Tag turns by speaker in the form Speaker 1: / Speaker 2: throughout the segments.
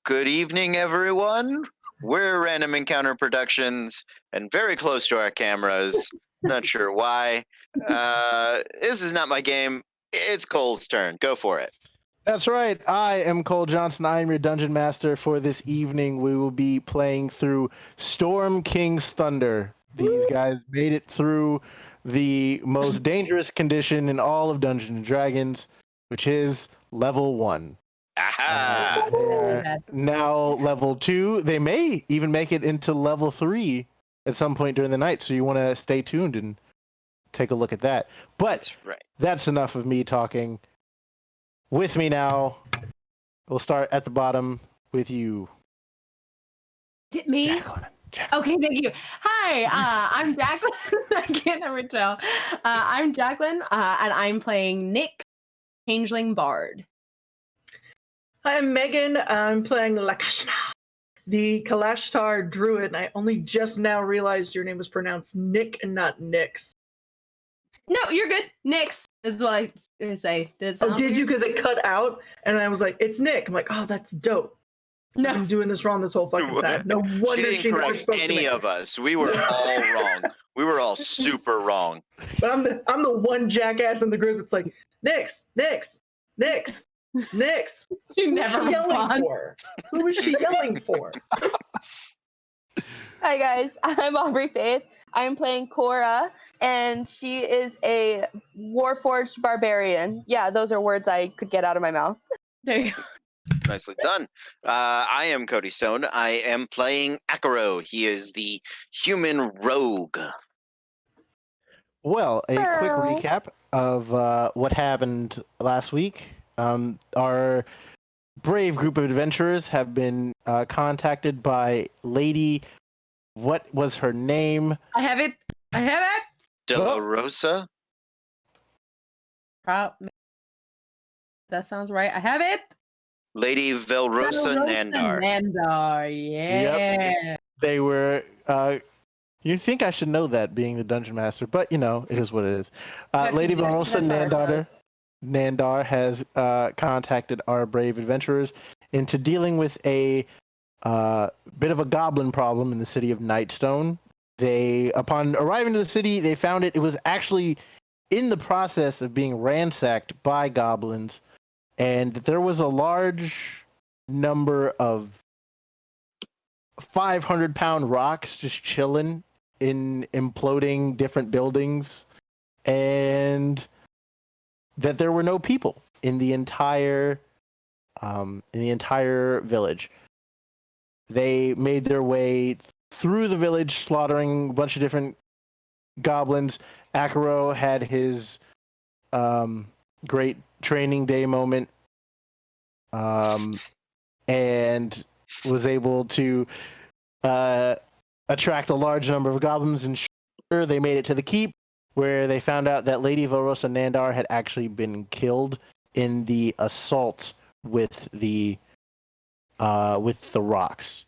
Speaker 1: Good evening, everyone. We're Random Encounter Productions and very close to our cameras. Not sure why. This is not my game. It's Cole's turn. Go for it.
Speaker 2: That's right. I am Cole Johnson. I am your dungeon master for this evening. We will be playing through Storm King's Thunder. These guys made it through the most dangerous condition in all of Dungeons and Dragons, which is level 1.
Speaker 1: Aha!
Speaker 2: They're now level 2. They may even make it into level 3 at some point during the night, so you want to stay tuned and take a look at that. But that's enough of me talking. With me now, we'll start at the bottom with you.
Speaker 3: Is it me?
Speaker 2: Jacqueline.
Speaker 3: Okay, thank you. Hi, I'm Jacqueline. I can't never tell. I'm Jacqueline, and I'm playing Nick, Changeling Bard.
Speaker 4: I'm Megan. I'm playing Lakashana, the Kalashtar Druid, and I only just now realized your name was pronounced Nick and not Nix.
Speaker 3: No, you're good. Nix is what I say.
Speaker 4: Did you? Because it cut out, and I was like, "It's Nick." I'm like, "Oh, that's dope."
Speaker 3: No,
Speaker 4: I've been doing this wrong this whole fucking time. No wonder
Speaker 1: she didn't correct any of us. We were all wrong. We were all super wrong.
Speaker 4: But I'm the one jackass in the group that's like, Nix.
Speaker 3: She never
Speaker 4: yelling for? Who is she yelling for?
Speaker 5: Hi guys, I'm Aubrey Faith. I'm playing Cora, and she is a Warforged barbarian. Yeah, those are words I could get out of my mouth.
Speaker 3: There you go.
Speaker 1: Nicely done. I am Cody Stone. I am playing Akaro. He is the human rogue.
Speaker 2: Well, a quick recap of what happened last week. Our brave group of adventurers have been contacted by Lady... What was her name?
Speaker 3: I have it.
Speaker 1: De La Rosa?
Speaker 3: That sounds right. I have it.
Speaker 1: Lady Velrosa Nandar.
Speaker 3: Yeah.
Speaker 2: Yep. They were... you think I should know that, being the Dungeon Master, but, it is what it is. Lady Velrosa Nandar has contacted our brave adventurers into dealing with a bit of a goblin problem in the city of Nightstone. Upon arriving to the city, they found it was actually in the process of being ransacked by goblins, and that there was a large number of 500-pound rocks just chilling in imploding different buildings, and that there were no people in the entire village. They made their way through the village, slaughtering a bunch of different goblins. Akaro had his great training day moment, and was able to attract a large number of goblins, and sure, they made it to the keep, where they found out that Lady Velrosa Nandar had actually been killed in the assault with the rocks.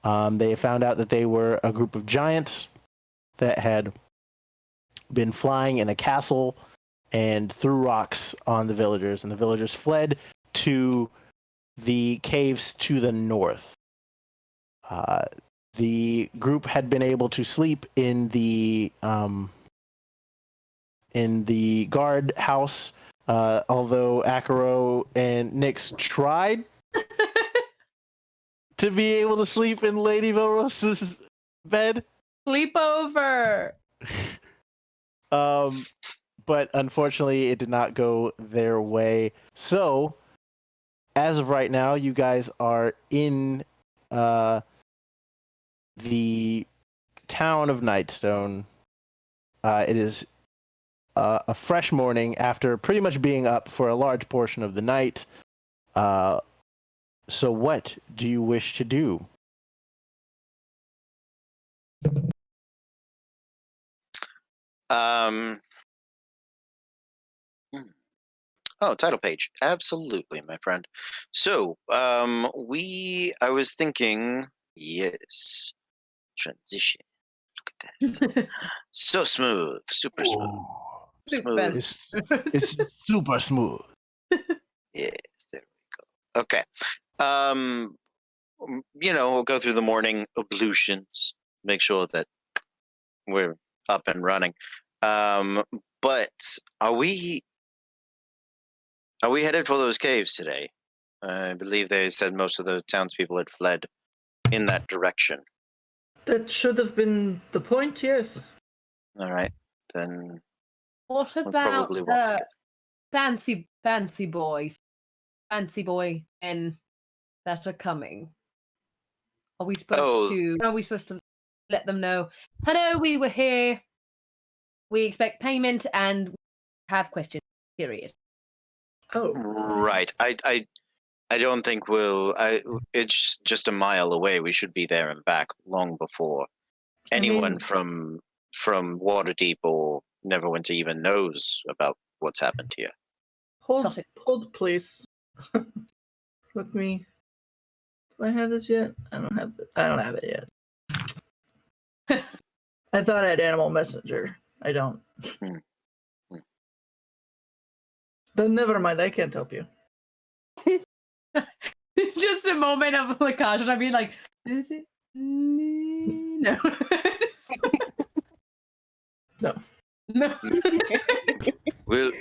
Speaker 2: They found out that they were a group of giants that had been flying in a castle and threw rocks on the villagers, and the villagers fled to the caves to the north. The group had been able to sleep in the guard house, although Akaro and Nyx tried to be able to sleep in Lady Velrosa's bed.
Speaker 3: Sleepover.
Speaker 2: But unfortunately, it did not go their way. So, as of right now, you guys are in the town of Nightstone. It is a fresh morning after pretty much being up for a large portion of the night. So what do you wish to do?
Speaker 1: Title page. Absolutely, my friend. So, I was thinking, yes, transition. Look at that. So smooth, super smooth.
Speaker 2: It's super smooth.
Speaker 1: Yes, there we go. Okay. we'll go through the morning ablutions, make sure that we're up and running. But are we headed for those caves today? I believe they said most of the townspeople had fled in that direction.
Speaker 4: That should have been the point, yes.
Speaker 1: All right, then
Speaker 3: What
Speaker 1: we'll
Speaker 3: about
Speaker 1: probably want to get...
Speaker 3: fancy boy men that are coming? Are we supposed to let them know? Hello, we were here. We expect payment and have questions. Period.
Speaker 4: Oh,
Speaker 1: Right. I don't think it's just a mile away. We should be there and back long before anyone from Waterdeep or Neverwinter even knows about what's happened here.
Speaker 4: hold, please. Let me. Do I have this yet? I don't have it yet. I thought I had Animal Messenger. I don't. Then never mind. I can't help you.
Speaker 3: Just a moment of Lakash, and I'd be like, "Is it? No,
Speaker 4: No.
Speaker 3: no."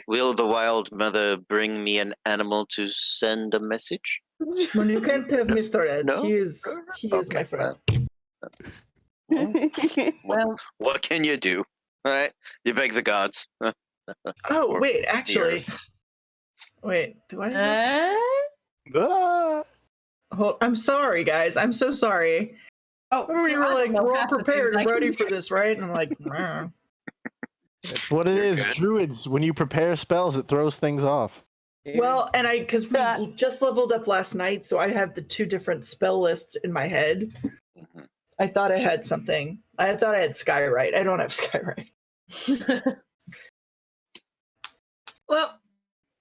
Speaker 1: Will the Wild Mother bring me an animal to send a message?
Speaker 4: Well, you can't have Mr. Ed.
Speaker 1: No?
Speaker 4: He is my friend.
Speaker 3: Well,
Speaker 1: What can you do? All right, you beg the gods.
Speaker 4: Oh, wait,
Speaker 1: the
Speaker 4: actually.
Speaker 1: earth.
Speaker 4: Wait, do I?
Speaker 2: Ah!
Speaker 4: I'm sorry, guys. I'm so sorry.
Speaker 3: oh,
Speaker 4: Remember you were
Speaker 3: I don't
Speaker 4: like,
Speaker 3: know
Speaker 4: we're all
Speaker 3: half the things
Speaker 4: prepared
Speaker 3: I
Speaker 4: and
Speaker 3: can
Speaker 4: ready
Speaker 3: do.
Speaker 4: for this, right? And I'm like, "Nah."
Speaker 2: That's what it
Speaker 1: You're
Speaker 2: is.
Speaker 1: good.
Speaker 2: Druids, when you prepare spells, it throws things off.
Speaker 4: Well, and because we
Speaker 5: Yeah.
Speaker 4: just leveled up last night, so I have the 2 different spell lists in my head.
Speaker 1: Mhm.
Speaker 4: I thought I had something. I thought I had Skywrite. I don't have Skywrite.
Speaker 3: well,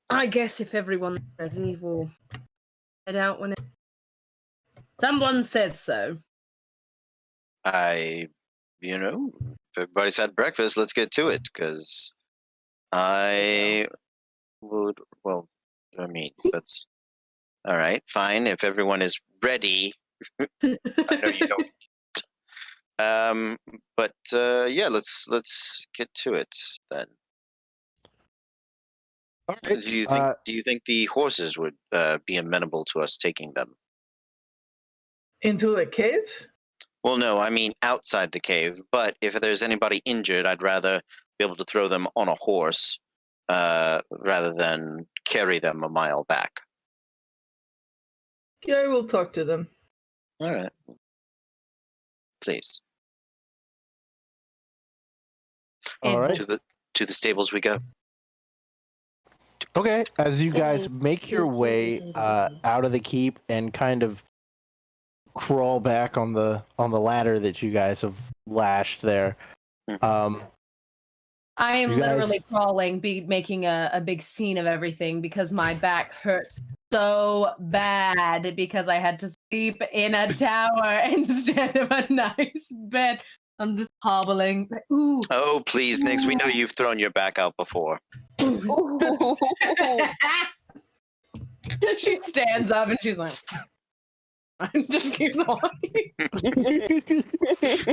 Speaker 3: I guess if everyone's ready, we'll head out when someone says so.
Speaker 1: If everybody's had breakfast, let's get to it, because I would, that's all right, fine. If everyone is ready, I know you don't. But yeah, let's get to it then.
Speaker 2: All right.
Speaker 1: Do you think the horses would be amenable to us taking them?
Speaker 4: Into a cave?
Speaker 1: Well, no, I mean outside the cave. But if there's anybody injured, I'd rather be able to throw them on a horse rather than carry them a mile back.
Speaker 4: Yeah, I will talk to them.
Speaker 1: All right, please.
Speaker 2: All right.
Speaker 1: To the stables we go.
Speaker 2: Okay. As you guys make your way out of the keep and kind of crawl back on the ladder that you guys have lashed there,
Speaker 3: I am
Speaker 2: You guys-
Speaker 3: literally crawling, making a big scene of everything because my back hurts so bad because I had to sleep in a tower instead of a nice bed. I'm just hobbling. Ooh.
Speaker 1: Oh, please, Nix. We know you've thrown your back out before.
Speaker 3: She stands up and she's like, I just keep walking.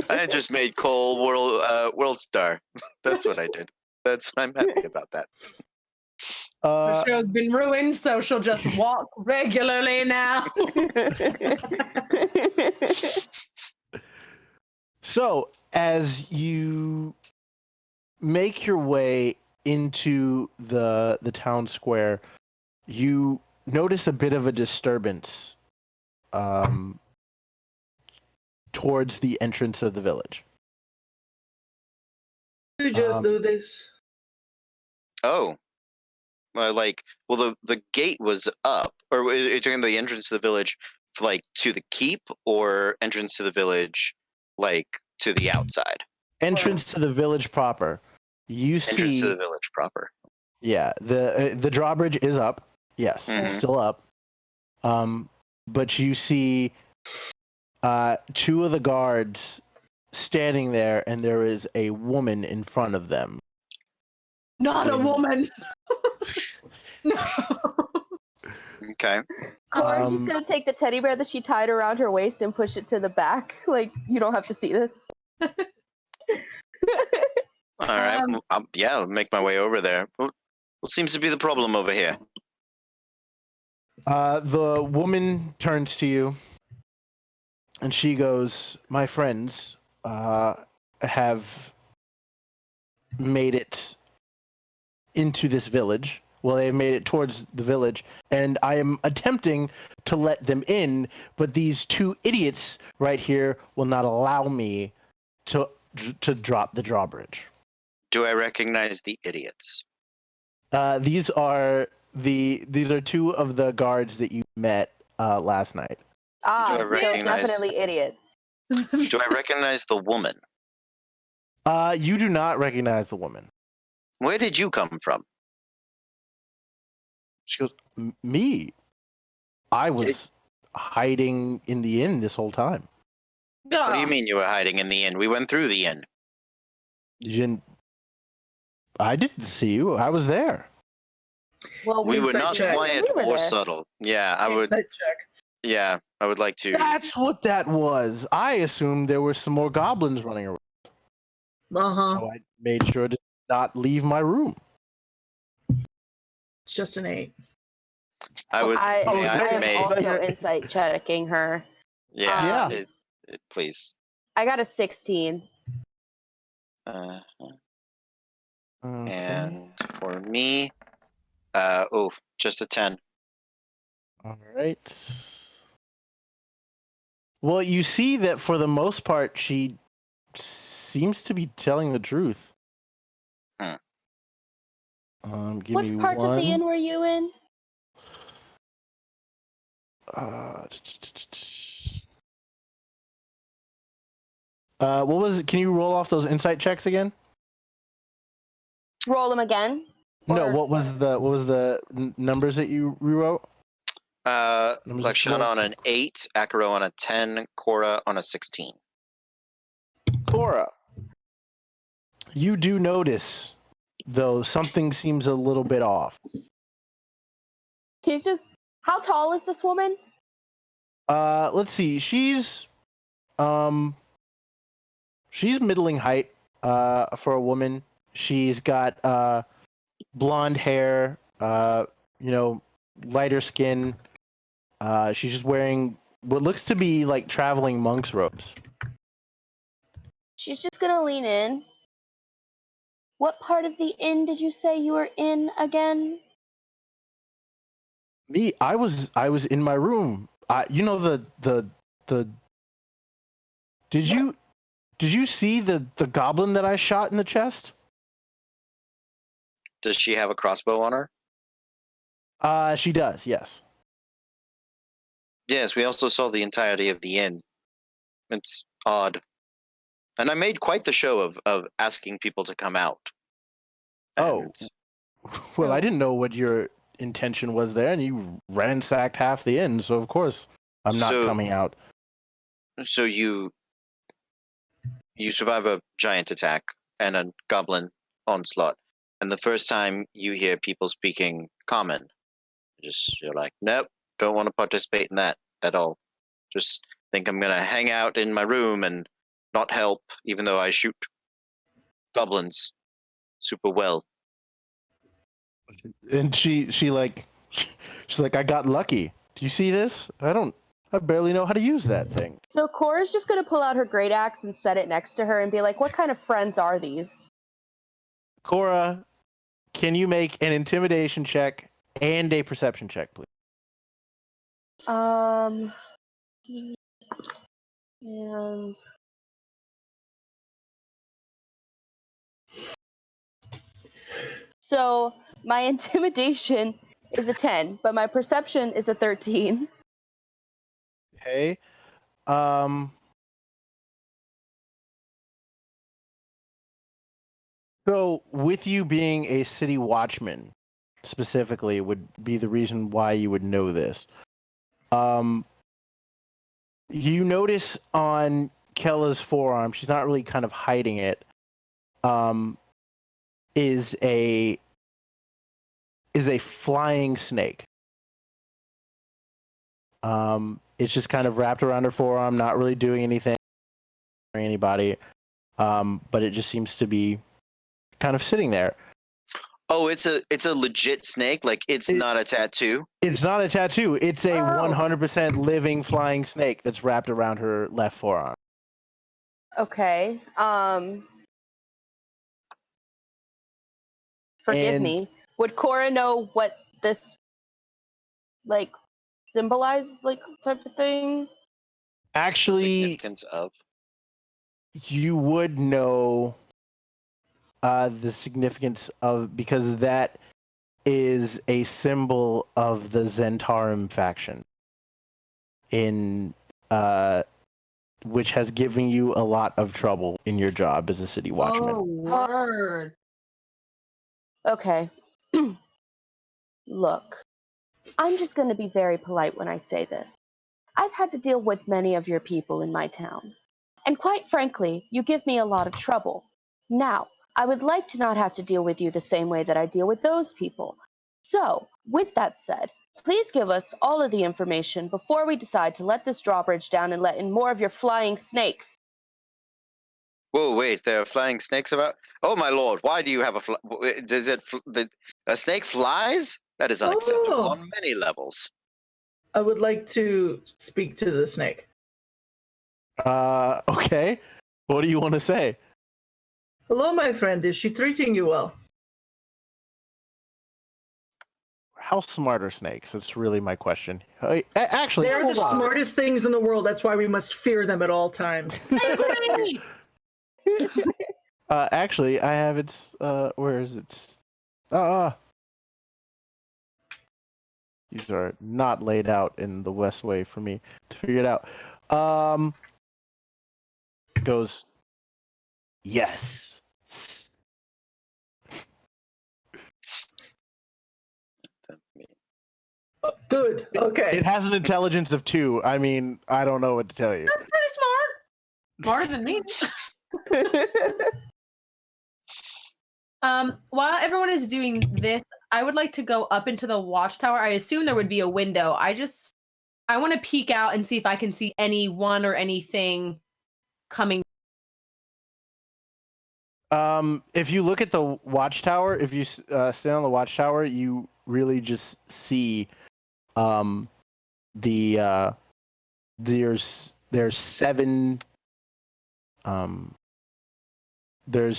Speaker 1: I just made Cole world star. That's what I did. I'm happy about that.
Speaker 3: The show's been ruined, so she'll just walk regularly now.
Speaker 2: So, as you make your way into the town square, you notice a bit of a disturbance towards the entrance of the village.
Speaker 4: You just do this.
Speaker 1: Oh. Well, the gate was up. Or are you talking the entrance to the village, like, to the keep, or entrance to the village, like, to the outside?
Speaker 2: Entrance to the village proper. You
Speaker 1: Entrance
Speaker 2: see,
Speaker 1: to the village proper.
Speaker 2: yeah, the drawbridge is up. Yes,
Speaker 1: Mhm.
Speaker 2: it's still up. But you see 2 of the guards standing there, and there is a woman in front of them.
Speaker 3: Not a woman. No.
Speaker 1: Okay.
Speaker 5: Cora's just gonna take the teddy bear that she tied around her waist and push it to the back. Like, you don't have to see this.
Speaker 1: All right. I'll make my way over there. What seems to be the problem over here?
Speaker 2: The woman turns to you, and she goes, "My friends have made it into this village. Well, they've made it towards the village, and I am attempting to let them in, but these two idiots right here will not allow me to drop the drawbridge."
Speaker 1: Do I recognize the idiots?
Speaker 2: These are two of the guards that you met last night.
Speaker 5: Ah, so
Speaker 1: recognize-
Speaker 5: definitely idiots.
Speaker 1: Do I recognize the woman?
Speaker 2: You do not recognize the woman.
Speaker 1: Where did you come from?
Speaker 2: She goes, "Me? I was hiding in the inn this whole time."
Speaker 1: What do you mean you were hiding in the inn? We went through the inn.
Speaker 2: You didn't? I didn't see you. I was there.
Speaker 5: Well,
Speaker 1: We were
Speaker 4: Insight
Speaker 1: not
Speaker 4: check.
Speaker 1: quiet
Speaker 5: We were
Speaker 1: or
Speaker 5: there.
Speaker 1: subtle. Yeah, I would.
Speaker 4: Insight check.
Speaker 1: Yeah, I would like to.
Speaker 2: That's what that was. I assumed there were some more goblins running around, so I made sure to not leave my room.
Speaker 4: It's just an 8.
Speaker 1: I would.
Speaker 5: I am
Speaker 1: may-
Speaker 5: also insight checking her.
Speaker 1: Yeah.
Speaker 2: Yeah.
Speaker 1: Please.
Speaker 5: I got a 16.
Speaker 1: Uh,
Speaker 2: Okay.
Speaker 1: and for me, just a 10.
Speaker 2: All right. Well, you see that for the most part, she seems to be telling the truth.
Speaker 1: Hmm.
Speaker 2: Give
Speaker 5: Which
Speaker 2: me
Speaker 5: parts of the
Speaker 2: one.
Speaker 5: inn were you in?
Speaker 2: What was it? Can you roll off those insight checks again?
Speaker 5: Roll them again.
Speaker 2: No.
Speaker 5: Or-
Speaker 2: What was the numbers that you rewrote? Numbers that you
Speaker 1: Lakshana
Speaker 2: rolled?
Speaker 1: on an 8, Akaro on a 10, Cora on a 16.
Speaker 2: Cora, you do notice, though, something seems a little bit off.
Speaker 5: He's just. How tall is this woman?
Speaker 2: Let's see. She's middling height for a woman. She's got blonde hair, lighter skin. She's just wearing what looks to be like traveling monk's robes.
Speaker 5: She's just gonna lean in. What part of the inn did you say you were in again?
Speaker 2: Me, I was in my room. The Did you see the goblin that I shot in the chest?
Speaker 1: Does she have a crossbow on her?
Speaker 2: She does, yes.
Speaker 1: Yes, we also saw the entirety of the inn. It's odd. And I made quite the show of asking people to come out.
Speaker 2: Oh.
Speaker 1: And
Speaker 2: Well, I didn't know what your intention was there, and you ransacked half the inn, so of course I'm not
Speaker 1: So-
Speaker 2: coming out.
Speaker 1: So you survive a giant attack and a goblin onslaught, and the first time you hear people speaking common, you're like, nope, don't want to participate in that at all. Just think I'm gonna hang out in my room and not help, even though I shoot goblins super well.
Speaker 2: And she's like, I got lucky. Do you see this? I barely know how to use that thing.
Speaker 5: So Cora's just gonna pull out her great axe and set it next to her and be like, "What kind of friends are these?"
Speaker 2: Cora, can you make an intimidation check and a perception check, please?
Speaker 5: And so my intimidation is a 10, but my perception is a 13.
Speaker 2: Okay. So with you being a city watchman specifically would be the reason why you would know this. You notice on Kella's forearm, she's not really kind of hiding it, is a flying snake. It's just kind of wrapped around her forearm, not really doing anything or anybody. But it just seems to be kind of sitting there.
Speaker 1: Oh, it's a legit snake. Like it's not a tattoo.
Speaker 2: It's not a tattoo. It's a
Speaker 5: Oh.
Speaker 2: 100% living flying snake that's wrapped around her left forearm.
Speaker 5: Okay. Forgive
Speaker 2: And-
Speaker 5: me. Would Cora know what this like symbolizes, like type of thing?
Speaker 2: Actually,
Speaker 1: Significance of.
Speaker 2: you would know the significance of, because that is a symbol of the Zentarum faction, in which has given you a lot of trouble in your job as a city watchman.
Speaker 3: Oh, word.
Speaker 5: Okay. Look, I'm just going to be very polite when I say this. I've had to deal with many of your people in my town. And quite frankly, you give me a lot of trouble. Now, I would like to not have to deal with you the same way that I deal with those people. So, with that said, please give us all of the information before we decide to let this drawbridge down and let in more of your flying snakes.
Speaker 1: Whoa, wait! There are flying snakes about. Oh my lord! Why do you have a? Does it? A snake flies? That is unacceptable
Speaker 4: Oh.
Speaker 1: on many levels.
Speaker 4: I would like to speak to the snake.
Speaker 2: Okay. What do you want to say?
Speaker 4: Hello, my friend. Is she treating you well?
Speaker 2: How smart are snakes? That's really my question. Actually,
Speaker 4: They're the
Speaker 2: hold on.
Speaker 4: smartest things in the world. That's why we must fear them at all times.
Speaker 2: Actually, I have its. Where is it? These are not laid out in the West way for me to figure it out. Goes. Yes.
Speaker 4: Good. Okay.
Speaker 2: It has an intelligence of 2. I mean, I don't know what to tell you.
Speaker 3: That's pretty smart. Smarter than me. While everyone is doing this, I would like to go up into the watchtower. I assume there would be a window. I want to peek out and see if I can see anyone or anything coming.
Speaker 2: If you look at the watchtower, if you stand on the watchtower, you really just see there's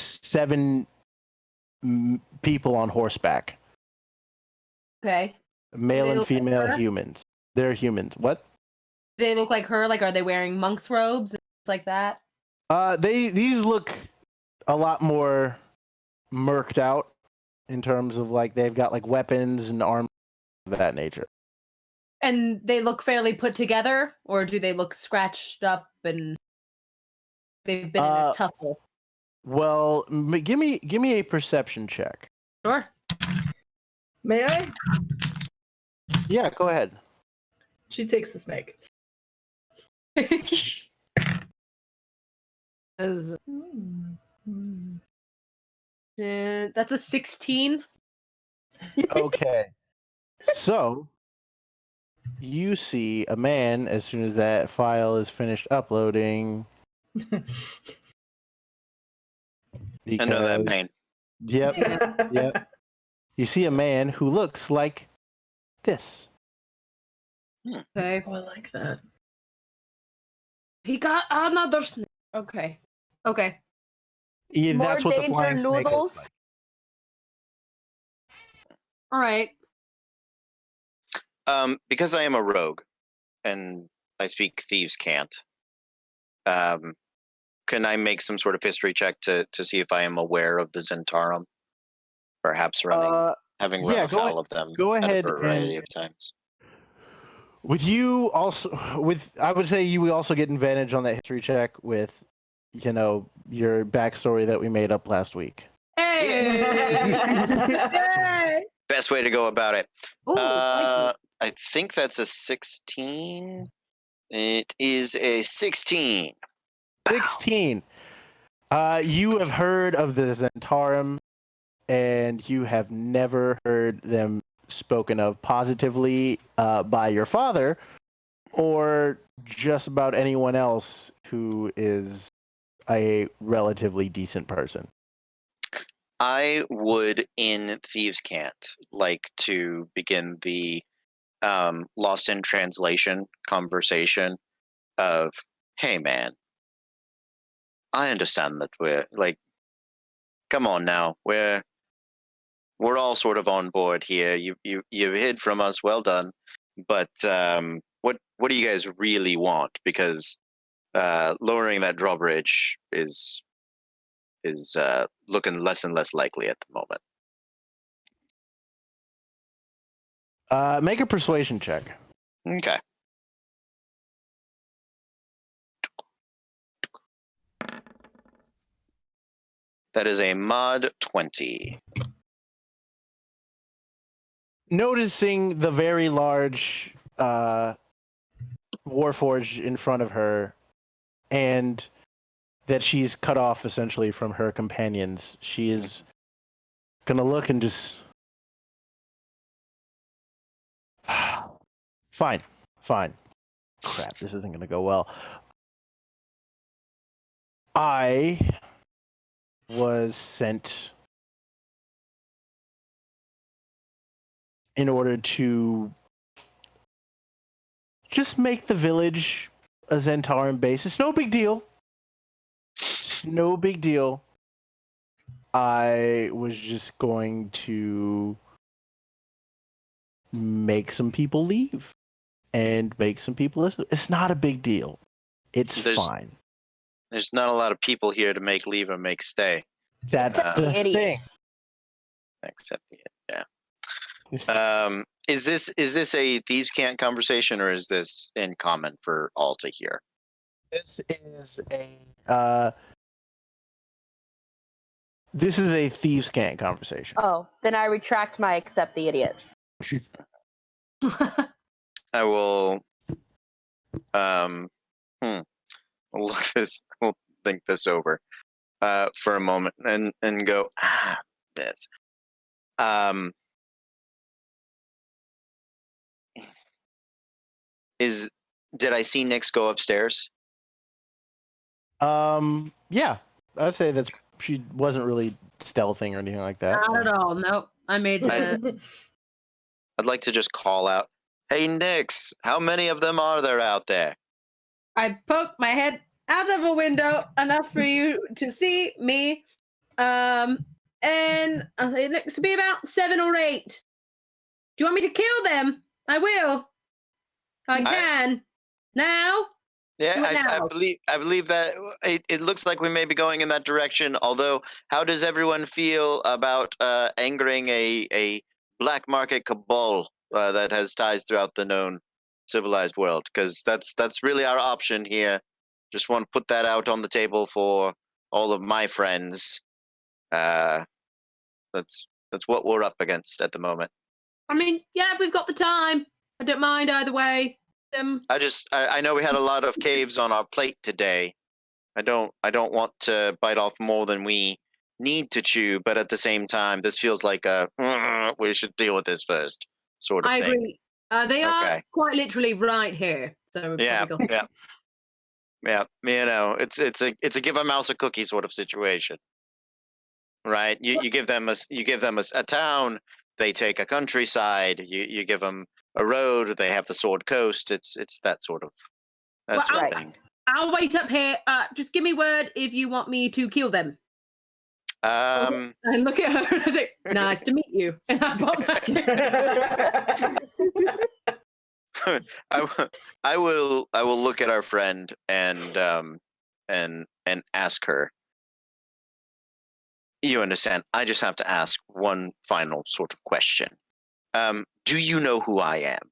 Speaker 2: 7 people on horseback,
Speaker 3: Okay.
Speaker 2: male
Speaker 3: they
Speaker 2: and
Speaker 3: look like
Speaker 2: female
Speaker 3: her?
Speaker 2: humans. They're humans. What?
Speaker 3: Do they look like her? Like, are they wearing monk's robes and things like that?
Speaker 2: These look a lot more murked out in terms of, like, they've got like weapons and armor of that nature.
Speaker 3: And they look fairly put together, or do they look scratched up and they've been in a tussle?
Speaker 2: Well, give me a perception check.
Speaker 3: Sure.
Speaker 4: May I?
Speaker 2: Yeah, go ahead.
Speaker 4: She takes the snake.
Speaker 3: That's a 16.
Speaker 2: Okay. So you see a man as soon as that file is finished uploading.
Speaker 1: I know that
Speaker 2: because-
Speaker 1: pain.
Speaker 2: Yep. Yep. You see a man who looks like this.
Speaker 3: Okay.
Speaker 4: Oh, I like that.
Speaker 3: He got another snake. Okay. Okay.
Speaker 2: Yeah,
Speaker 5: More
Speaker 2: that's what the
Speaker 5: danger
Speaker 2: flying snake
Speaker 5: noodles.
Speaker 2: looks like.
Speaker 3: All right.
Speaker 1: Because I am a rogue, and I speak thieves' cant. Can I make some sort of history check to see if I am aware of the Zentarum? Perhaps having run afoul of them
Speaker 2: go
Speaker 1: at
Speaker 2: ahead
Speaker 1: a variety
Speaker 2: and-
Speaker 1: of times.
Speaker 2: With you also, I would say you would also get advantage on that history check with, your backstory that we made up last week.
Speaker 3: Hey! Yay!
Speaker 1: Best way to go about it.
Speaker 3: Ooh, spiky.
Speaker 1: I think that's a 16. It is a 16.
Speaker 2: 16. You have heard of the Zentarum, and you have never heard them spoken of positively by your father, or just about anyone else who is a relatively decent person?
Speaker 1: I would, in Thieves' Cant, like to begin the lost in translation conversation of, hey man, I understand that we're like, come on now, we're all sort of on board here. You hid from us, well done. But what do you guys really want? Because lowering that drawbridge is looking less and less likely at the moment.
Speaker 2: Make a persuasion check.
Speaker 1: Okay. That is a mod 20.
Speaker 2: Noticing the very large warforge in front of her, and that she's cut off essentially from her companions, she is gonna look and just fine. Crap, this isn't gonna go well. I was sent in order to just make the village a Zentaran base. It's no big deal. I was just going to make some people leave and make some people listen. It's not a big deal. It's fine.
Speaker 1: There's not a lot of people here to make leave or make stay.
Speaker 2: That's the thing.
Speaker 5: Idiots.
Speaker 1: Except yeah. Is this a Thieves' Cant conversation, or is this in common for all to hear?
Speaker 2: This is a Thieves' Cant conversation.
Speaker 5: Oh, then I retract my accept the idiots.
Speaker 1: I will we'll think this over for a moment and go, this. Did I see Nyx go upstairs?
Speaker 2: Yeah, I'd say that she wasn't really stealthing or anything like that.
Speaker 3: Not at all. Nope. I made the.
Speaker 1: I'd like to just call out, hey Nyx, how many of them are there out there?
Speaker 3: I poked my head out of a window enough for you to see me. And it looks to be about 7 or 8. Do you want me to kill them? I will. I can. Now?
Speaker 1: Yeah, I
Speaker 3: now.
Speaker 1: believe that it looks like we may be going in that direction. Although, how does everyone feel about angering a black market cabal that has ties throughout the known civilized world? Because that's really our option here. Just want to put that out on the table for all of my friends. That's what we're up against at the moment.
Speaker 3: I mean, yeah, if we've got the time, I don't mind either way.
Speaker 1: I know we had a lot of caves on our plate today. I don't want to bite off more than we need to chew, but at the same time, this feels like we should deal with this first sort of thing.
Speaker 3: I agree. They are quite literally right here. So
Speaker 1: yeah. You know, it's a give a mouse a cookie sort of situation, right? You give them a town, they take a countryside. You give them a road, they have the Sword Coast. It's that sort of thing.
Speaker 3: I'll wait up here. Just give me word if you want me to kill them. And look at her and I say, "Nice to meet you." And I pop back in.
Speaker 1: I will look at our friend and ask her. You understand? I just have to ask one final sort of question. Do you know who I am?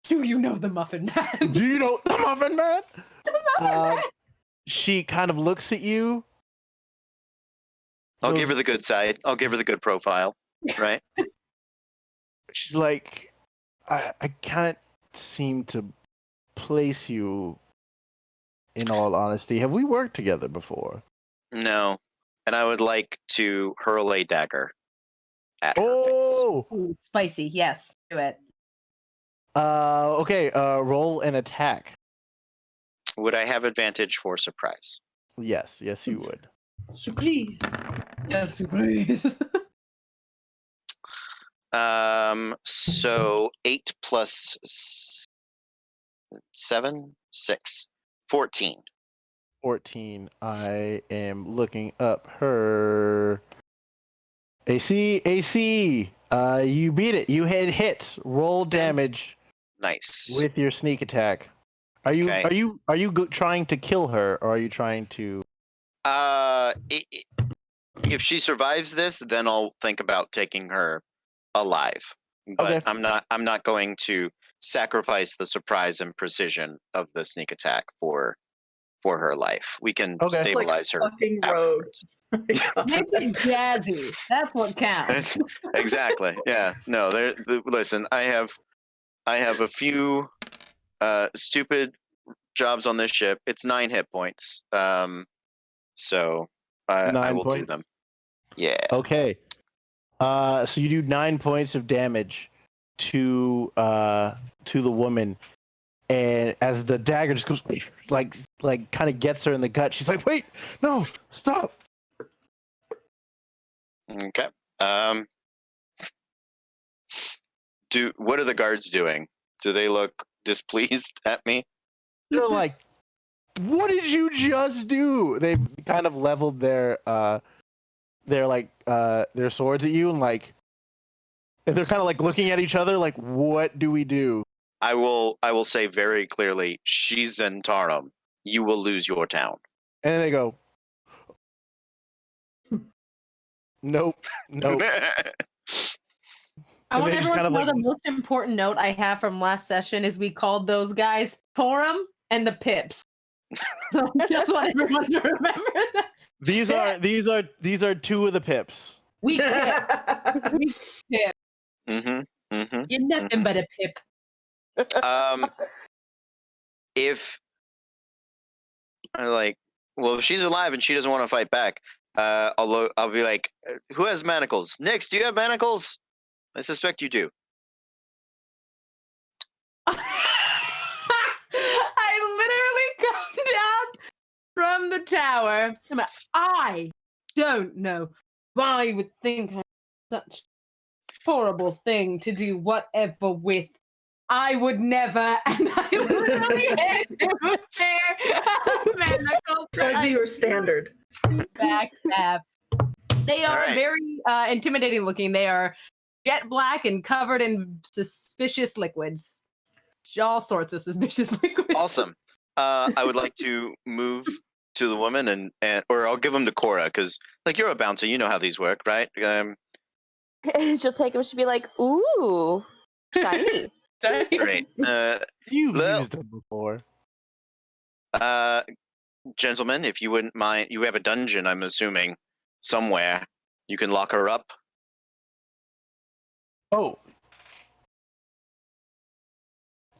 Speaker 3: Do you know the Muffin Man?
Speaker 2: Do you know the Muffin Man? She kind of looks at you.
Speaker 1: I'll give her the good side. I'll give her the good profile, right?
Speaker 2: She's like, I can't seem to place you, in all honesty. Have we worked together before?
Speaker 1: No. And I would like to hurl a dagger at her face.
Speaker 3: Ooh, spicy. Yes, do it.
Speaker 2: Okay. Roll an attack.
Speaker 1: Would I have advantage for surprise?
Speaker 2: Yes, you would.
Speaker 4: Surprise.
Speaker 3: Yeah, surprise.
Speaker 1: So 8 plus 7, 6, 14.
Speaker 2: 14. I am looking up her AC. You beat it. You had hits. Roll damage
Speaker 1: Nice.
Speaker 2: with your sneak attack. Are you trying to kill her, or are you trying to?
Speaker 1: If she survives this, then I'll think about taking her alive. But
Speaker 2: Okay.
Speaker 1: I'm not going to sacrifice the surprise and precision of the sneak attack for her life. We can
Speaker 2: Okay.
Speaker 1: stabilize her
Speaker 4: Fucking rogue.
Speaker 1: afterwards.
Speaker 3: Make it jazzy. That's what counts.
Speaker 1: Exactly. Yeah. No. Listen. I have a few stupid jobs on this ship. It's 9 hit points. So I
Speaker 2: 9
Speaker 1: will do
Speaker 2: points?
Speaker 1: them. Yeah.
Speaker 2: Okay. So you do 9 points of damage to the woman, and as the dagger just goes like kind of gets her in the gut, she's like, "Wait, no, stop!"
Speaker 1: Okay. What are the guards doing? Do they look displeased at me?
Speaker 2: They're like, "What did you just do?" They've kind of leveled their swords at you, and they're kind of like looking at each other, like, "What do we do?"
Speaker 1: I will say very clearly, she's Zentarum. You will lose your town.
Speaker 2: And then they go, "Nope."
Speaker 3: I
Speaker 2: And
Speaker 3: want
Speaker 2: they just
Speaker 3: everyone
Speaker 2: kind
Speaker 3: to
Speaker 2: of
Speaker 3: know
Speaker 2: like-
Speaker 3: the most important note I have from last session is we called those guys Torum and the Pips. So I just want everyone to remember that.
Speaker 2: These are 2 of the pips.
Speaker 3: We Pip. We Pip.
Speaker 1: Mm-hmm. Mm-hmm.
Speaker 3: You're nothing but a Pip.
Speaker 1: If if she's alive and she doesn't want to fight back, I'll be like, who has manacles? Nix, do you have manacles? I suspect you do.
Speaker 3: I literally come down from the tower. I'm like, I don't know why you would think I'm such a horrible thing to do whatever with. I would never, and I literally hit him with their manacles.
Speaker 4: As your standard.
Speaker 3: Back tab. They are
Speaker 1: Alright.
Speaker 3: very intimidating looking. They are jet black and covered in suspicious liquids. All sorts of suspicious liquids.
Speaker 1: Awesome. I would like to move to the woman and or I'll give them to Cora because you're a bouncer, you know how these work, right?
Speaker 5: She'll take him. She'll be like, "Ooh, shiny."
Speaker 1: Great.
Speaker 2: You've
Speaker 1: Well-
Speaker 2: used them before.
Speaker 1: Gentlemen, if you wouldn't mind, you have a dungeon, I'm assuming, somewhere. You can lock her up.
Speaker 2: Oh.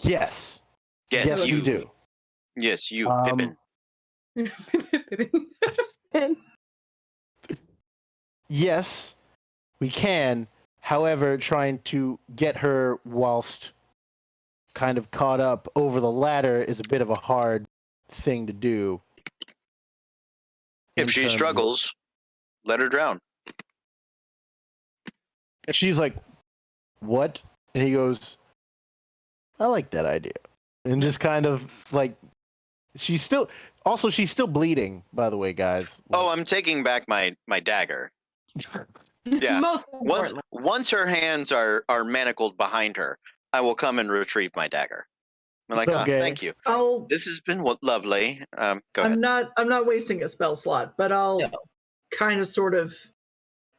Speaker 2: Yes.
Speaker 1: Yes,
Speaker 2: you do.
Speaker 1: Yes, you,
Speaker 2: Um,
Speaker 1: Pippin.
Speaker 2: Yes, we can. However, trying to get her whilst kind of caught up over the ladder is a bit of a hard thing to do.
Speaker 1: If
Speaker 2: in
Speaker 1: she
Speaker 2: terms of-
Speaker 1: struggles, let her drown.
Speaker 2: And she's like, "What?" And he goes, "I like that idea." And just kind of like, she's still bleeding, by the way, guys.
Speaker 1: Oh, I'm taking back my dagger. Yeah.
Speaker 3: Most importantly.
Speaker 1: Once her hands are manacled behind her, I will come and retrieve my dagger. I'm like,
Speaker 2: Okay.
Speaker 1: thank you.
Speaker 4: I'll.
Speaker 1: This has been lovely. Go ahead.
Speaker 4: I'm not wasting a spell slot, but I'll
Speaker 3: No.
Speaker 4: kind of sort of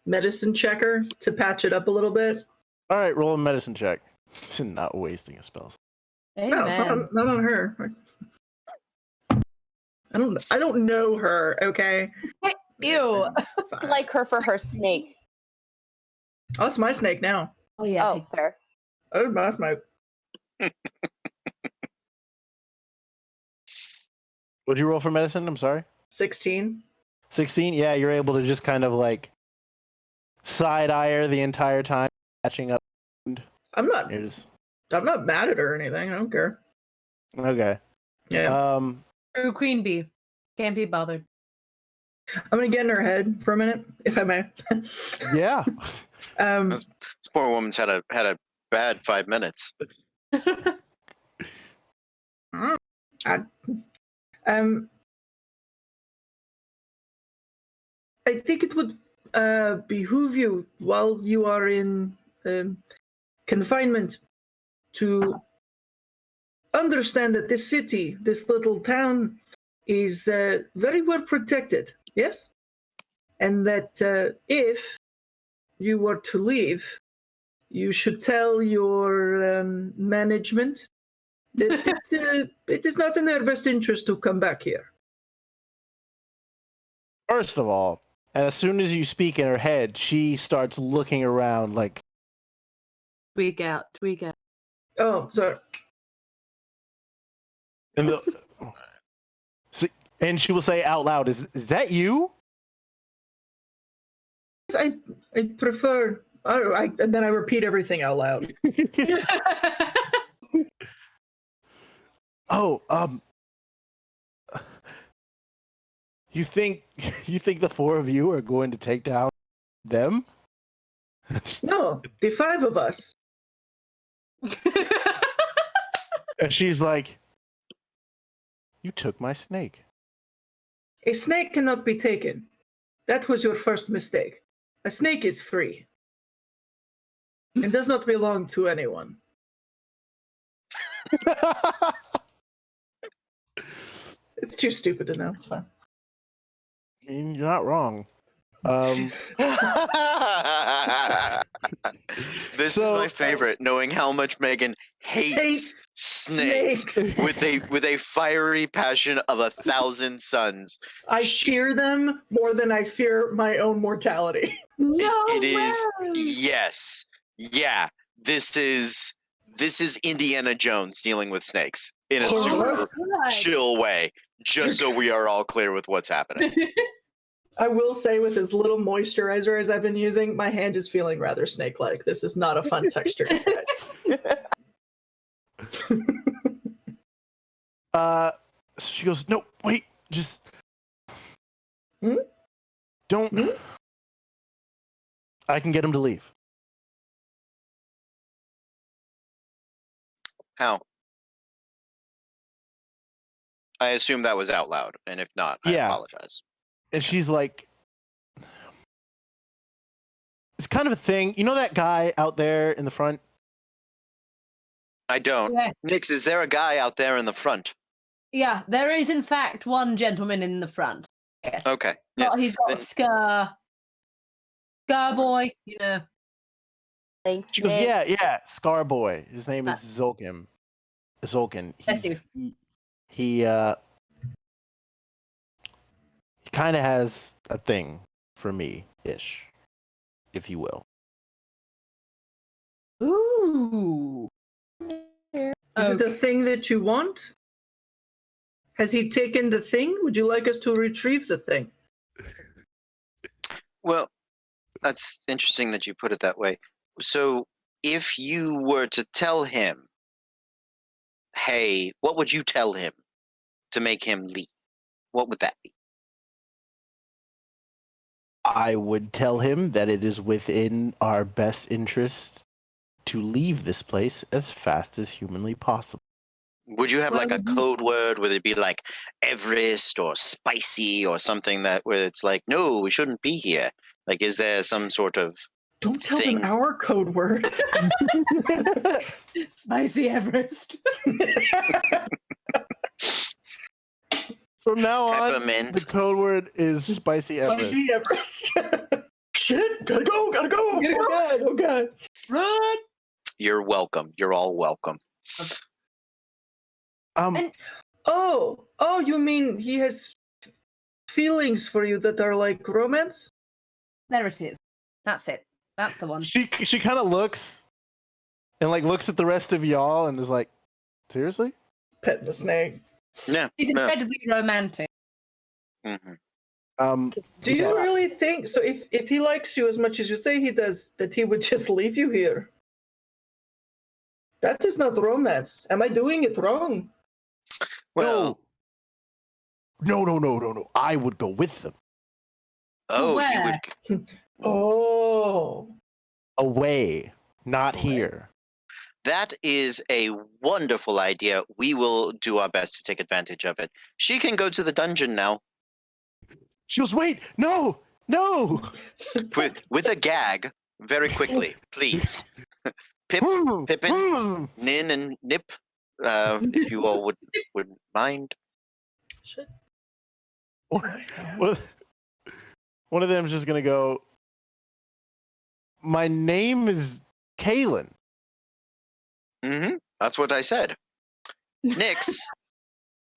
Speaker 4: medicine check her to patch it up a little bit.
Speaker 2: All right, roll a medicine check. She's not wasting a spell.
Speaker 3: Amen.
Speaker 4: No, not on her. I don't know her. Okay.
Speaker 3: Ew.
Speaker 4: Fine.
Speaker 5: Like her for her snake.
Speaker 4: Oh, it's my snake now.
Speaker 3: Oh yeah.
Speaker 5: Oh, fair.
Speaker 4: Oh, my snake.
Speaker 2: What'd you roll for medicine? I'm sorry.
Speaker 4: 16.
Speaker 2: 16. Yeah, you're able to just kind of like side eye her the entire time, catching up.
Speaker 4: I'm not.
Speaker 2: You're just-
Speaker 4: I'm not mad at her or anything. I don't care.
Speaker 2: Okay.
Speaker 4: Yeah.
Speaker 3: True queen bee. Can't be bothered.
Speaker 4: I'm gonna get in her head for a minute, if I may.
Speaker 2: Yeah.
Speaker 1: This poor woman's had a bad 5 minutes.
Speaker 4: I think it would behoove you while you are in confinement to understand that this city, this little town, is very well protected. Yes, and that if you were to leave, you should tell your management that it is not in their best interest to come back here.
Speaker 2: First of all, as soon as you speak in her head, she starts looking around like.
Speaker 3: Tweak out.
Speaker 4: Oh, sorry.
Speaker 2: And she will say out loud, "Is that you?"
Speaker 4: I prefer. And then I repeat everything out loud.
Speaker 2: Oh, you think the four of you are going to take down them?
Speaker 4: No, the five of us.
Speaker 2: And she's like, "You took my snake."
Speaker 4: A snake cannot be taken. That was your first mistake. A snake is free. It does not belong to anyone. It's too stupid to know. It's fine.
Speaker 2: You're not wrong.
Speaker 1: This is my favorite, knowing how much Megan hates snakes with a fiery passion of 1,000 suns.
Speaker 4: I fear them more than I fear my own mortality.
Speaker 3: No
Speaker 1: It
Speaker 3: way!
Speaker 1: is, yes, yeah. This is Indiana Jones dealing with snakes in a super
Speaker 3: God.
Speaker 1: chill way. Just so we are all clear with what's happening.
Speaker 4: I will say, with as little moisturizer as I've been using, my hand is feeling rather snake-like. This is not a fun texture.
Speaker 2: She goes, "No, wait, just
Speaker 4: Hmm?
Speaker 2: don't."
Speaker 4: Hmm?
Speaker 2: I can get him to leave.
Speaker 1: How? I assume that was out loud, and if not, I
Speaker 2: Yeah.
Speaker 1: apologize.
Speaker 2: And she's like, it's kind of a thing. You know that guy out there in the front?
Speaker 1: I don't.
Speaker 3: Yeah.
Speaker 1: Nix, is there a guy out there in the front?
Speaker 3: Yeah, there is in fact one gentleman in the front. Yes.
Speaker 1: Okay. Yes.
Speaker 3: He's got
Speaker 1: Then-
Speaker 3: Scar boy, you know.
Speaker 5: Thanks,
Speaker 2: She goes,
Speaker 5: Nick.
Speaker 2: yeah, Scarboy. His name is Zolkin.
Speaker 3: Bless you.
Speaker 2: He kind of has a thing for me-ish, if you will.
Speaker 3: Ooh.
Speaker 4: Is it the thing that you want? Has he taken the thing? Would you like us to retrieve the thing?
Speaker 1: Well, that's interesting that you put it that way. So, if you were to tell him, hey, what would you tell him to make him leave? What would that be?
Speaker 2: I would tell him that it is within our best interest to leave this place as fast as humanly possible.
Speaker 1: Would you have like a
Speaker 3: Well,
Speaker 1: code word? Would it be like Everest or spicy or something that where it's like, no, we shouldn't be here? Like, is there some sort of
Speaker 4: Don't tell
Speaker 1: thing?
Speaker 4: them our code words.
Speaker 3: Spicy Everest.
Speaker 2: From now on,
Speaker 1: Peppermint.
Speaker 2: the code word is spicy Everest.
Speaker 4: Spicy Everest. Shit, gotta go. Oh god.
Speaker 3: Run!
Speaker 1: You're welcome. You're all welcome.
Speaker 3: And-
Speaker 4: Oh, you mean he has feelings for you that are like romance?
Speaker 3: There it is. That's it. That's the one.
Speaker 2: She kind of looks and like looks at the rest of y'all and is like, seriously?
Speaker 4: Pet the snake.
Speaker 1: Yeah.
Speaker 3: He's
Speaker 1: yeah.
Speaker 3: incredibly romantic.
Speaker 1: Mhm.
Speaker 4: Do you really think so? If he likes you as much as you say he does, that he would just leave you here? That is not romance. Am I doing it wrong?
Speaker 1: Well,
Speaker 2: No. I would go with them
Speaker 1: oh, you
Speaker 3: Where?
Speaker 1: would.
Speaker 4: Oh.
Speaker 2: away, not
Speaker 4: Away.
Speaker 2: here.
Speaker 1: That is a wonderful idea. We will do our best to take advantage of it. She can go to the dungeon now
Speaker 2: She goes, wait, no.
Speaker 1: with a gag very quickly, please. Pip, Pippin, Nin, and Nip, if you all would mind.
Speaker 4: Shit.
Speaker 2: One of them is just gonna go. My name is Kalen.
Speaker 1: Mm-hmm. That's what I said. Nix,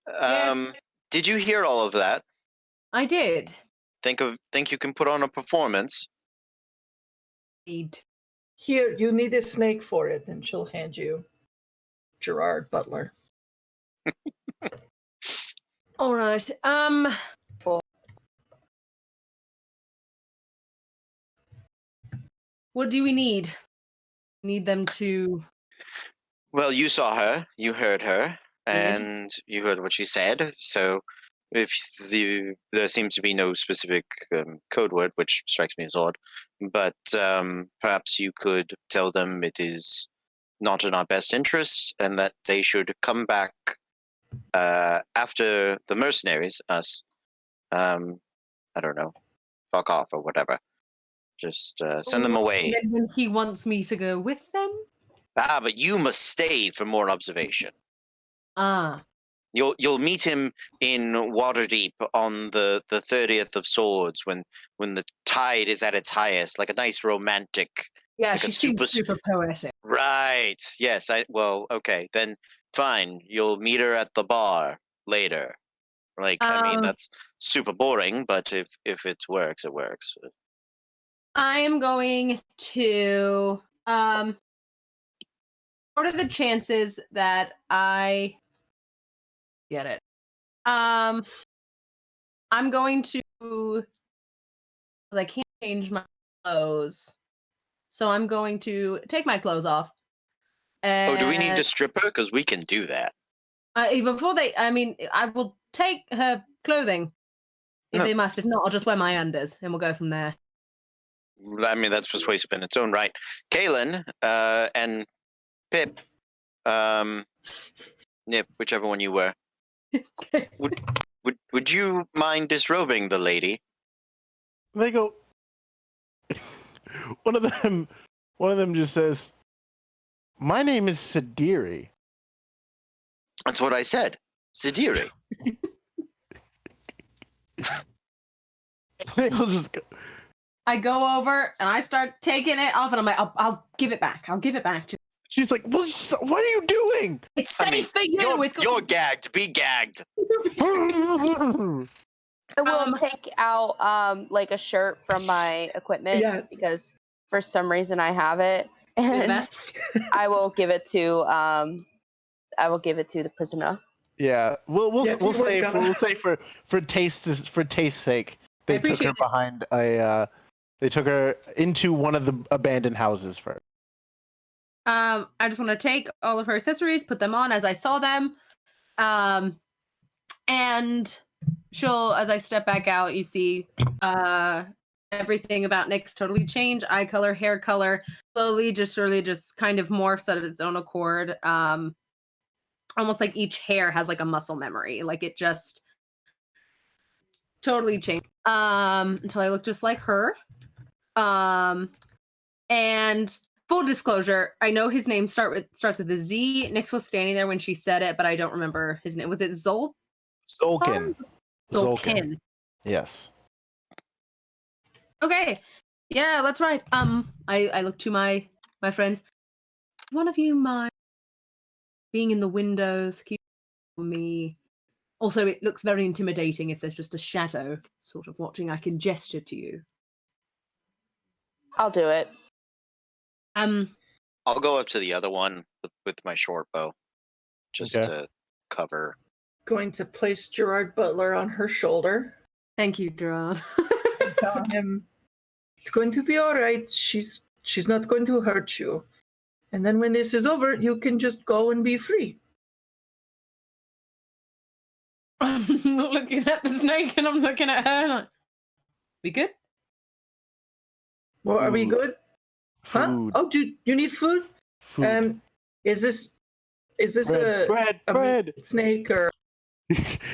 Speaker 3: Yes.
Speaker 1: did you hear all of that?
Speaker 3: I did.
Speaker 1: Think you can put on a performance?
Speaker 3: Indeed.
Speaker 4: Here, you need a snake for it, and she'll hand you Gerard Butler.
Speaker 3: All right. What do we need? Need them to.
Speaker 1: Well, you saw her, you heard her, and you heard what she said. So, if there seems to be no specific code word, which strikes me as odd, but perhaps you could tell them it is not in our best interest, and that they should come back after the mercenaries, us. I don't know, fuck off or whatever. Just send them away.
Speaker 3: And then when he wants me to go with them.
Speaker 1: Ah, but you must stay for more observation.
Speaker 3: Ah.
Speaker 1: You'll meet him in Waterdeep on the 30th of Swords when the tide is at its highest, like a nice romantic.
Speaker 3: Yeah,
Speaker 1: like
Speaker 3: she seems super poetic.
Speaker 1: Right. Yes. Well. Okay. Then fine. You'll meet her at the bar later. Like, I mean, that's super boring, but if it works, it works.
Speaker 3: I am going to. What are the chances that I get it? I'm going to. I can't change my clothes, so I'm going to take my clothes off.
Speaker 1: Oh, do we need to strip her? Because we can do that.
Speaker 3: Before they, I mean, I will take her clothing if they must. If not, I'll just wear my unders, and we'll go from there.
Speaker 1: I mean, that's persuasive in its own right. Kalen and Pip, Nip, whichever one you were, would you mind disrobing the lady?
Speaker 2: They go. One of them just says, "My name is Sidiri."
Speaker 1: That's what I said, Sidiri.
Speaker 2: They'll just go.
Speaker 3: I go over and I start taking it off, and I'm like, I'll give it back. I'll give it back.
Speaker 2: She's like, what are you doing?
Speaker 3: It's safe for you.
Speaker 1: You're gagged. Be gagged.
Speaker 5: I will take out like a shirt from my equipment because for some reason I have it, and I will give it to the prisoner.
Speaker 2: Yeah, we'll say for taste's sake, they took her behind they took her into one of the abandoned houses first.
Speaker 3: I just want to take all of her accessories, put them on as I saw them, and she'll, as I step back out, you see everything about Nyx totally change. Eye color, hair color, surely just kind of morphs out of its own accord. Almost like each hair has like a muscle memory, like it just totally changed until I look just like her. And full disclosure, I know his name starts with a Z. Nyx was standing there when she said it, but I don't remember his name. Was it Zolkin?
Speaker 2: Zolkin. Yes.
Speaker 3: Okay. Yeah, that's right. I look to my friends. One of you mind being in the windows? Keep me. Also, it looks very intimidating if there's just a shadow sort of watching. I can gesture to you.
Speaker 5: I'll do it.
Speaker 1: I'll go up to the other one with my short bow, just to cover.
Speaker 4: Going to place Gerard Butler on her shoulder.
Speaker 3: Thank you, Gerard.
Speaker 4: Tell him it's going to be all right. She's not going to hurt you. And then when this is over, you can just go and be free.
Speaker 3: I'm looking at the snake and I'm looking at her. Like, we good?
Speaker 4: Well, are we
Speaker 2: Food.
Speaker 4: good? Huh?
Speaker 2: Food.
Speaker 4: Oh, do you need food?
Speaker 2: Food.
Speaker 4: Is this
Speaker 2: bread,
Speaker 4: a
Speaker 2: bread.
Speaker 4: meat snake or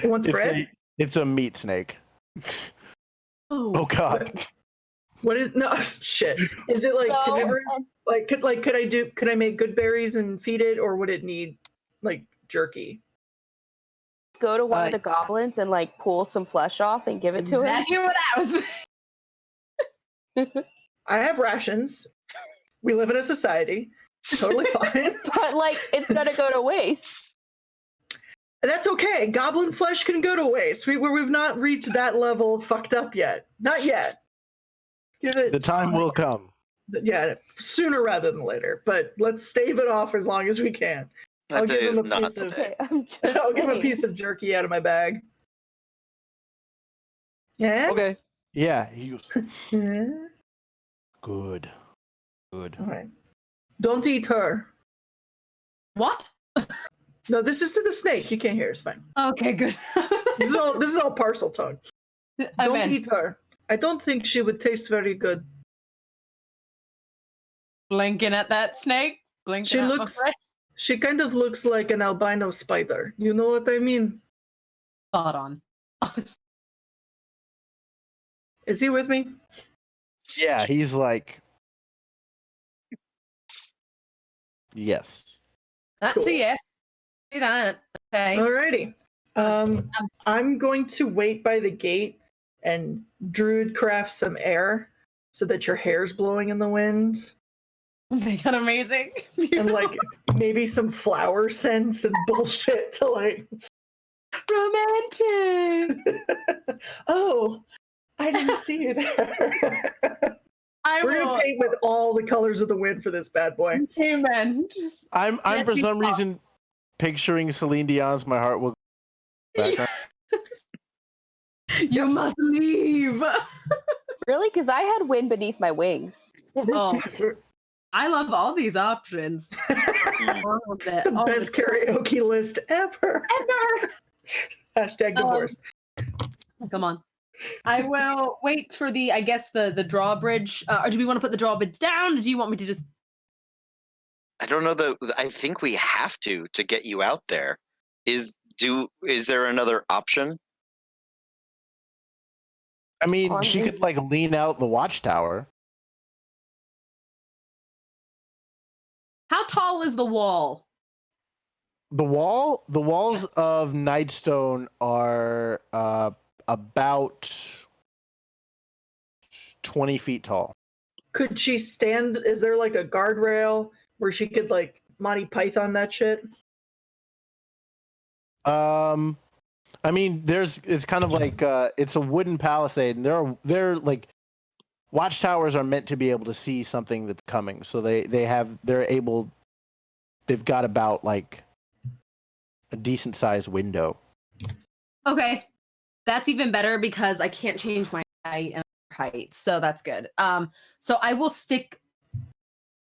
Speaker 4: who wants bread?
Speaker 2: It's a meat snake. Oh God.
Speaker 4: What is no shit? Is it like
Speaker 5: So,
Speaker 4: carnivorous? Could I make good berries and feed it, or would it need like jerky?
Speaker 5: go to one of the goblins and like pull some flesh off and give it to him.
Speaker 3: Exactly what I was.
Speaker 4: I have rations. We live in a society. Totally fine.
Speaker 5: But like, it's gonna go to waste.
Speaker 4: That's okay. Goblin flesh can go to waste. We've not reached that level of fucked up yet. Not yet. Give it
Speaker 2: The time will come.
Speaker 4: Yeah, sooner rather than later. But let's stave it off as long as we can.
Speaker 1: That day is not
Speaker 4: piece of,
Speaker 1: today.
Speaker 5: Okay, I'm just
Speaker 4: I'll give him a
Speaker 5: saying.
Speaker 4: piece of jerky out of my bag. Yeah.
Speaker 2: Okay. Yeah. He goes,
Speaker 4: Yeah.
Speaker 2: good. Good.
Speaker 4: All right. Don't eat her.
Speaker 3: What?
Speaker 4: No, this is to the snake. You can't hear. It's fine.
Speaker 3: Okay, good.
Speaker 4: This is all parcel tongue.
Speaker 3: I
Speaker 4: Don't
Speaker 3: meant,
Speaker 4: eat her. I don't think she would taste very good.
Speaker 3: blinking at that snake. Blinking
Speaker 4: She
Speaker 3: at my
Speaker 4: looks.
Speaker 3: friend.
Speaker 4: She kind of looks like an albino spider. You know what I mean?
Speaker 3: Spot on.
Speaker 4: Is he with me?
Speaker 2: Yeah. He's like, yes.
Speaker 3: That's
Speaker 4: Cool.
Speaker 3: a yes. See that. Okay.
Speaker 4: Alrighty. I'm going to wait by the gate and druid craft some air so that your hair's blowing in the wind.
Speaker 3: Oh my god, amazing.
Speaker 4: And like maybe some flower scents and bullshit to like
Speaker 3: Romantic.
Speaker 4: oh, I didn't see you there.
Speaker 3: I
Speaker 4: We're
Speaker 3: will.
Speaker 4: gonna paint with all the colors of the wind for this bad boy.
Speaker 3: Amen. Just
Speaker 2: I'm
Speaker 3: Yes,
Speaker 2: for
Speaker 3: you
Speaker 2: some
Speaker 3: are.
Speaker 2: reason picturing Celine Dion's "My Heart Will." Background.
Speaker 3: you must leave.
Speaker 5: Really? Because I had wind beneath my wings.
Speaker 3: Oh, I love all these options. All of it.
Speaker 4: The
Speaker 3: All
Speaker 4: best karaoke list ever.
Speaker 3: ever.
Speaker 4: Hashtag divorce.
Speaker 3: Come on. I will wait for I guess the drawbridge. Or do we want to put the drawbridge down? Or do you want me to just?
Speaker 1: I don't know. I think we have to get you out there. Is there another option?
Speaker 2: I mean, she could like lean out the watchtower.
Speaker 3: How tall is the wall?
Speaker 2: The walls of Nightstone are about 20 feet tall.
Speaker 4: Could she stand? Is there like a guardrail where she could like Monty Python that shit?
Speaker 2: I mean, it's kind of like it's a wooden palisade, and they're like watchtowers are meant to be able to see something that's coming, so they've got about like a decent sized window.
Speaker 3: Okay, that's even better because I can't change my height, so that's good. So I will stick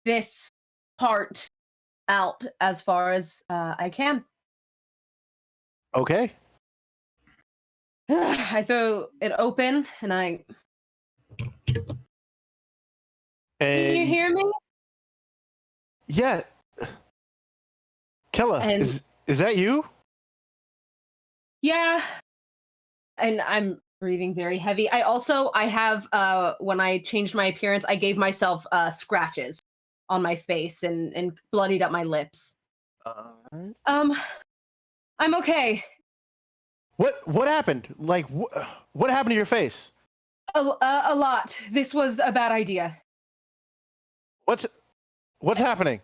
Speaker 3: this part out as far as I can.
Speaker 2: Okay.
Speaker 3: I throw it open and I. Can you hear me?
Speaker 2: Yeah. Kella,
Speaker 3: And-
Speaker 2: is that you?
Speaker 3: Yeah. And I'm breathing very heavy. I have when I changed my appearance, I gave myself scratches on my face and bloodied up my lips. I'm okay.
Speaker 2: What happened? Like what happened to your face?
Speaker 3: A lot. This was a bad idea.
Speaker 2: What's happening?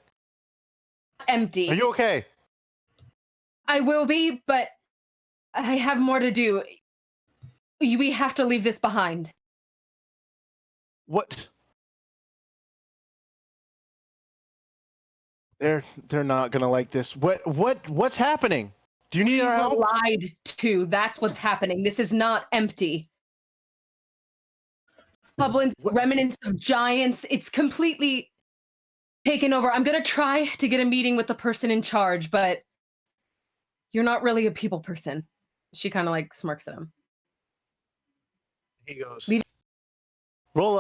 Speaker 3: Empty.
Speaker 2: Are you okay?
Speaker 3: I will be, but I have more to do. We have to leave this behind.
Speaker 2: What? They're not gonna like this. What's happening? Do you need our
Speaker 3: We were
Speaker 2: help?
Speaker 3: lied to. That's what's happening. This is not empty. Goblins,
Speaker 2: What?
Speaker 3: remnants of giants. It's completely taken over. I'm going to try to get a meeting with the person in charge, but you're not really a people person. She kind of like smirks at him.
Speaker 2: He goes,
Speaker 3: Leave-
Speaker 2: roll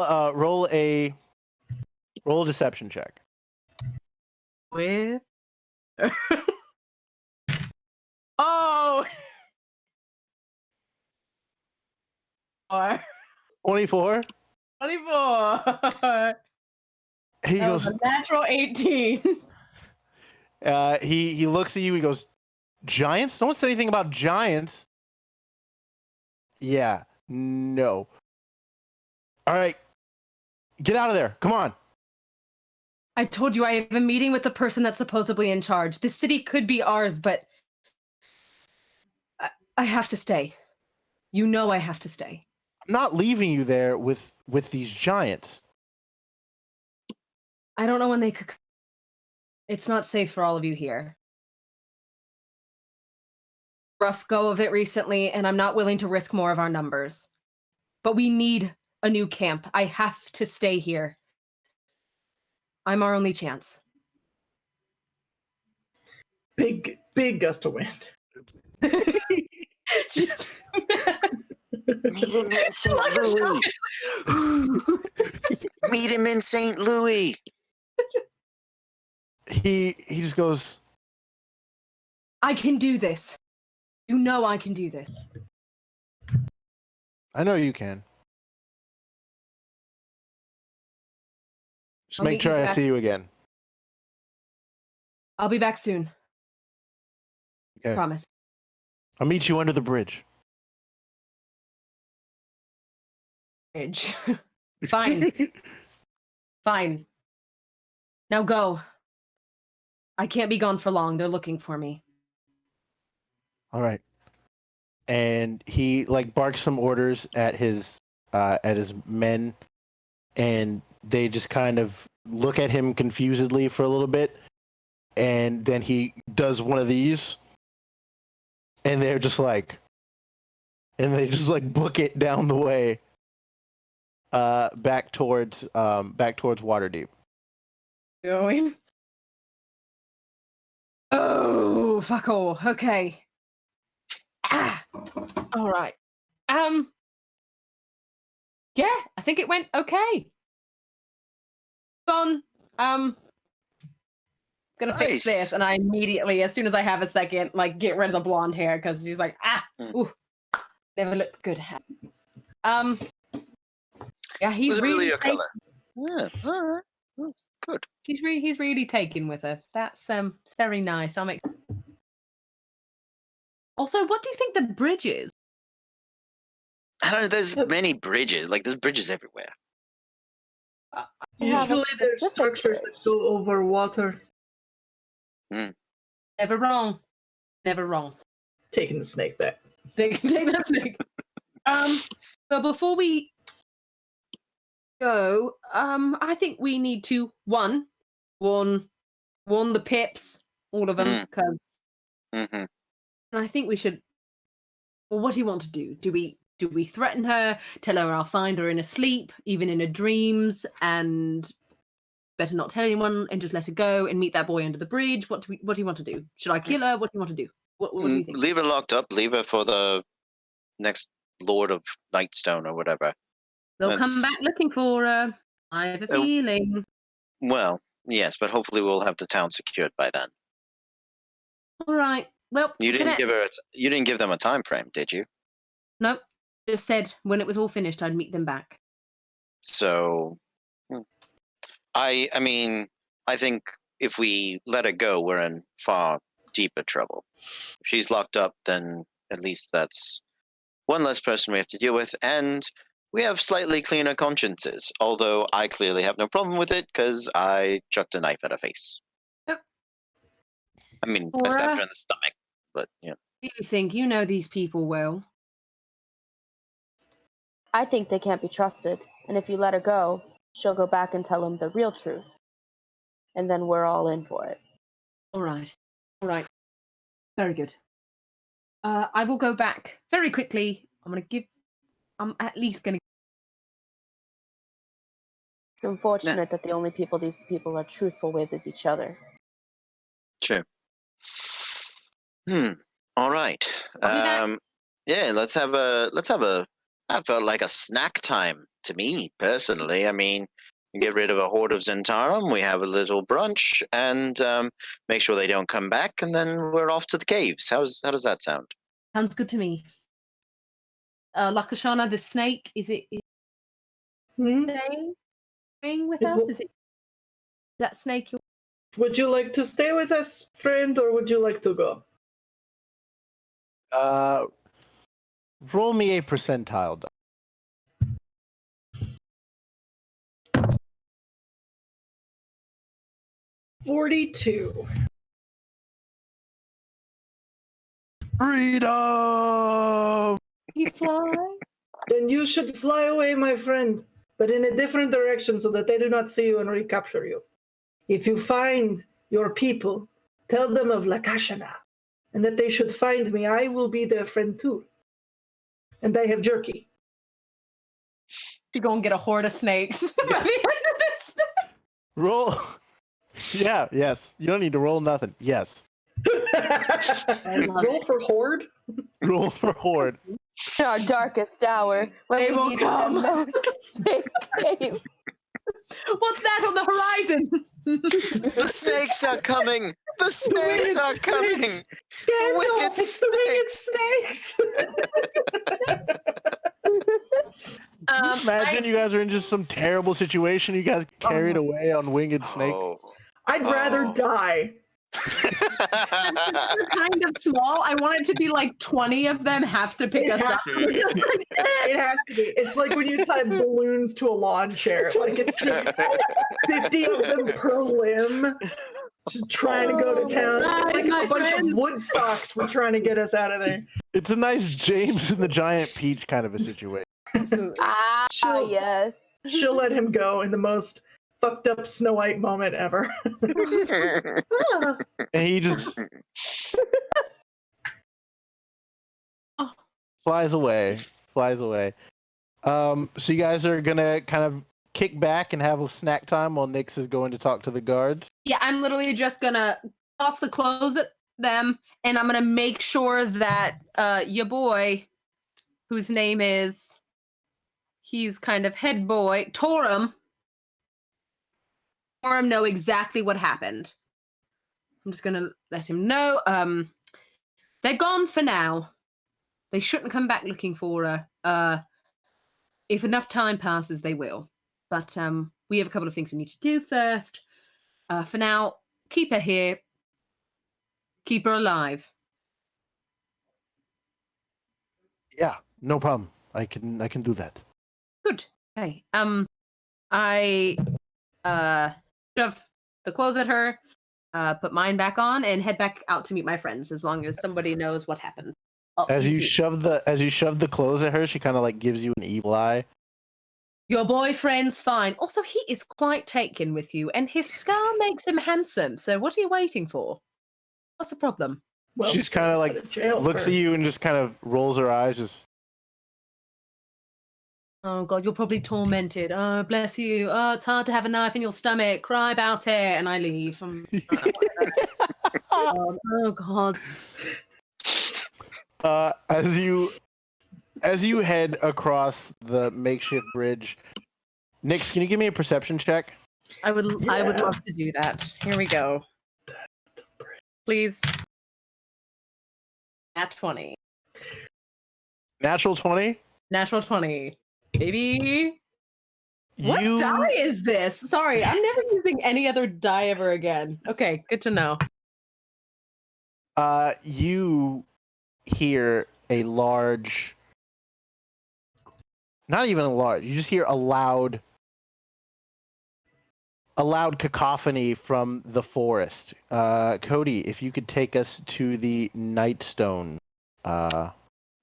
Speaker 2: a deception check.
Speaker 3: With? Oh!
Speaker 2: 24.
Speaker 3: 24.
Speaker 2: He
Speaker 3: That was
Speaker 2: goes,
Speaker 3: a natural 18.
Speaker 2: he looks at you. He goes, giants? No one said anything about giants. Yeah, no. All right, get out of there. Come on.
Speaker 3: I told you I have a meeting with the person that's supposedly in charge. The city could be ours, but I have to stay. You know I have to stay.
Speaker 2: I'm not leaving you there with these giants.
Speaker 3: I don't know when they could. It's not safe for all of you here. Rough go of it recently, and I'm not willing to risk more of our numbers. But we need a new camp. I have to stay here. I'm our only chance.
Speaker 4: Big gust of wind.
Speaker 3: Just-
Speaker 1: Meet him in St. Louis. Meet him in St. Louis.
Speaker 2: He just goes,
Speaker 3: I can do this. You know I can do this.
Speaker 2: I know you can. Just
Speaker 3: I'll
Speaker 2: make
Speaker 3: meet
Speaker 2: sure
Speaker 3: you
Speaker 2: I
Speaker 3: back.
Speaker 2: see you again.
Speaker 3: I'll be back soon.
Speaker 2: Okay.
Speaker 3: Promise.
Speaker 2: I'll meet you under the bridge.
Speaker 3: Bridge. Fine. Fine. Now go. I can't be gone for long. They're looking for me.
Speaker 2: All right. And he like barks some orders at his men, and they just kind of look at him confusedly for a little bit, and then he does one of these, and they're just like, and they just like book it down the way, back towards Waterdeep.
Speaker 3: Going. Oh, fuck all. Okay. Ah. All right. Yeah, I think it went okay. Gone. Gonna fix
Speaker 1: Nice.
Speaker 3: this, and I immediately, as soon as I have a second, like get rid of the blonde hair because she's like, ooh, never looked good. Yeah, he's
Speaker 1: Was it really your
Speaker 3: taken-
Speaker 1: color? Yeah, all right. That's good.
Speaker 3: he's really taken with her. That's it's very nice. I'll make. Also, what do you think the bridge is?
Speaker 1: I don't know. There's many bridges. Like, there's bridges everywhere.
Speaker 5: You have a
Speaker 4: Usually there's
Speaker 5: specific
Speaker 4: structures
Speaker 5: bridge.
Speaker 4: that go over water.
Speaker 3: Never wrong. Never wrong.
Speaker 4: Taking the snake back.
Speaker 3: Take that snake. But before we go, I think we need to warn the pips, all of them, because
Speaker 1: Mm-hmm.
Speaker 3: I think we should. Well, what do you want to do? Do we threaten her? Tell her I'll find her in a sleep, even in her dreams, and better not tell anyone and just let her go and meet that boy under the bridge? What do you want to do? Should I kill her? What do you want to do? What do you think?
Speaker 1: Leave her locked up. Leave her for the next Lord of Nightstone or whatever.
Speaker 3: They'll come
Speaker 1: that's-
Speaker 3: back looking for her. I have a feeling.
Speaker 1: Well, yes, but hopefully we'll have the town secured by then.
Speaker 3: All right. Well,
Speaker 1: You didn't
Speaker 3: gonna-
Speaker 1: give her. You didn't give them a time frame, did you?
Speaker 3: Nope. Just said when it was all finished, I'd meet them back.
Speaker 1: So, I mean, I think if we let her go, we're in far deeper trouble. If she's locked up, then at least that's one less person we have to deal with, and we have slightly cleaner consciences. Although I clearly have no problem with it because I chucked a knife at her face.
Speaker 3: Yep.
Speaker 1: I mean, I stabbed her in the stomach, but yeah.
Speaker 3: Do you think you know these people well?
Speaker 5: I think they can't be trusted, and if you let her go, she'll go back and tell him the real truth. And then we're all in for it.
Speaker 3: All right. All right. Very good. I will go back very quickly. I'm at least going to
Speaker 5: It's unfortunate that the only people these people are truthful with is each other.
Speaker 1: True. All right.
Speaker 3: I'll be back.
Speaker 1: Yeah, that felt like a snack time to me personally. I mean, we get rid of a horde of Zentarum, we have a little brunch, and make sure they don't come back, and then we're off to the caves. How does that sound?
Speaker 3: Sounds good to me. Lakashana, the snake, is it staying with us? Is that snake your...
Speaker 4: Would you like to stay with us, friend, or would you like to go?
Speaker 2: Roll me a percentile die.
Speaker 4: 42.
Speaker 2: Freedom!
Speaker 3: You fly?
Speaker 4: Then you should fly away, my friend, but in a different direction so that they do not see you and recapture you. If you find your people, tell them of Lakashana, and that they should find me. I will be their friend too. And I have jerky.
Speaker 3: You go and get a horde of snakes.
Speaker 2: Roll. Yeah, yes. You don't need to roll nothing. Yes.
Speaker 4: Roll for horde?
Speaker 2: Roll for horde.
Speaker 5: In our darkest hour, when
Speaker 3: They
Speaker 5: we
Speaker 3: will
Speaker 5: need
Speaker 3: come.
Speaker 5: the most, they came.
Speaker 3: What's that on the horizon?
Speaker 1: The snakes are coming! The snakes are coming!
Speaker 4: Gandalf,
Speaker 1: Wicked
Speaker 4: it's the wicked snakes!
Speaker 2: Imagine you guys are in just some terrible situation. You guys carried away on winged snakes.
Speaker 1: Oh.
Speaker 4: I'd rather die.
Speaker 3: They're kind of small. I want it to be like 20 of them have to pick
Speaker 4: It
Speaker 3: us up.
Speaker 4: has to be. It has to be. It's like when you tie balloons to a lawn chair. Like it's just 50 of them per limb. Just trying to go to town.
Speaker 3: Guys,
Speaker 4: It's
Speaker 3: my
Speaker 4: like a bunch
Speaker 3: friends.
Speaker 4: of wood stocks were trying to get us out of there.
Speaker 2: It's a nice James and the Giant Peach kind of a situation.
Speaker 3: Absolutely.
Speaker 5: Ah,
Speaker 4: She'll-
Speaker 5: yes.
Speaker 4: She'll let him go in the most fucked up Snow White moment ever. Ah.
Speaker 2: And he just
Speaker 3: Oh.
Speaker 2: flies away. So you guys are gonna kind of kick back and have a snack time while Nyx is going to talk to the guards.
Speaker 3: Yeah, I'm literally just gonna toss the clothes at them, and I'm gonna make sure that your boy, whose name is, he's kind of head boy, Torum know exactly what happened. I'm just gonna let him know. They're gone for now. They shouldn't come back looking for her. If enough time passes, they will. But we have a couple of things we need to do first. For now, keep her here. Keep her alive.
Speaker 2: Yeah, no problem. I can do that.
Speaker 3: Good. Okay. I shove the clothes at her, put mine back on, and head back out to meet my friends. As long as somebody knows what happened.
Speaker 2: As you shove the clothes at her, she kind of like gives you an evil eye.
Speaker 3: Your boyfriend's fine. Also, he is quite taken with you, and his scar makes him handsome. So, what are you waiting for? What's the problem?
Speaker 4: Well,
Speaker 2: She's kind of
Speaker 4: go
Speaker 2: like
Speaker 4: to jail
Speaker 2: looks
Speaker 4: first.
Speaker 2: at you and just kind of rolls her eyes. Just
Speaker 3: Oh God, you're probably tormented. Oh, bless you. Oh, it's hard to have a knife in your stomach. Cry about it, and I leave. Oh God.
Speaker 2: As you head across the makeshift bridge, Nyx, can you give me a perception check?
Speaker 3: I would love to do that. Here we go. Please. Nat 20.
Speaker 2: Natural 20.
Speaker 3: Natural 20. Baby. What die is this? Sorry, I'm never using any other die ever again. Okay, good to know.
Speaker 2: You hear a large, not even a large, you just hear a loud cacophony from the forest. Cody, if you could take us to the Nightstone.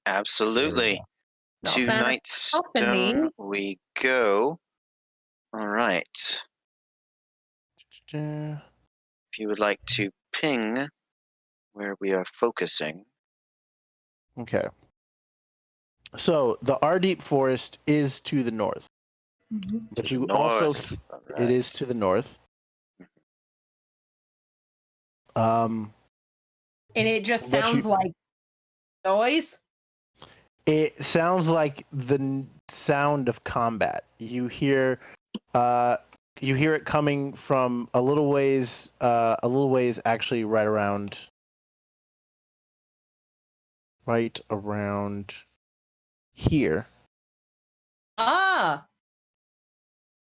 Speaker 1: Absolutely.
Speaker 2: No.
Speaker 1: To Nightstone we go. All right. If you would like to ping where we are focusing.
Speaker 2: Okay. So the Ardeep Forest is to the north. But
Speaker 1: To
Speaker 2: you
Speaker 1: the
Speaker 2: also
Speaker 1: north.
Speaker 2: it is to the north.
Speaker 3: And it just
Speaker 2: But
Speaker 3: sounds like noise.
Speaker 2: It sounds like the sound of combat. You hear it coming from a little ways actually right around here.
Speaker 3: Ah.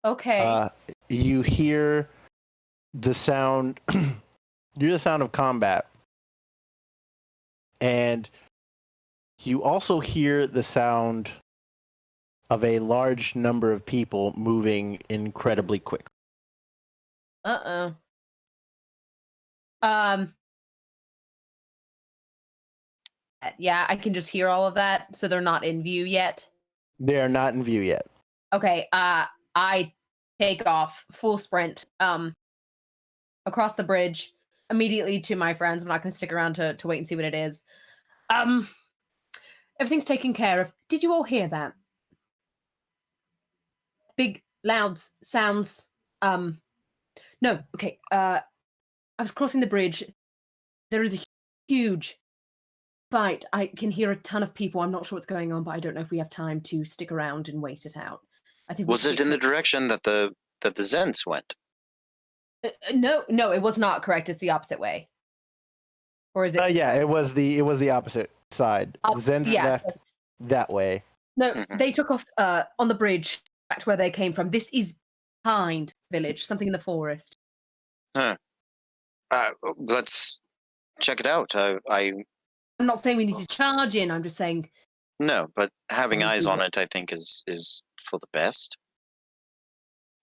Speaker 3: Okay.
Speaker 2: You hear the sound you hear the sound of combat. And you also hear the sound of a large number of people moving incredibly quick.
Speaker 3: Um. Yeah, I can just hear all of that, so they're not in view yet.
Speaker 2: They are not in view yet.
Speaker 3: Okay. I take off full sprint. Across the bridge immediately to my friends. I'm not going to stick around to wait and see what it is. Everything's taken care of. Did you all hear that? Big, loud sounds. No. Okay. I was crossing the bridge. There is a huge fight. I can hear a ton of people. I'm not sure what's going on, but I don't know if we have time to stick around and wait it out. I think.
Speaker 1: Was it in the direction that the Zents went?
Speaker 3: No, it was not correct. It's the opposite way. Or is it?
Speaker 2: Yeah, it was the opposite side. Zens left that way.
Speaker 3: No, they took off on the bridge back to where they came from. This is behind village, something in the forest.
Speaker 1: Huh. Let's check it out.
Speaker 3: I'm not saying we need to charge in. I'm just saying.
Speaker 1: No, but having eyes on it, I think, is for the best.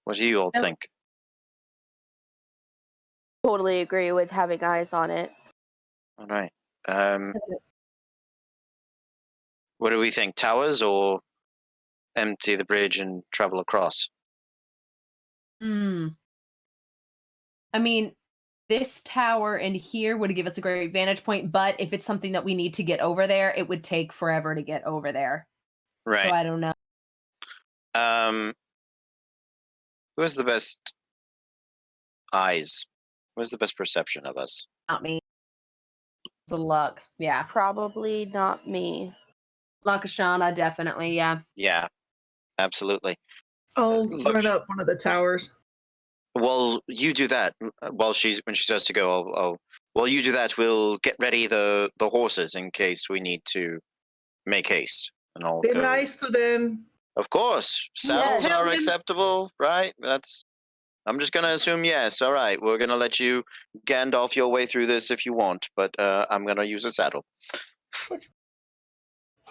Speaker 1: What do you all think?
Speaker 5: Totally agree with having eyes on it.
Speaker 1: All right. What do we think? Towers or empty the bridge and travel across?
Speaker 3: I mean, this tower in here would give us a great vantage point, but if it's something that we need to get over there, it would take forever to get over there.
Speaker 1: Right.
Speaker 3: So I don't know.
Speaker 1: Who has the best eyes? Who has the best perception of us?
Speaker 3: Not me. It's a luck. Yeah.
Speaker 5: Probably not me.
Speaker 3: Lakashana, definitely. Yeah.
Speaker 1: Yeah, absolutely.
Speaker 4: I'll run up one of the towers.
Speaker 1: Well, you do that. When she starts to go, while you do that, we'll get ready the horses in case we need to make haste. And I'll
Speaker 4: Be
Speaker 1: go.
Speaker 4: nice to them.
Speaker 1: Of course, saddles are acceptable, right? I'm just gonna assume yes. All right, we're gonna let you Gandalf your way through this if you want, but I'm gonna use a saddle.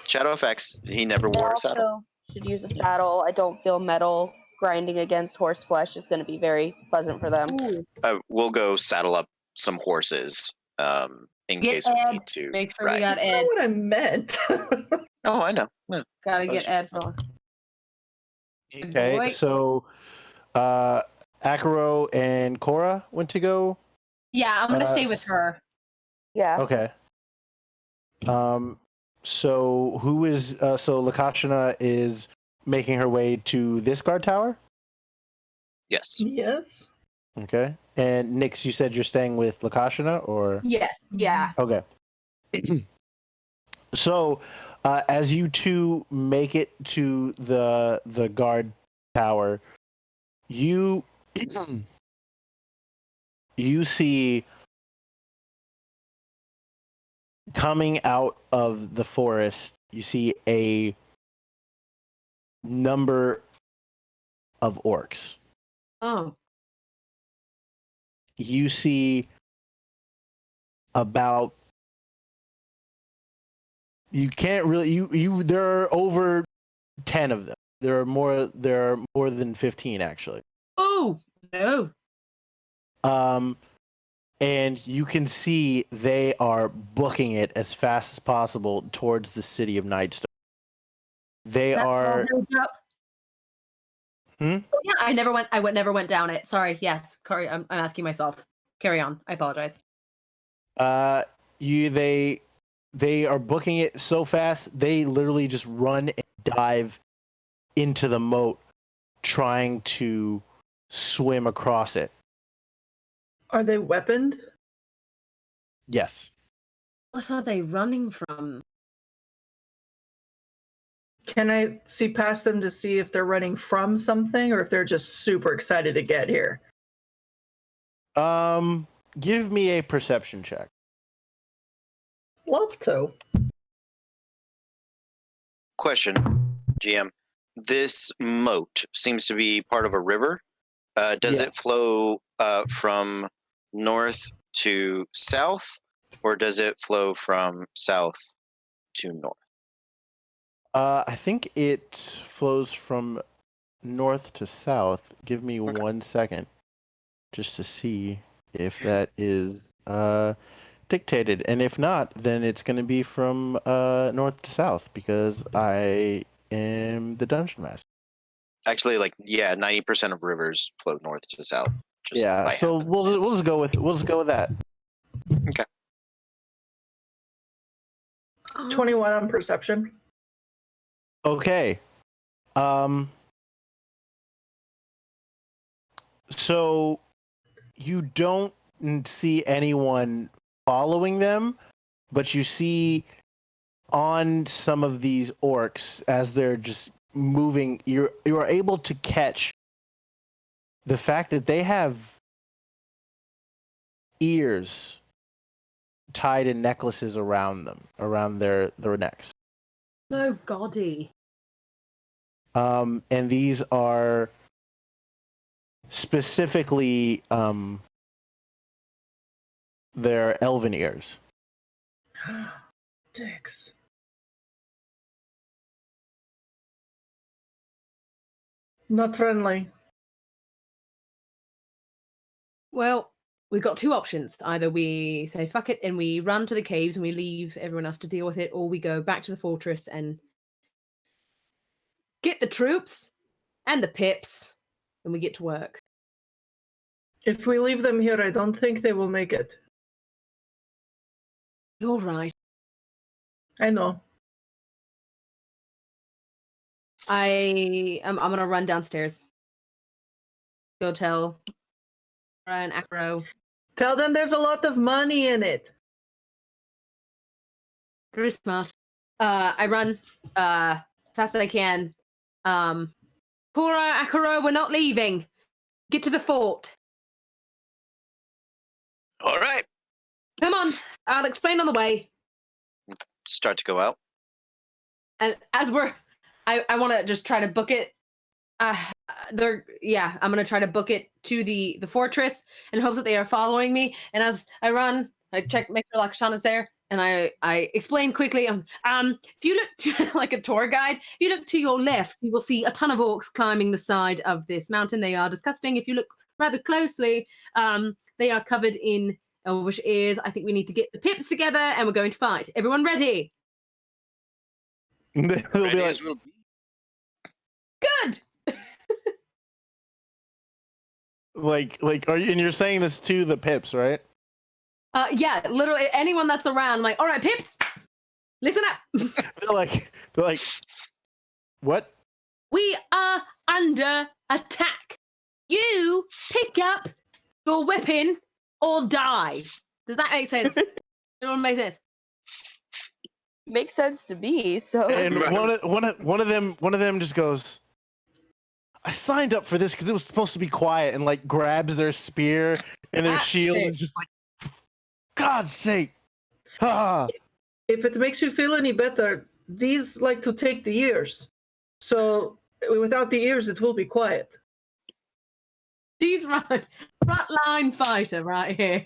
Speaker 1: Shadow effects. He never wore a saddle.
Speaker 5: Also should use a saddle. I don't feel metal grinding against horse flesh is going to be very pleasant for them.
Speaker 1: We'll go saddle up some horses in case we need to.
Speaker 3: Make sure we got
Speaker 4: That's
Speaker 3: Ed.
Speaker 4: not what I meant.
Speaker 1: Oh, I know. Yeah.
Speaker 3: Gotta get Ed for.
Speaker 2: Okay,
Speaker 3: Boy.
Speaker 2: so Akaro and Cora went to go.
Speaker 3: Yeah, I'm gonna stay with her.
Speaker 5: Yeah.
Speaker 2: Okay. So who is so Lakashana is making her way to this guard tower?
Speaker 1: Yes.
Speaker 4: Yes.
Speaker 2: Okay. And Nix, you said you're staying with Lakashana, or?
Speaker 3: Yes. Yeah.
Speaker 2: Okay. So, as you two make it to the guard tower, you see coming out of the forest, you see a number of orcs.
Speaker 3: Oh.
Speaker 2: You see about you can't really you there are over 10 of them. There are more than 15 actually.
Speaker 3: Oh no.
Speaker 2: And you can see they are booking it as fast as possible towards the city of Nightstone. They are.
Speaker 3: Oh, yeah, I never went down it. Sorry. Yes, Corey, I'm asking myself. Carry on. I apologize.
Speaker 2: They are booking it so fast they literally just run and dive into the moat trying to swim across it.
Speaker 4: Are they weaponed?
Speaker 2: Yes.
Speaker 3: What are they running from?
Speaker 4: Can I see past them to see if they're running from something or if they're just super excited to get here?
Speaker 2: Give me a perception check.
Speaker 4: Love to.
Speaker 1: Question, GM. This moat seems to be part of a river. Does it
Speaker 2: Yes.
Speaker 1: flow from north to south, or does it flow from south to north?
Speaker 2: I think it flows from north to south. Give me
Speaker 1: Okay.
Speaker 2: 1 second just to see if that is dictated. And if not, then it's going to be from north to south because I am the dungeon master.
Speaker 1: Actually, 90% of rivers flow north to south. Just
Speaker 2: Yeah,
Speaker 1: by
Speaker 2: so we'll just go with that.
Speaker 1: Okay.
Speaker 4: 21 on perception.
Speaker 2: Okay. So you don't see anyone following them, but you see on some of these orcs as they're just moving, you are able to catch the fact that they have ears tied in necklaces around them, around their necks.
Speaker 3: So gaudy.
Speaker 2: And these are specifically their elven ears.
Speaker 4: Dicks. Not friendly.
Speaker 3: Well, we've got two options. Either we say fuck it and we run to the caves and we leave everyone else to deal with it, or we go back to the fortress and get the troops and the pips and we get to work.
Speaker 4: If we leave them here, I don't think they will make it.
Speaker 3: You're right.
Speaker 4: I know.
Speaker 3: I'm gonna run downstairs. Go tell Ryan Acro.
Speaker 4: Tell them there's a lot of money in it.
Speaker 3: Very smart. I run fast as I can. Cora, Acro, we're not leaving. Get to the fort.
Speaker 1: All right.
Speaker 3: Come on, I'll explain on the way.
Speaker 1: Start to go out.
Speaker 3: And as I want to just try to book it. I'm gonna try to book it to the fortress in hopes that they are following me. And as I run, I check, make sure Lakshana's there, and I explain quickly. If you look to like a tour guide, if you look to your left, you will see a ton of orcs climbing the side of this mountain. They are disgusting. If you look rather closely, they are covered in elvish ears. I think we need to get the pips together, and we're going to fight. Everyone ready?
Speaker 2: They'll
Speaker 1: Ready
Speaker 2: be like,
Speaker 1: as we'll be.
Speaker 3: Good.
Speaker 2: like, are you? And you're saying this to the pips, right?
Speaker 3: Yeah, literally anyone that's around. I'm like, all right, pips, listen up.
Speaker 2: They're like, what?
Speaker 3: We are under attack. You pick up your weapon or die. Does that make sense? It all makes sense.
Speaker 5: Makes sense to me. So
Speaker 2: And one of them just goes, I signed up for this because it was supposed to be quiet, and like grabs their spear and their shield and just like, God's sake. Ah.
Speaker 4: If it makes you feel any better, these like to take the ears. So without the ears, it will be quiet.
Speaker 3: She's right. Frontline fighter right here.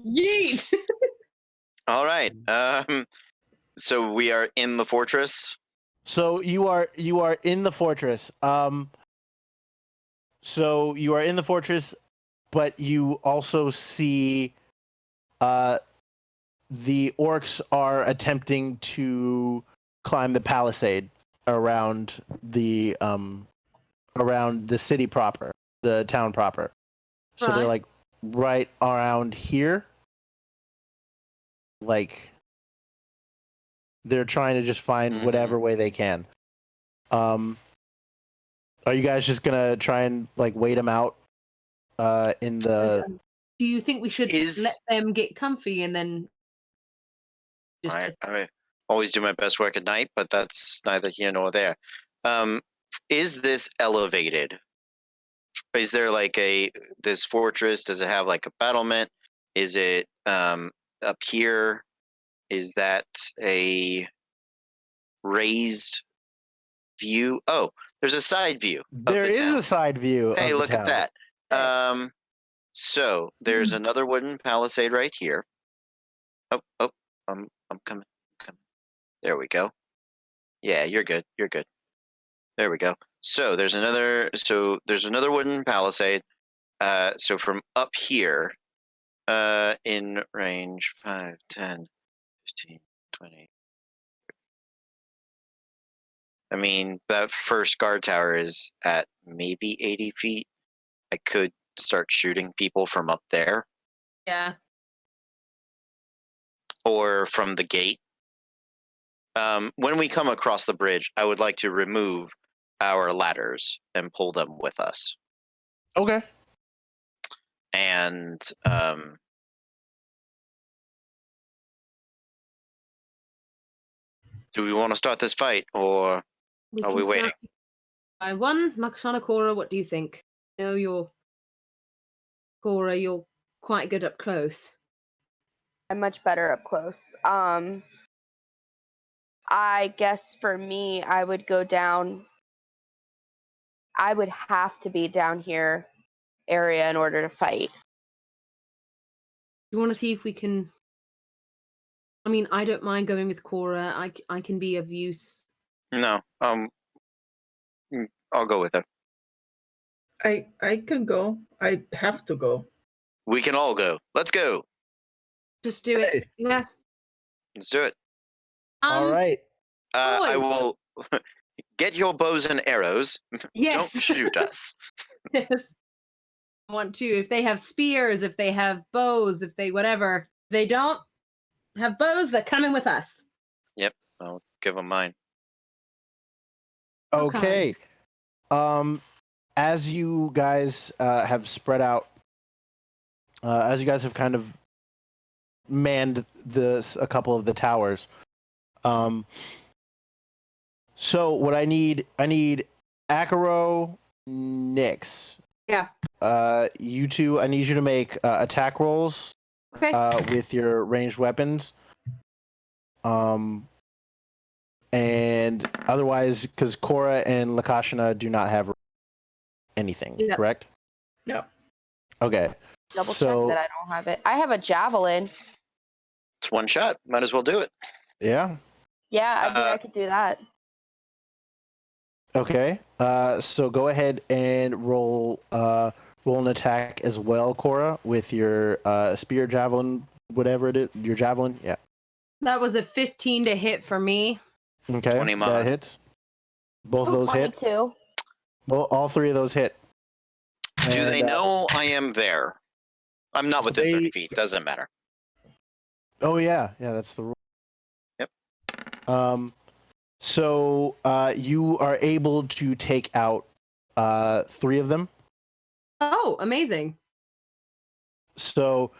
Speaker 3: Yeet.
Speaker 1: All right. So we are in the fortress.
Speaker 2: So you are in the fortress. So you are in the fortress, but you also see the orcs are attempting to climb the palisade around the city proper, the town proper. So they're
Speaker 3: Right.
Speaker 2: like right around here. Like they're trying to just find whatever way they can. Are you guys just gonna try and like wait them out? In the.
Speaker 3: Do you think we should
Speaker 1: Is-
Speaker 3: let them get comfy and then just
Speaker 1: I always do my best work at night, but that's neither here nor there. Is this elevated? Is there like this fortress? Does it have like a battlement? Is it up here? Is that a raised view? Oh, there's a side view.
Speaker 2: There is a side view.
Speaker 1: Hey,
Speaker 2: of the
Speaker 1: look at
Speaker 2: town.
Speaker 1: that. So there's another wooden palisade right here. Oh, I'm coming. There we go. Yeah, you're good. You're good. There we go. So there's another wooden palisade. So from up here, in range 5, 10, 15, 20. I mean, that first guard tower is at maybe 80 feet. I could start shooting people from up there.
Speaker 3: Yeah.
Speaker 1: Or from the gate. When we come across the bridge, I would like to remove our ladders and pull them with us.
Speaker 2: Okay.
Speaker 1: And do we want to start this fight, or are we waiting?
Speaker 3: By one, Makashana Cora, what do you think? You're Cora, you're quite good up close.
Speaker 5: I'm much better up close. I guess for me, I would go down. I would have to be down here area in order to fight.
Speaker 3: You want to see if we can? I mean, I don't mind going with Cora. I can be of use.
Speaker 1: No. I'll go with her.
Speaker 4: I can go. I have to go.
Speaker 1: We can all go. Let's go.
Speaker 3: Just do it.
Speaker 2: Hey.
Speaker 3: Yeah.
Speaker 1: Let's do it.
Speaker 2: All right.
Speaker 1: I
Speaker 3: boy.
Speaker 1: will get your bows and arrows.
Speaker 3: Yes.
Speaker 1: Don't shoot us.
Speaker 3: Yes. I want to. If they have spears, if they have bows, if they whatever. If they don't have bows, they're coming with us.
Speaker 1: Yep. I'll give them mine.
Speaker 2: Okay. As you guys have spread out, as you guys have kind of manned a couple of the towers. So what I need Akaro, Nyx.
Speaker 3: Yeah.
Speaker 2: You two, I need you to make attack rolls.
Speaker 3: Okay.
Speaker 2: With your ranged weapons. And otherwise, because Cora and Lakashana do not have anything, correct?
Speaker 4: No.
Speaker 2: Okay.
Speaker 5: Double check that I don't have it. I have a javelin.
Speaker 1: It's one shot. Might as well do it.
Speaker 2: Yeah.
Speaker 5: Yeah, I think I could do that.
Speaker 2: Okay. So go ahead and roll an attack as well, Cora, with your spear, javelin, whatever it is. Your javelin, yeah.
Speaker 3: That was a 15 to hit for me.
Speaker 2: Okay.
Speaker 1: 20 mod.
Speaker 2: That hits. Both of those hit.
Speaker 5: 22.
Speaker 2: Well, all three of those hit.
Speaker 1: Do they know I am there? I'm not within 30 feet. Doesn't matter.
Speaker 2: Oh yeah, that's the rule.
Speaker 1: Yep.
Speaker 2: So you are able to take out 3 of them.
Speaker 3: Oh, amazing.
Speaker 2: So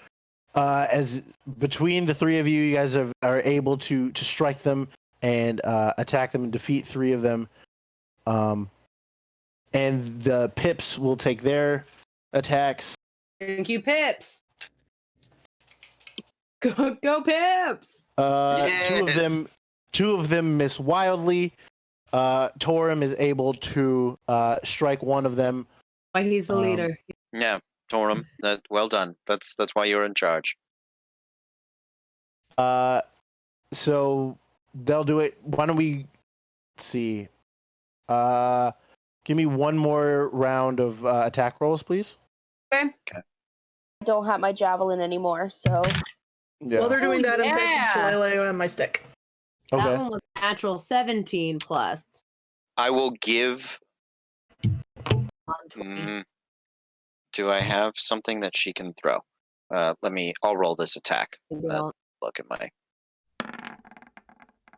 Speaker 2: as between the 3 of you, you guys are able to strike them and attack them and defeat 3 of them. And the Pips will take their attacks.
Speaker 3: Thank you, Pips. Go Pips!
Speaker 1: Yes.
Speaker 2: Two of them miss wildly. Torum is able to strike one of them.
Speaker 3: Why he's the leader.
Speaker 1: Yeah, Torum. Well done. That's why you're in charge.
Speaker 2: So they'll do it. Why don't we see? Give me one more round of attack rolls, please.
Speaker 3: Okay.
Speaker 5: I don't have my javelin anymore, so.
Speaker 2: Yeah.
Speaker 4: While they're doing that, I'm
Speaker 3: yeah.
Speaker 4: casting Shillelagh on my stick.
Speaker 2: Okay.
Speaker 3: That one was natural 17 plus.
Speaker 1: I will give. Do I have something that she can throw? I'll roll this attack. Look at my.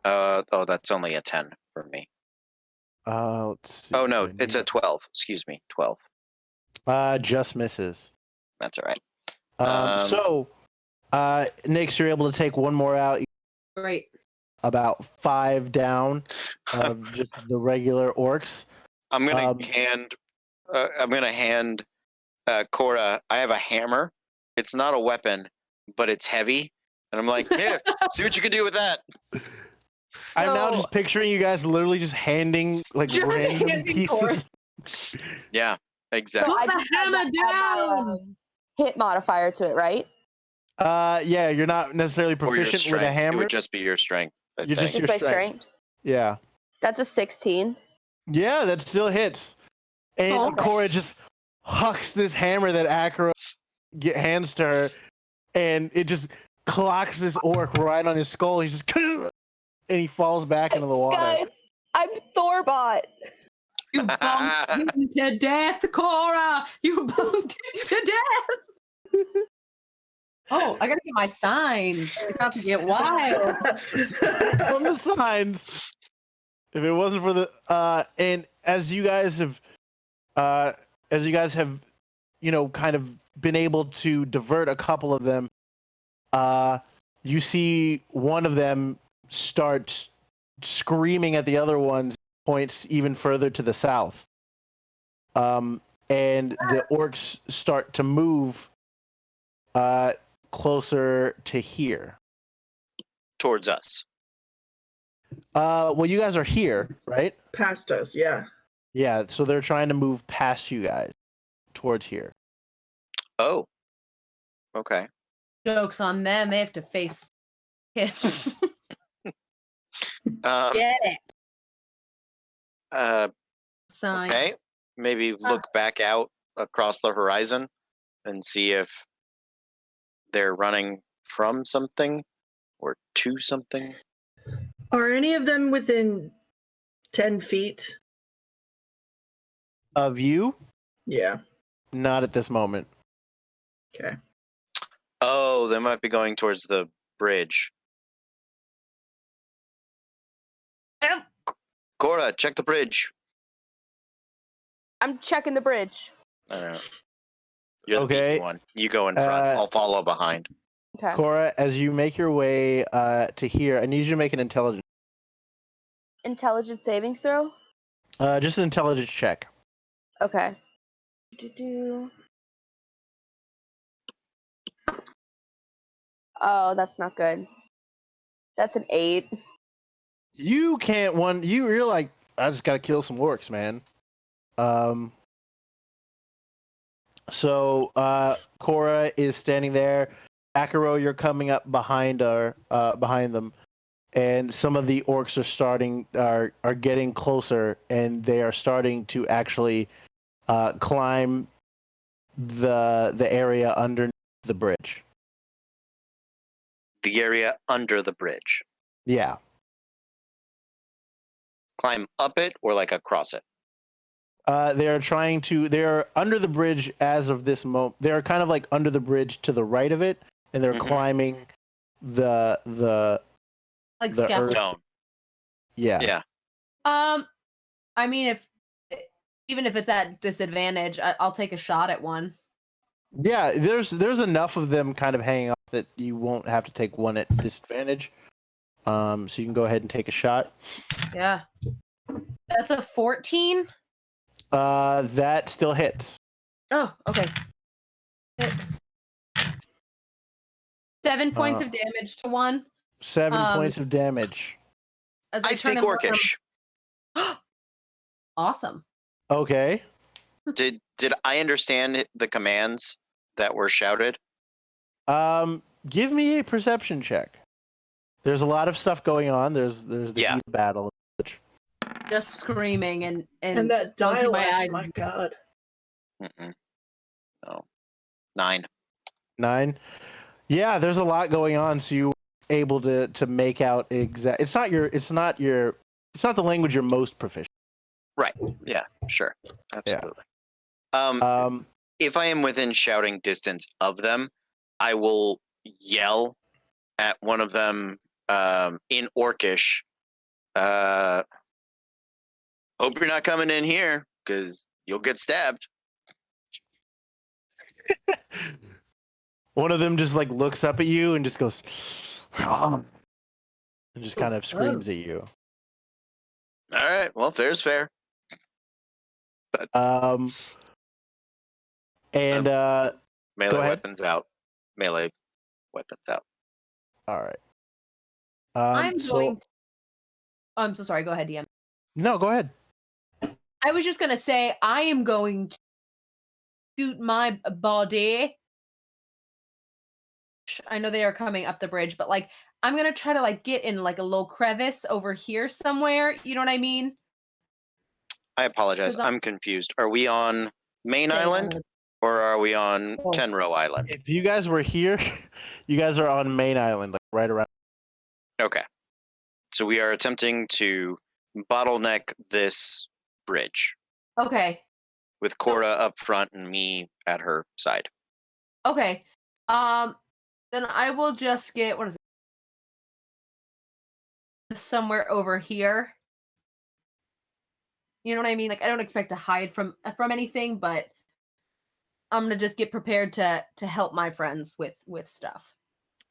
Speaker 1: Oh, that's only a 10 for me.
Speaker 2: Let's see.
Speaker 1: Oh no, it's a 12. Excuse me, 12.
Speaker 2: Just misses.
Speaker 1: That's all right.
Speaker 2: So, Nyx, you're able to take one more out.
Speaker 3: Great.
Speaker 2: About 5 down of just the regular orcs.
Speaker 1: I'm gonna hand. I'm gonna hand Cora. I have a hammer. It's not a weapon, but it's heavy, and I'm like, here, see what you can do with that.
Speaker 2: I'm now just picturing you guys literally just handing like
Speaker 3: Just
Speaker 2: random
Speaker 3: handing
Speaker 2: pieces.
Speaker 1: Yeah, exactly.
Speaker 5: I
Speaker 3: Put
Speaker 5: just
Speaker 3: the hammer
Speaker 5: add my,
Speaker 3: down.
Speaker 5: hit modifier to it, right?
Speaker 2: Yeah, you're not necessarily
Speaker 1: Or your
Speaker 2: proficient with a
Speaker 1: strength. It
Speaker 2: hammer.
Speaker 1: would just be your strength. I
Speaker 2: You're
Speaker 1: think.
Speaker 2: just
Speaker 5: Just
Speaker 2: your
Speaker 5: by strength.
Speaker 2: Yeah.
Speaker 5: That's a 16.
Speaker 2: Yeah, that still hits. And
Speaker 3: Oh.
Speaker 2: Cora just hucks this hammer that Acro hands to her, and it just clocks this orc right on his skull. He's just and he falls back into the water.
Speaker 5: Guys, I'm Thorbot.
Speaker 3: You bumped him to death, Cora. You bumped him to death. Oh, I gotta get my signs. It's about to get wild.
Speaker 2: From the signs. If it wasn't for the and as you guys have kind of been able to divert a couple of them, you see one of them start screaming at the other one's points even further to the south. And the orcs start to move closer to here.
Speaker 1: Towards us.
Speaker 2: Well, you guys are here, right?
Speaker 4: Past us, yeah.
Speaker 2: Yeah, so they're trying to move past you guys towards here.
Speaker 1: Oh. Okay.
Speaker 3: Joke's on them. They have to face him. Get it. Signs.
Speaker 1: Okay. Maybe look back out across the horizon and see if they're running from something or to something.
Speaker 4: Are any of them within 10 feet?
Speaker 2: Of you?
Speaker 4: Yeah.
Speaker 2: Not at this moment.
Speaker 4: Okay.
Speaker 1: Oh, they might be going towards the bridge. Cora, check the bridge.
Speaker 5: I'm checking the bridge.
Speaker 1: I don't know. You're the
Speaker 2: Okay.
Speaker 1: beefy one. You go in front. I'll follow behind.
Speaker 5: Okay.
Speaker 2: Cora, as you make your way to here, I need you to make an intelligence.
Speaker 5: Intelligence savings throw?
Speaker 2: Just an intelligence check.
Speaker 5: Okay. Oh, that's not good. That's an 8.
Speaker 2: You're like, I just gotta kill some orcs, man. So Cora is standing there. Akaro, you're coming up behind them, and some of the orcs are getting closer, and they are starting to actually climb the area underneath the bridge.
Speaker 1: The area under the bridge.
Speaker 2: Yeah.
Speaker 1: Climb up it or like across it?
Speaker 2: They're under the bridge as of this moment. They're kind of like under the bridge to the right of it, and they're climbing the
Speaker 3: like
Speaker 2: the
Speaker 3: scaffold.
Speaker 1: Stone.
Speaker 2: Yeah.
Speaker 1: Yeah.
Speaker 3: I mean, even if it's at disadvantage, I'll take a shot at one.
Speaker 2: Yeah, there's enough of them kind of hanging off that you won't have to take one at disadvantage. So you can go ahead and take a shot.
Speaker 3: Yeah. That's a 14.
Speaker 2: That still hits.
Speaker 3: Oh, okay. 6. 7 points of damage to one.
Speaker 2: 7 points of damage.
Speaker 3: As
Speaker 1: I speak Orcish.
Speaker 3: Awesome.
Speaker 2: Okay.
Speaker 1: Did I understand the commands that were shouted?
Speaker 2: Give me a perception check. There's a lot of stuff going on. There's the heat of battle.
Speaker 3: Just screaming
Speaker 4: and that dialect, my god.
Speaker 1: No. 9.
Speaker 2: 9. Yeah, there's a lot going on, so you were able to make out exact. It's not the language you're most proficient.
Speaker 1: Right. Yeah, sure. Absolutely. Yeah. If I am within shouting distance of them, I will yell at one of them in Orcish. Hope you're not coming in here, because you'll get stabbed.
Speaker 2: One of them just like looks up at you and just goes, and just kind of screams at you.
Speaker 1: All right. Well, fair's fair.
Speaker 2: And
Speaker 1: Melee
Speaker 2: go ahead.
Speaker 1: weapons out. Melee weapons out.
Speaker 2: All right.
Speaker 3: I'm going. I'm so sorry. Go ahead, DM.
Speaker 2: No, go ahead.
Speaker 3: I was just gonna say I am going to shoot my body. I know they are coming up the bridge, but like I'm gonna try to like get in like a little crevice over here somewhere. You know what I mean?
Speaker 1: I apologize.
Speaker 3: 'Cause
Speaker 1: I'm confused. Are we on Main
Speaker 3: Main
Speaker 1: Island
Speaker 3: Island.
Speaker 1: or are we on
Speaker 3: Oh.
Speaker 1: Tenro Island?
Speaker 2: If you guys were here, you guys are on Main Island, like right around.
Speaker 1: Okay. So we are attempting to bottleneck this bridge
Speaker 3: Okay.
Speaker 1: with Cora up front and me at her side.
Speaker 3: Okay. Then I will just get what is it? Somewhere over here. You know what I mean? Like I don't expect to hide from anything, but I'm gonna just get prepared to help my friends with stuff.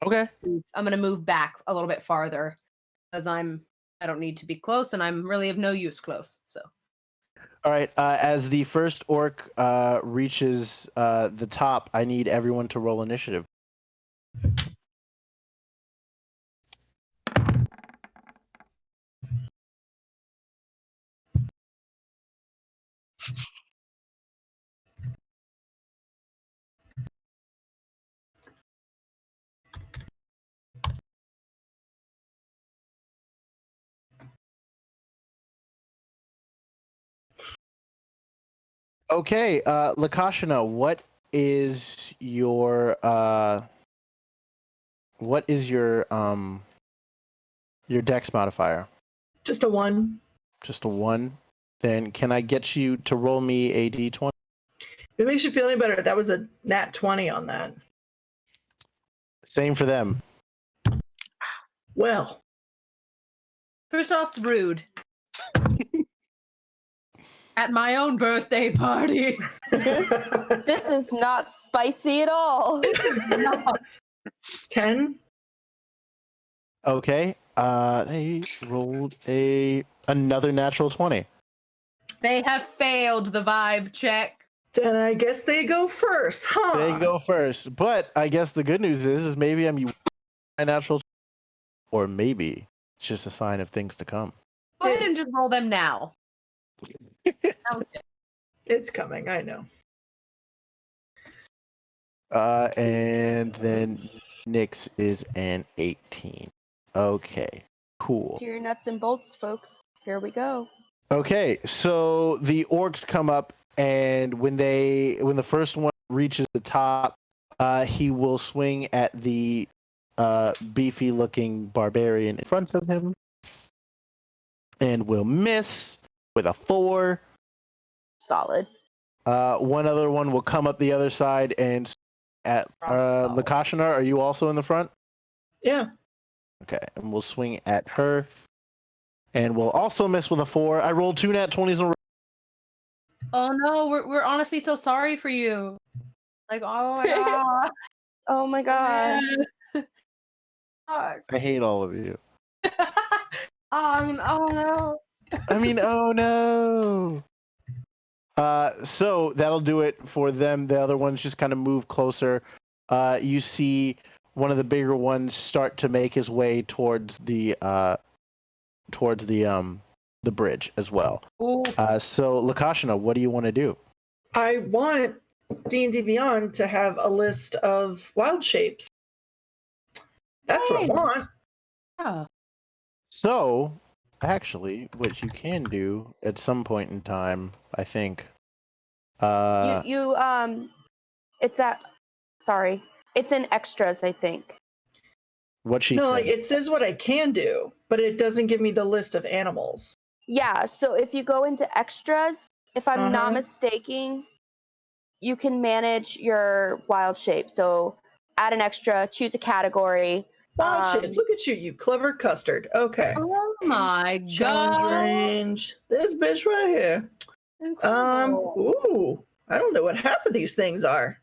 Speaker 2: Okay.
Speaker 3: I'm gonna move back a little bit farther because I don't need to be close, and I'm really of no use close. So.
Speaker 2: All right. As the first orc reaches the top, I need everyone to roll initiative. Okay, Lakashina, what is your dex modifier?
Speaker 4: Just a 1.
Speaker 2: Just a 1. Then can I get you to roll me a d20?
Speaker 4: If it makes you feel any better, that was a nat 20 on that.
Speaker 2: Same for them.
Speaker 4: Well.
Speaker 3: First off, rude. At my own birthday party.
Speaker 5: This is not spicy at all.
Speaker 4: 10?
Speaker 2: Okay. They rolled another natural 20.
Speaker 3: They have failed the vibe check.
Speaker 4: Then I guess they go first, huh?
Speaker 2: They go first. But I guess the good news is maybe I'm a natural, or maybe it's just a sign of things to come.
Speaker 3: Go ahead and just roll them now.
Speaker 4: It's coming, I know.
Speaker 2: And then Nyx is an 18. Okay, cool.
Speaker 5: To your nuts and bolts, folks. Here we go.
Speaker 2: Okay, so the orcs come up, and when the first one reaches the top, he will swing at the beefy-looking barbarian in front of him, and will miss with a 4.
Speaker 5: Solid.
Speaker 2: One other one will come up the other side and at Lakashina. Are you also in the front?
Speaker 4: Yeah.
Speaker 2: Okay, and we'll swing at her, and we'll also miss with a 4. I rolled 2 nat 20s in a row.
Speaker 3: Oh no, we're honestly so sorry for you. Like, oh my god.
Speaker 5: Oh my god.
Speaker 2: I hate all of you.
Speaker 3: Oh no.
Speaker 2: Oh no. So that'll do it for them. The other ones just kind of move closer. You see one of the bigger ones start to make his way towards the bridge as well. So Lakashina, what do you want to do?
Speaker 4: I want D&D Beyond to have a list of wild shapes. That's what I want.
Speaker 3: Yeah.
Speaker 2: So, actually, what you can do at some point in time, I think.
Speaker 5: It's in extras, I think.
Speaker 2: What she
Speaker 4: No,
Speaker 2: said.
Speaker 4: like it says what I can do, but it doesn't give me the list of animals.
Speaker 5: Yeah, so if you go into extras, if I'm not mistaken, you can manage your wild shape. So add an extra, choose a category.
Speaker 4: Wild shape. Look at you, you clever custard. Okay.
Speaker 3: Oh, my
Speaker 4: Challenge
Speaker 3: god!
Speaker 4: range. This bitch right here.
Speaker 3: Incredible.
Speaker 4: Ooh. I don't know what half of these things are.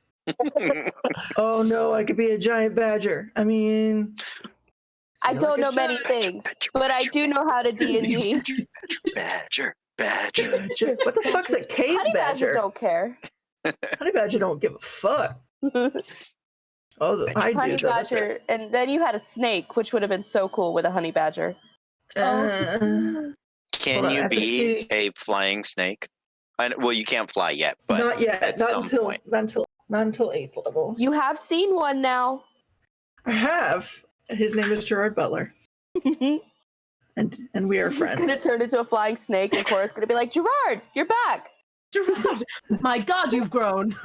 Speaker 4: Oh no, I could be a giant badger. I mean,
Speaker 5: I
Speaker 4: You're
Speaker 5: don't
Speaker 4: like a
Speaker 5: know many
Speaker 4: giant
Speaker 5: things,
Speaker 1: badger,
Speaker 5: but I
Speaker 1: badger,
Speaker 5: do know how to D&D.
Speaker 1: Badger.
Speaker 4: badger. What the fuck's a cave
Speaker 5: Honey badger
Speaker 4: badger?
Speaker 5: don't care.
Speaker 4: Honey badger don't give a fuck. Oh, I do.
Speaker 5: Honey
Speaker 4: Though. That's it.
Speaker 5: badger, and then you had a snake, which would have been so cool with a honey badger.
Speaker 4: Uh,
Speaker 1: Can
Speaker 4: Hold on, I
Speaker 1: you
Speaker 4: have to
Speaker 1: be
Speaker 4: see-
Speaker 1: a flying snake? Well, you can't fly yet, but
Speaker 4: not yet.
Speaker 1: at
Speaker 4: Not
Speaker 1: some
Speaker 4: until
Speaker 1: point.
Speaker 4: not until 8th level.
Speaker 5: You have seen one now.
Speaker 4: I have. His name is Gerard Butler,
Speaker 5: He's
Speaker 4: and we are
Speaker 5: gonna
Speaker 4: friends.
Speaker 5: turn into a flying snake, and Cora's gonna be like, Gerard, you're back.
Speaker 3: Gerard, my god, you've grown.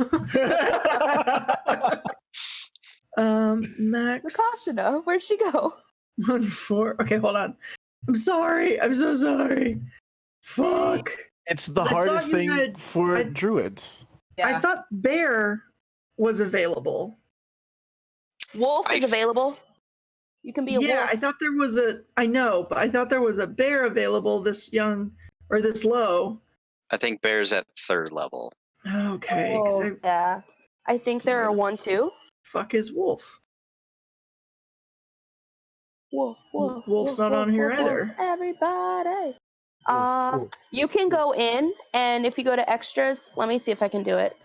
Speaker 4: Max
Speaker 5: Nakashina, where'd she go?
Speaker 4: 1-4. Okay, hold on. I'm sorry. I'm so sorry. Fuck.
Speaker 2: It's the
Speaker 4: I thought
Speaker 2: hardest
Speaker 4: you
Speaker 2: thing
Speaker 4: had-
Speaker 2: for
Speaker 4: I-
Speaker 2: druids.
Speaker 4: I
Speaker 3: Yeah.
Speaker 4: thought bear was available.
Speaker 5: Wolf is
Speaker 1: I-
Speaker 5: available. You can be a
Speaker 4: Yeah,
Speaker 5: wolf.
Speaker 4: I thought there was a. I know, but I thought there was a bear available this young or this low.
Speaker 1: I think bear's at 3rd level.
Speaker 4: Okay, because
Speaker 5: Oh, yeah. I think there are one too.
Speaker 4: fuck is wolf?
Speaker 5: Wolf, wolf,
Speaker 4: Wolf's not on here
Speaker 5: wolf,
Speaker 4: either.
Speaker 5: everybody.
Speaker 2: Wolf.
Speaker 5: You can go in, and if you go to extras, let me see if I can do it.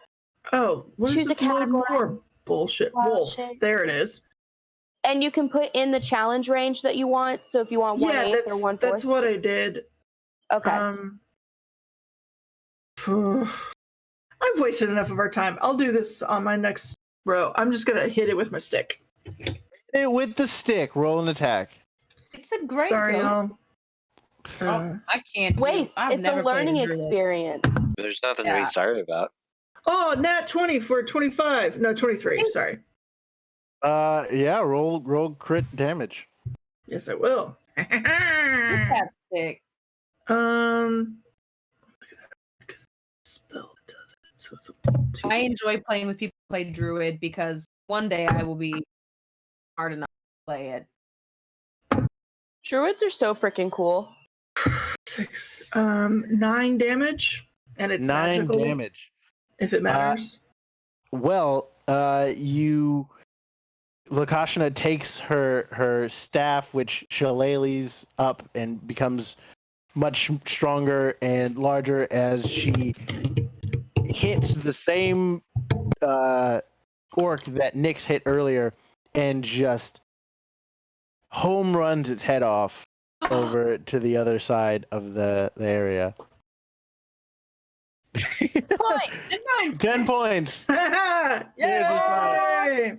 Speaker 4: Oh, what is
Speaker 5: Choose a
Speaker 4: this load
Speaker 5: category.
Speaker 4: more bullshit?
Speaker 5: Wild
Speaker 4: Wolf.
Speaker 5: shape.
Speaker 4: There it is.
Speaker 5: And you can put in the challenge range that you want. So if you want 1/8
Speaker 4: Yeah,
Speaker 5: or 1/4.
Speaker 4: that's what I did.
Speaker 5: Okay.
Speaker 4: I've wasted enough of our time. I'll do this on my next row. I'm just gonna hit it with my stick.
Speaker 2: Hey, with the stick, roll an attack.
Speaker 3: It's a great
Speaker 4: Sorry,
Speaker 3: goat.
Speaker 4: y'all.
Speaker 3: I can't.
Speaker 5: Waste.
Speaker 3: I've
Speaker 5: It's a
Speaker 3: never played
Speaker 5: learning
Speaker 3: Druid.
Speaker 5: experience.
Speaker 1: There's nothing to
Speaker 3: Yeah.
Speaker 1: be sorry about.
Speaker 4: Oh, nat 20 for 25. No, 23. Sorry.
Speaker 2: Yeah, roll crit damage.
Speaker 4: Yes, I will.
Speaker 3: That's sick.
Speaker 4: Look at that. Because spell does it. So it's a
Speaker 3: I enjoy playing with people who play Druid because one day I will be hard enough to play it.
Speaker 5: Druids are so freaking cool.
Speaker 4: 6. 9 damage, and it's
Speaker 2: 9
Speaker 4: magical.
Speaker 2: damage.
Speaker 4: If it matters.
Speaker 2: Well, Lakashna takes her staff, which shillelaghs up and becomes much stronger and larger as she hits the same orc that Nyx hit earlier, and just home runs its head off over to the other side of the area.
Speaker 5: Point!
Speaker 2: 10 points.
Speaker 4: Yay!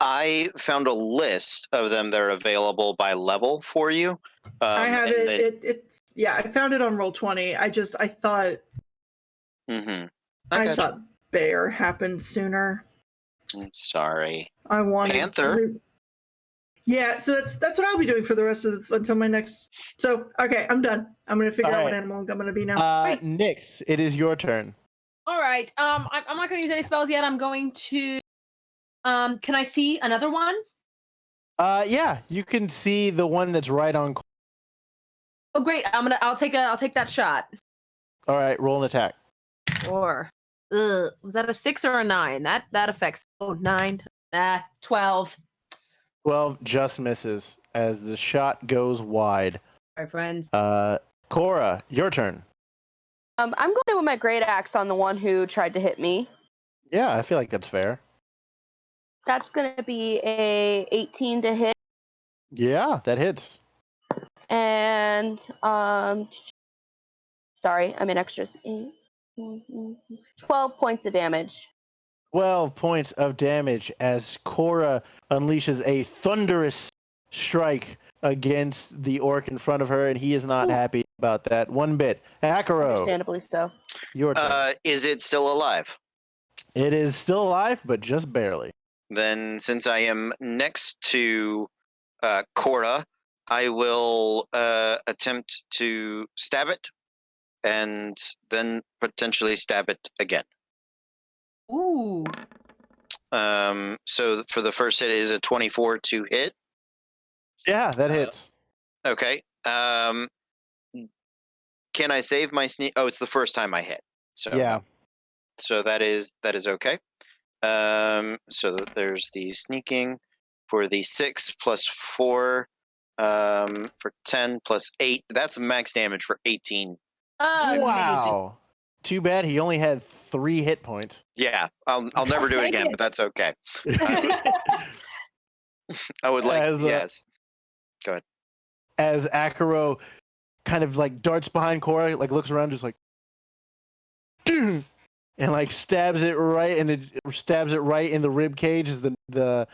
Speaker 1: I found a list of them that are available by level for you.
Speaker 4: I have
Speaker 1: and
Speaker 4: it. It's I found it on Roll20. I thought
Speaker 1: I
Speaker 4: thought bear happened sooner.
Speaker 1: Sorry.
Speaker 4: I wanted
Speaker 1: Panther?
Speaker 4: Yeah, so that's what I'll be doing for the rest of until my next. So okay, I'm done. I'm gonna figure out what
Speaker 2: Alright.
Speaker 4: animal I'm gonna be now.
Speaker 2: Nyx, it is your turn.
Speaker 3: All right. I'm not going to use any spells yet. I'm going to. Can I see another one?
Speaker 2: Yeah, you can see the one that's right on.
Speaker 3: Oh, great. I'll take that shot.
Speaker 2: All right, roll an attack.
Speaker 3: Or, was that a 6 or a 9? That affects. Oh, 9. 12.
Speaker 2: 12 just misses as the shot goes wide.
Speaker 3: All right, friends.
Speaker 2: Cora, your turn.
Speaker 5: I'm going in with my great axe on the one who tried to hit me.
Speaker 2: Yeah, I feel like that's fair.
Speaker 5: That's going to be a 18 to hit.
Speaker 2: Yeah, that hits.
Speaker 5: And sorry, I'm in extras. 12 points of damage.
Speaker 2: 12 points of damage as Cora unleashes a thunderous strike against the orc in front of her, and he is not happy about that one bit. Akaro,
Speaker 5: Understandably so.
Speaker 2: your turn.
Speaker 1: Is it still alive?
Speaker 2: It is still alive, but just barely.
Speaker 1: Then, since I am next to Cora, I will attempt to stab it, and then potentially stab it again.
Speaker 3: Ooh.
Speaker 1: So for the first hit, it is a 24 to hit.
Speaker 2: Yeah, that hits.
Speaker 1: Okay. Can I save my sneak? Oh, it's the first time I hit. So
Speaker 2: Yeah.
Speaker 1: So that is okay. So there's the sneaking for the 6 plus 4, for 10 plus 8. That's max damage for 18.
Speaker 2: Wow. Too bad he only had 3 hit points.
Speaker 1: Yeah, I'll never do it again, but that's okay. I would like yes. Go ahead.
Speaker 2: As Akaro kind of like darts behind Cora, like looks around, just like, and like stabs it right in the rib cage. Is the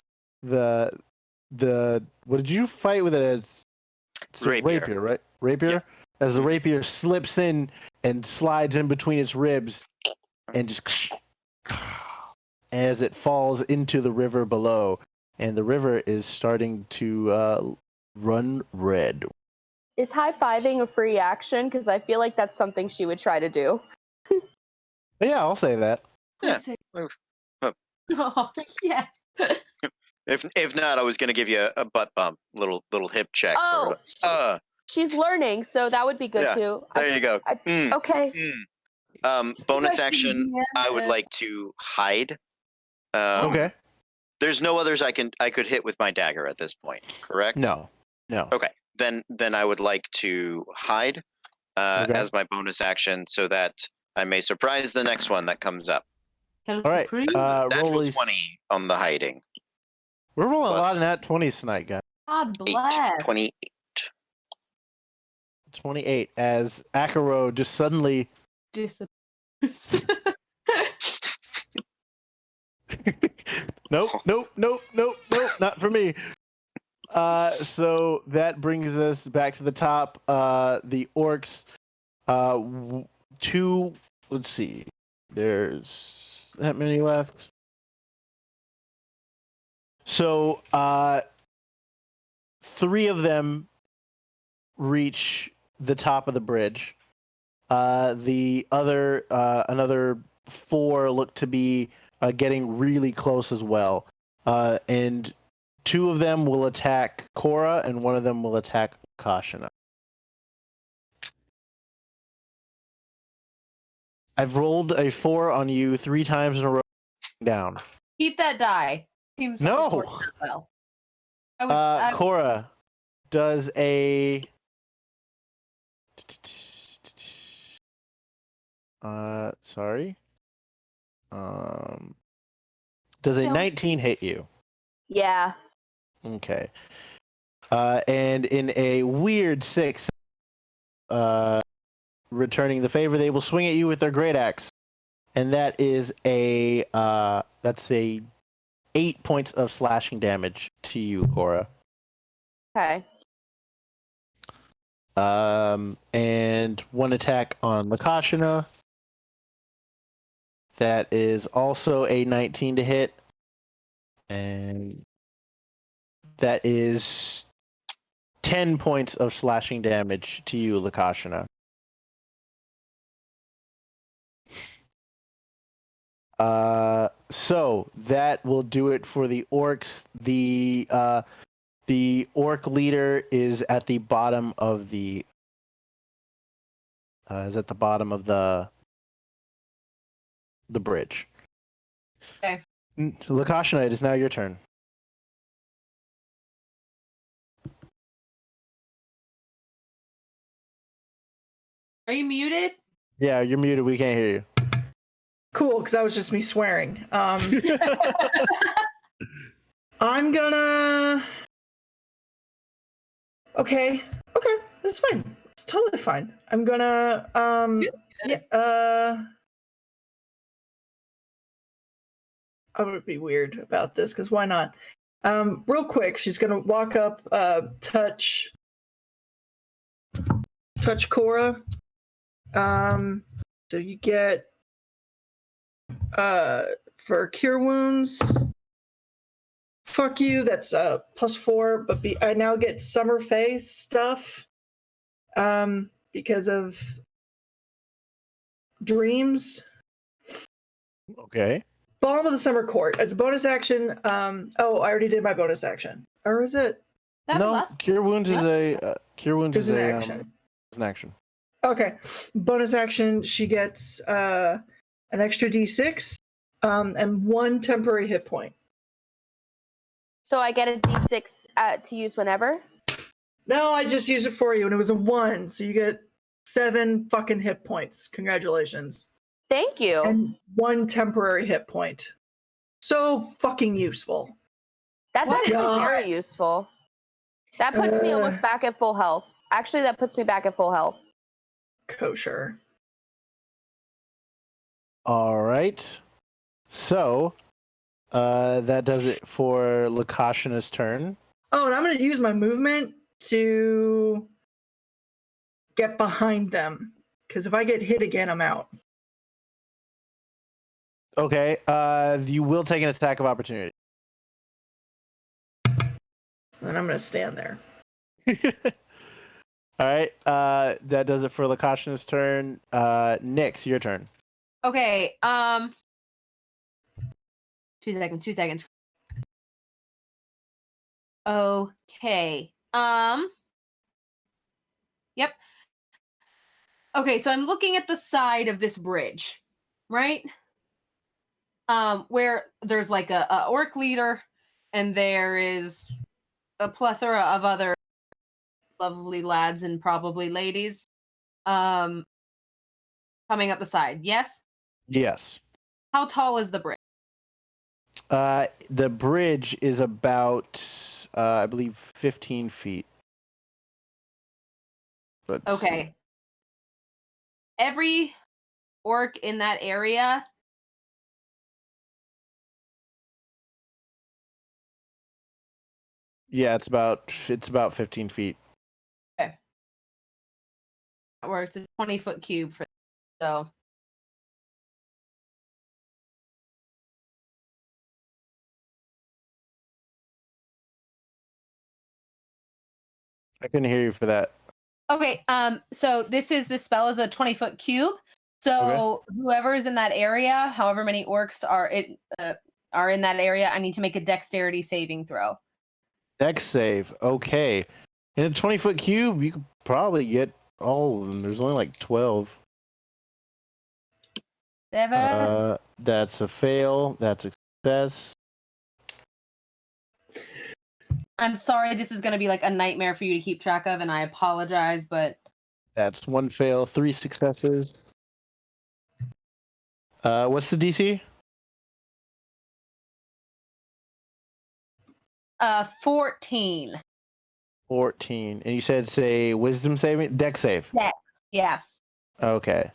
Speaker 2: what did you fight with it? It's a rapier, right? Rapier.
Speaker 1: Yeah.
Speaker 2: As the rapier slips in and slides in between its ribs, and just as it falls into the river below, and the river is starting to run red.
Speaker 5: Is high-fiving a free action? Because I feel like that's something she would try to do.
Speaker 2: Yeah, I'll say that.
Speaker 1: Yeah.
Speaker 3: Oh, yes.
Speaker 1: If not, I was gonna give you a butt bump, little hip check.
Speaker 5: Oh, she's learning, so that would be good too.
Speaker 1: There you go.
Speaker 5: Okay.
Speaker 1: Bonus action. I would like to hide.
Speaker 2: Okay.
Speaker 1: There's no others I could hit with my dagger at this point, correct?
Speaker 2: No.
Speaker 1: Okay. Then I would like to hide as my bonus action, so that I may surprise the next one that comes up.
Speaker 2: All right.
Speaker 1: Natural 20 on the hiding.
Speaker 2: We're rolling a lot of nat 20s tonight, guys.
Speaker 3: God bless.
Speaker 1: 28.
Speaker 2: 28 as Akaro just suddenly
Speaker 3: Disappears.
Speaker 2: nope, not for me. So that brings us back to the top. The orcs, 2. Let's see. There's that many left. So 3 of them reach the top of the bridge. The other another 4 look to be getting really close as well. And 2 of them will attack Cora, and 1 of them will attack Kashina. I've rolled a 4 on you 3 times in a row. Down.
Speaker 3: Keep that die. Seems like
Speaker 2: No.
Speaker 3: it's working well. I would,
Speaker 2: Cora does a. Sorry. Does a 19 hit you?
Speaker 5: Yeah.
Speaker 2: Okay. And in a weird 6, returning the favor, they will swing at you with their great axe, and that is that's a 8 points of slashing damage to you, Cora.
Speaker 5: Okay.
Speaker 2: And 1 attack on Lakashina. That is also a 19 to hit, and that is 10 points of slashing damage to you, Lakashina. So that will do it for the orcs. The orc leader is at the bottom of the bridge.
Speaker 3: Okay.
Speaker 2: Lakashina, it is now your turn.
Speaker 3: Are you muted?
Speaker 2: Yeah, you're muted. We can't hear you.
Speaker 4: Cool, because that was just me swearing. I'm gonna. Okay, that's fine. It's totally fine. I'm gonna. I would be weird about this because why not? Real quick, she's gonna walk up, touch Cora. So you get for cure wounds. Fuck you. That's +4, but I now get summer phase stuff because of dreams.
Speaker 2: Okay.
Speaker 4: Balm of the Summer Court. As a bonus action, I already did my bonus action. Or is it?
Speaker 3: That
Speaker 2: No,
Speaker 3: last
Speaker 2: cure wounds is a cure wounds
Speaker 4: Is
Speaker 2: is
Speaker 4: an
Speaker 2: a
Speaker 4: action.
Speaker 2: is an action.
Speaker 4: Okay. Bonus action, she gets an extra d6 and 1 temporary hit point.
Speaker 5: So I get a d6 to use whenever?
Speaker 4: No, I just used it for you, and it was a 1, so you get 7 fucking hit points. Congratulations.
Speaker 5: Thank you.
Speaker 4: And 1 temporary hit point. So fucking useful.
Speaker 5: That's
Speaker 3: What?
Speaker 5: actually
Speaker 4: God.
Speaker 5: very useful. That puts me almost back at full health. Actually, that puts me back at full health.
Speaker 4: Kosher.
Speaker 2: All right. So, that does it for Lakashina's turn.
Speaker 4: Oh, and I'm going to use my movement to get behind them. Because if I get hit again, I'm out.
Speaker 2: Okay. You will take an attack of opportunity.
Speaker 4: Then I'm going to stand there.
Speaker 2: All right. That does it for Lakashina's turn. Nyx, your turn.
Speaker 3: Okay. 2 seconds. 2 seconds. Okay. Yep. Okay, so I'm looking at the side of this bridge, right? Where there's like a orc leader, and there is a plethora of other lovely lads and probably ladies, coming up the side. Yes.
Speaker 2: Yes.
Speaker 3: How tall is the bridge?
Speaker 2: The bridge is about, I believe, 15 feet. Let's see.
Speaker 3: Okay. Every orc in that area
Speaker 2: Yeah, it's about 15 feet.
Speaker 3: works. It's a 20-foot cube for so.
Speaker 2: I couldn't hear you for that.
Speaker 3: Okay, so this spell is a 20-foot cube. So whoever is in that area, however many orcs are in that area, I need to make a dexterity saving throw.
Speaker 2: Dex save. Okay. In a 20-foot cube, you could probably get all of them. There's only like 12.
Speaker 3: 7.
Speaker 2: That's a fail. That's a success.
Speaker 3: I'm sorry, this is going to be like a nightmare for you to keep track of, and I apologize, but
Speaker 2: That's 1 fail, 3 successes. What's the DC?
Speaker 3: 14.
Speaker 2: 14. And you said it's a wisdom saving? Dex save.
Speaker 3: Dex, yeah.
Speaker 2: Okay.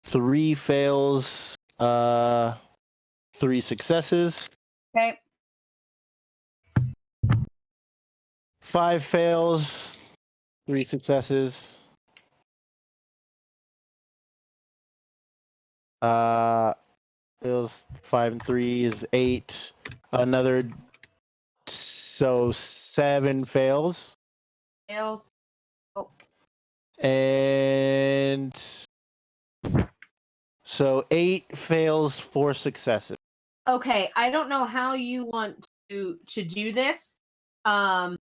Speaker 2: 3 fails, 3 successes.
Speaker 3: Okay.
Speaker 2: 5 fails, 3 successes. It was 5 and 3 is 8. Another, so 7 fails.
Speaker 3: Fails. Oh.
Speaker 2: And so 8 fails, 4 successes.
Speaker 3: Okay, I don't know how you want to do this.
Speaker 1: Nyx,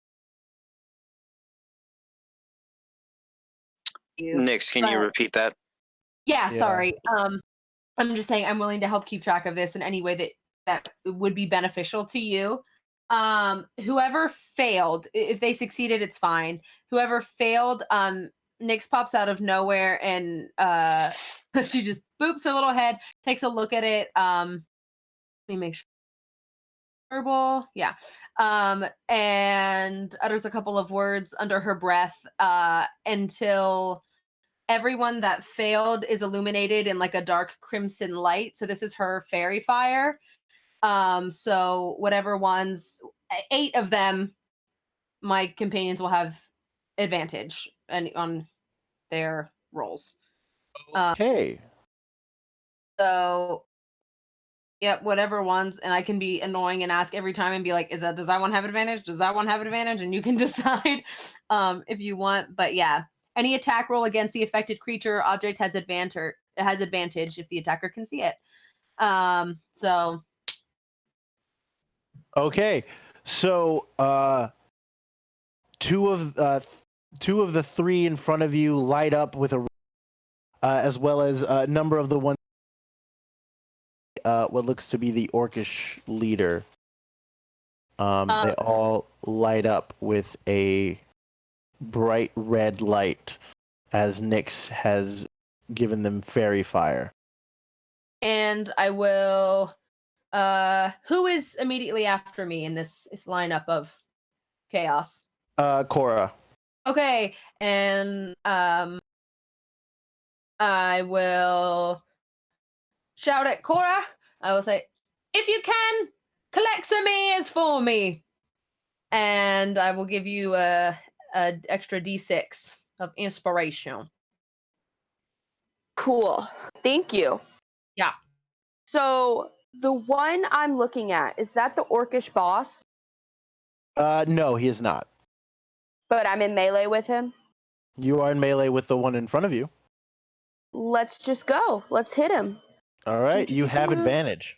Speaker 1: can you repeat that?
Speaker 3: Yeah,
Speaker 2: Yeah.
Speaker 3: sorry. I'm just saying I'm willing to help keep track of this in any way that would be beneficial to you. Whoever failed, if they succeeded, it's fine. Whoever failed, Nyx pops out of nowhere and she just boops her little head, takes a look at it. Let me make sure. Verbal, yeah. And utters a couple of words under her breath until everyone that failed is illuminated in like a dark crimson light. So this is her fairy fire. So whatever ones, 8 of them, my companions will have advantage on their rolls.
Speaker 2: Okay.
Speaker 3: So, yep, whatever ones, and I can be annoying and ask every time and be like, does that one have advantage? Does that one have advantage? And you can decide if you want. But yeah, any attack roll against the affected creature or object has advantage if the attacker can see it. So
Speaker 2: Okay, so two of the three in front of you light up with a, as well as a number of the ones, what looks to be the orcish leader. They all light up with a bright red light, as Nyx has given them fairy fire.
Speaker 3: And I will. Who is immediately after me in this lineup of chaos?
Speaker 2: Cora.
Speaker 3: Okay, and I will shout at Cora. I will say, "If you can, collect some ears for me," and I will give you a extra D6 of inspiration.
Speaker 5: Cool. Thank you.
Speaker 3: Yeah.
Speaker 5: So the one I'm looking at, is that the orcish boss?
Speaker 2: No, he is not.
Speaker 5: But I'm in melee with him?
Speaker 2: You are in melee with the one in front of you.
Speaker 5: Let's just go. Let's hit him.
Speaker 2: All right, you have advantage.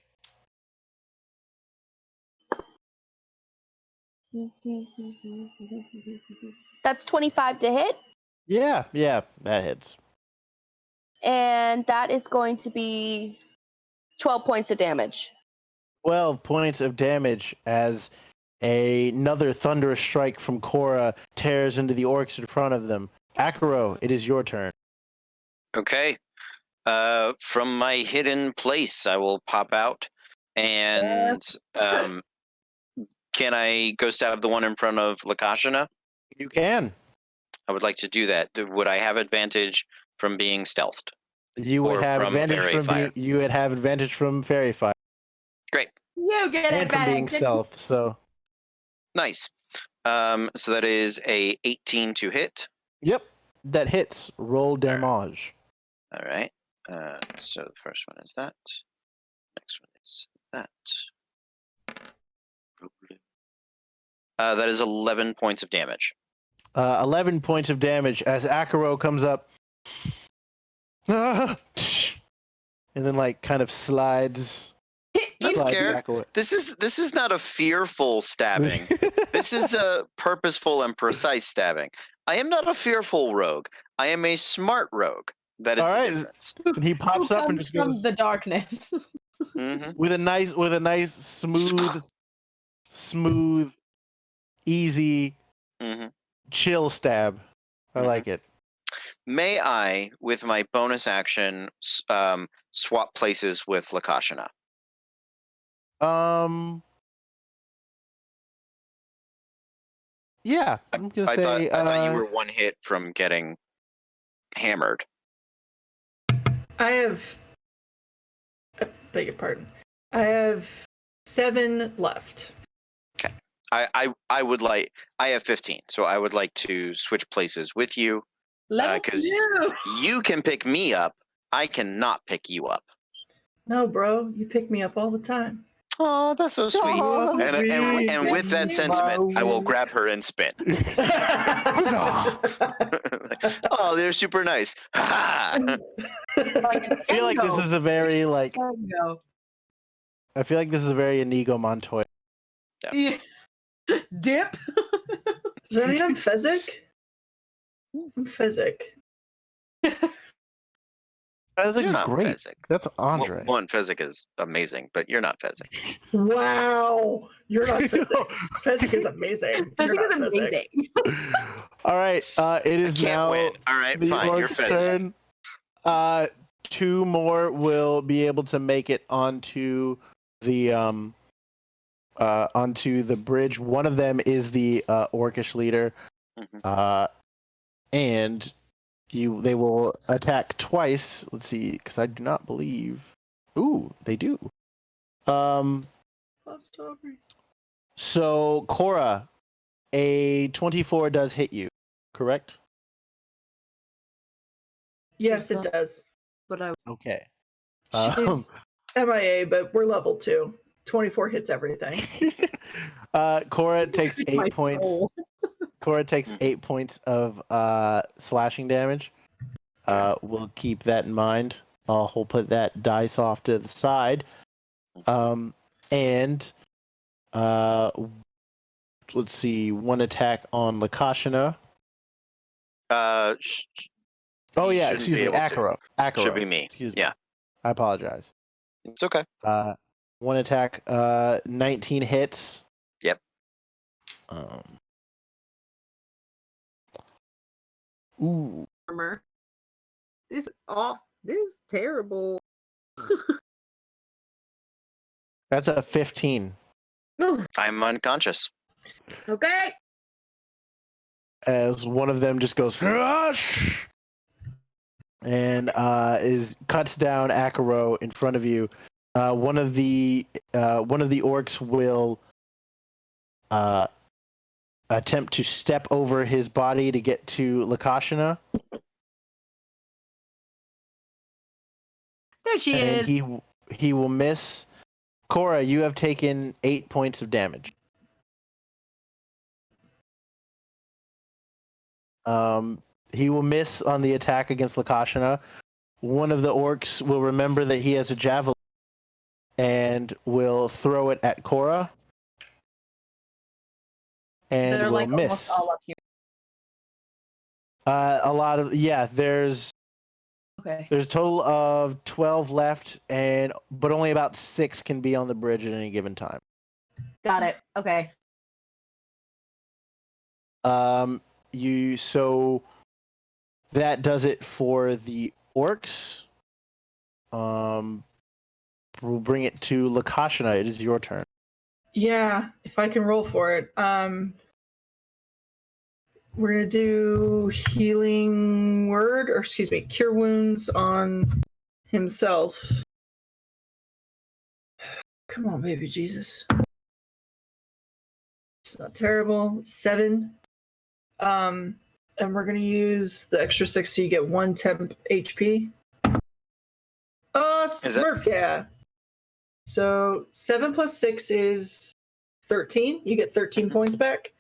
Speaker 5: That's 25 to hit.
Speaker 2: Yeah, that hits.
Speaker 5: And that is going to be 12 points of damage.
Speaker 2: 12 points of damage as another thunderous strike from Cora tears into the orcs in front of them. Akaro, it is your turn.
Speaker 1: Okay. From my hidden place, I will pop out, and can I go stab the one in front of Lakashana?
Speaker 2: You can.
Speaker 1: I would like to do that. Would I have advantage from being stealthed?
Speaker 2: You would
Speaker 1: Or
Speaker 2: have
Speaker 1: from
Speaker 2: advantage
Speaker 1: fairy
Speaker 2: from
Speaker 1: fire.
Speaker 2: you would have advantage from fairy fire
Speaker 1: Great.
Speaker 3: You get
Speaker 2: and from being
Speaker 3: advantage.
Speaker 2: stealth. So,
Speaker 1: Nice. So that is a 18 to hit.
Speaker 2: yep, that hits. Roll damage.
Speaker 1: All right. So the first one is that. Next one is that. That is 11 points of damage.
Speaker 2: 11 points of damage as Akaro comes up, and then like kind of slides.
Speaker 1: That's
Speaker 2: slides
Speaker 1: care.
Speaker 2: back away.
Speaker 1: This is not a fearful stabbing. This is a purposeful and precise stabbing. I am not a fearful rogue. I am a smart rogue. That is
Speaker 2: All
Speaker 1: the
Speaker 2: right.
Speaker 1: difference.
Speaker 2: And he pops
Speaker 3: Who
Speaker 2: up and
Speaker 3: comes
Speaker 2: just
Speaker 3: from
Speaker 2: goes
Speaker 3: the darkness.
Speaker 1: Mm-hmm.
Speaker 2: with a nice smooth, easy,
Speaker 1: Mm-hmm.
Speaker 2: chill stab. I
Speaker 1: Mhm.
Speaker 2: like it.
Speaker 1: May I, with my bonus action, swap places with Lakashana?
Speaker 2: Yeah, I'm gonna
Speaker 1: I
Speaker 2: say.
Speaker 1: thought you were one hit from getting hammered.
Speaker 4: I have. Beg your pardon. I have 7 left.
Speaker 1: I would like. I have 15, so I would like to switch places with you.
Speaker 3: Level
Speaker 1: 'Cause
Speaker 3: 2.
Speaker 1: You can pick me up. I cannot pick you up.
Speaker 4: No, bro, you pick me up all the time.
Speaker 1: Oh, that's so sweet.
Speaker 5: Aw.
Speaker 1: And with that sentiment, I will grab her and spin. Oh, they're super nice.
Speaker 2: I feel like this is a very like.
Speaker 3: There you go.
Speaker 2: I feel like this is a very Inigo Montoya.
Speaker 3: Yeah. Dip.
Speaker 4: Does that mean I'm Fezzik? I'm Fezzik.
Speaker 2: Fezzik's
Speaker 1: You're not
Speaker 2: great.
Speaker 1: Fezzik.
Speaker 2: That's Andre.
Speaker 1: One, Fezzik is amazing, but you're not Fezzik.
Speaker 4: Wow, you're not Fezzik. Fezzik is amazing.
Speaker 3: I
Speaker 4: You're
Speaker 3: think
Speaker 4: not
Speaker 3: it's
Speaker 4: Fezzik.
Speaker 3: amazing.
Speaker 2: All right, it is
Speaker 1: Can't
Speaker 2: now
Speaker 1: win. All right,
Speaker 2: the
Speaker 1: fine. You're
Speaker 2: orc's
Speaker 1: Fezzik.
Speaker 2: turn. 2 more will be able to make it onto the bridge. One of them is the orcish leader,
Speaker 1: Mhm.
Speaker 2: and they will attack twice. Let's see, because I do not believe. Ooh, they do.
Speaker 4: Lost Aubrey.
Speaker 2: So Cora, a 24 does hit you, correct?
Speaker 4: Yes, it does.
Speaker 3: But I
Speaker 2: Okay.
Speaker 4: She's MIA, but we're level 2. 24 hits everything.
Speaker 2: Cora takes
Speaker 3: It's my
Speaker 2: 8 points.
Speaker 3: soul.
Speaker 2: Cora takes 8 points of slashing damage. We'll keep that in mind. I'll put that dice off to the side. And Let's see, one attack on Lakashina.
Speaker 1: Uh,
Speaker 2: Oh
Speaker 1: you
Speaker 2: yeah,
Speaker 1: shouldn't
Speaker 2: excuse
Speaker 1: be
Speaker 2: me,
Speaker 1: able to.
Speaker 2: Akaro. Akaro.
Speaker 1: Should be me.
Speaker 2: Excuse me.
Speaker 1: Yeah.
Speaker 2: I apologize.
Speaker 1: It's okay.
Speaker 2: One attack, 19 hits.
Speaker 1: Yep.
Speaker 2: Ooh.
Speaker 3: Armor. This is off. This is terrible.
Speaker 2: That's a 15.
Speaker 1: I'm unconscious.
Speaker 3: Okay.
Speaker 2: As one of them just goes rush and cuts down Akaro in front of you. One of the orcs will attempt to step over his body to get to Lakashina.
Speaker 3: There she is.
Speaker 2: He will miss. Cora, you have taken 8 points of damage. He will miss on the attack against Lakashina. One of the orcs will remember that he has a javelin and will throw it at Cora. And
Speaker 3: They're
Speaker 2: will
Speaker 3: like
Speaker 2: miss.
Speaker 3: almost all up here.
Speaker 2: A lot of there's
Speaker 3: Okay.
Speaker 2: a total of 12 left, but only about 6 can be on the bridge at any given time.
Speaker 3: Got it. Okay.
Speaker 2: So that does it for the orcs. We'll bring it to Lakashina. It is your turn.
Speaker 4: Yeah, if I can roll for it. We're gonna do healing word, or excuse me, cure wounds on himself. Come on, baby Jesus. It's not terrible. 7. And we're gonna use the extra 6 so you get 1 temp HP. Smurf, yeah. So 7 plus 6 is 13. You get 13 points back.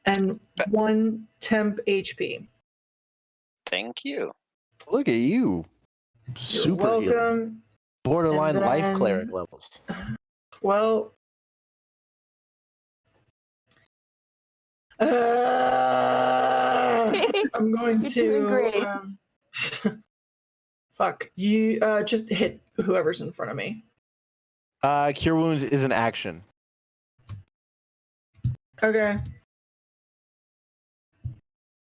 Speaker 4: And 1 temp HP.
Speaker 1: Thank you.
Speaker 2: Look at you.
Speaker 4: You're
Speaker 2: Super
Speaker 4: welcome.
Speaker 2: healing. Borderline life
Speaker 4: then-
Speaker 2: cleric levels.
Speaker 4: Well, I'm going
Speaker 5: You're doing great.
Speaker 4: Fuck. You just hit whoever's in front of me.
Speaker 2: Cure wounds is an action.
Speaker 4: Okay.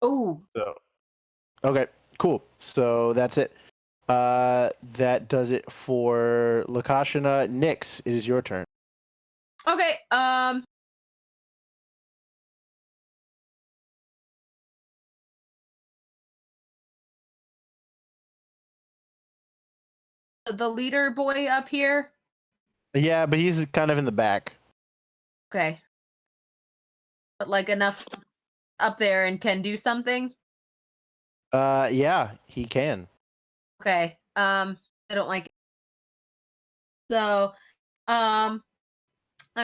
Speaker 3: Oh.
Speaker 2: Okay, cool. So that's it. That does it for Lakashina. Nyx, it is your turn.
Speaker 3: Okay. The leader boy up here.
Speaker 2: Yeah, but he's kind of in the back.
Speaker 3: Okay. But like enough up there and can do something.
Speaker 2: Yeah, he can.
Speaker 3: Okay. I don't like it. So, I'm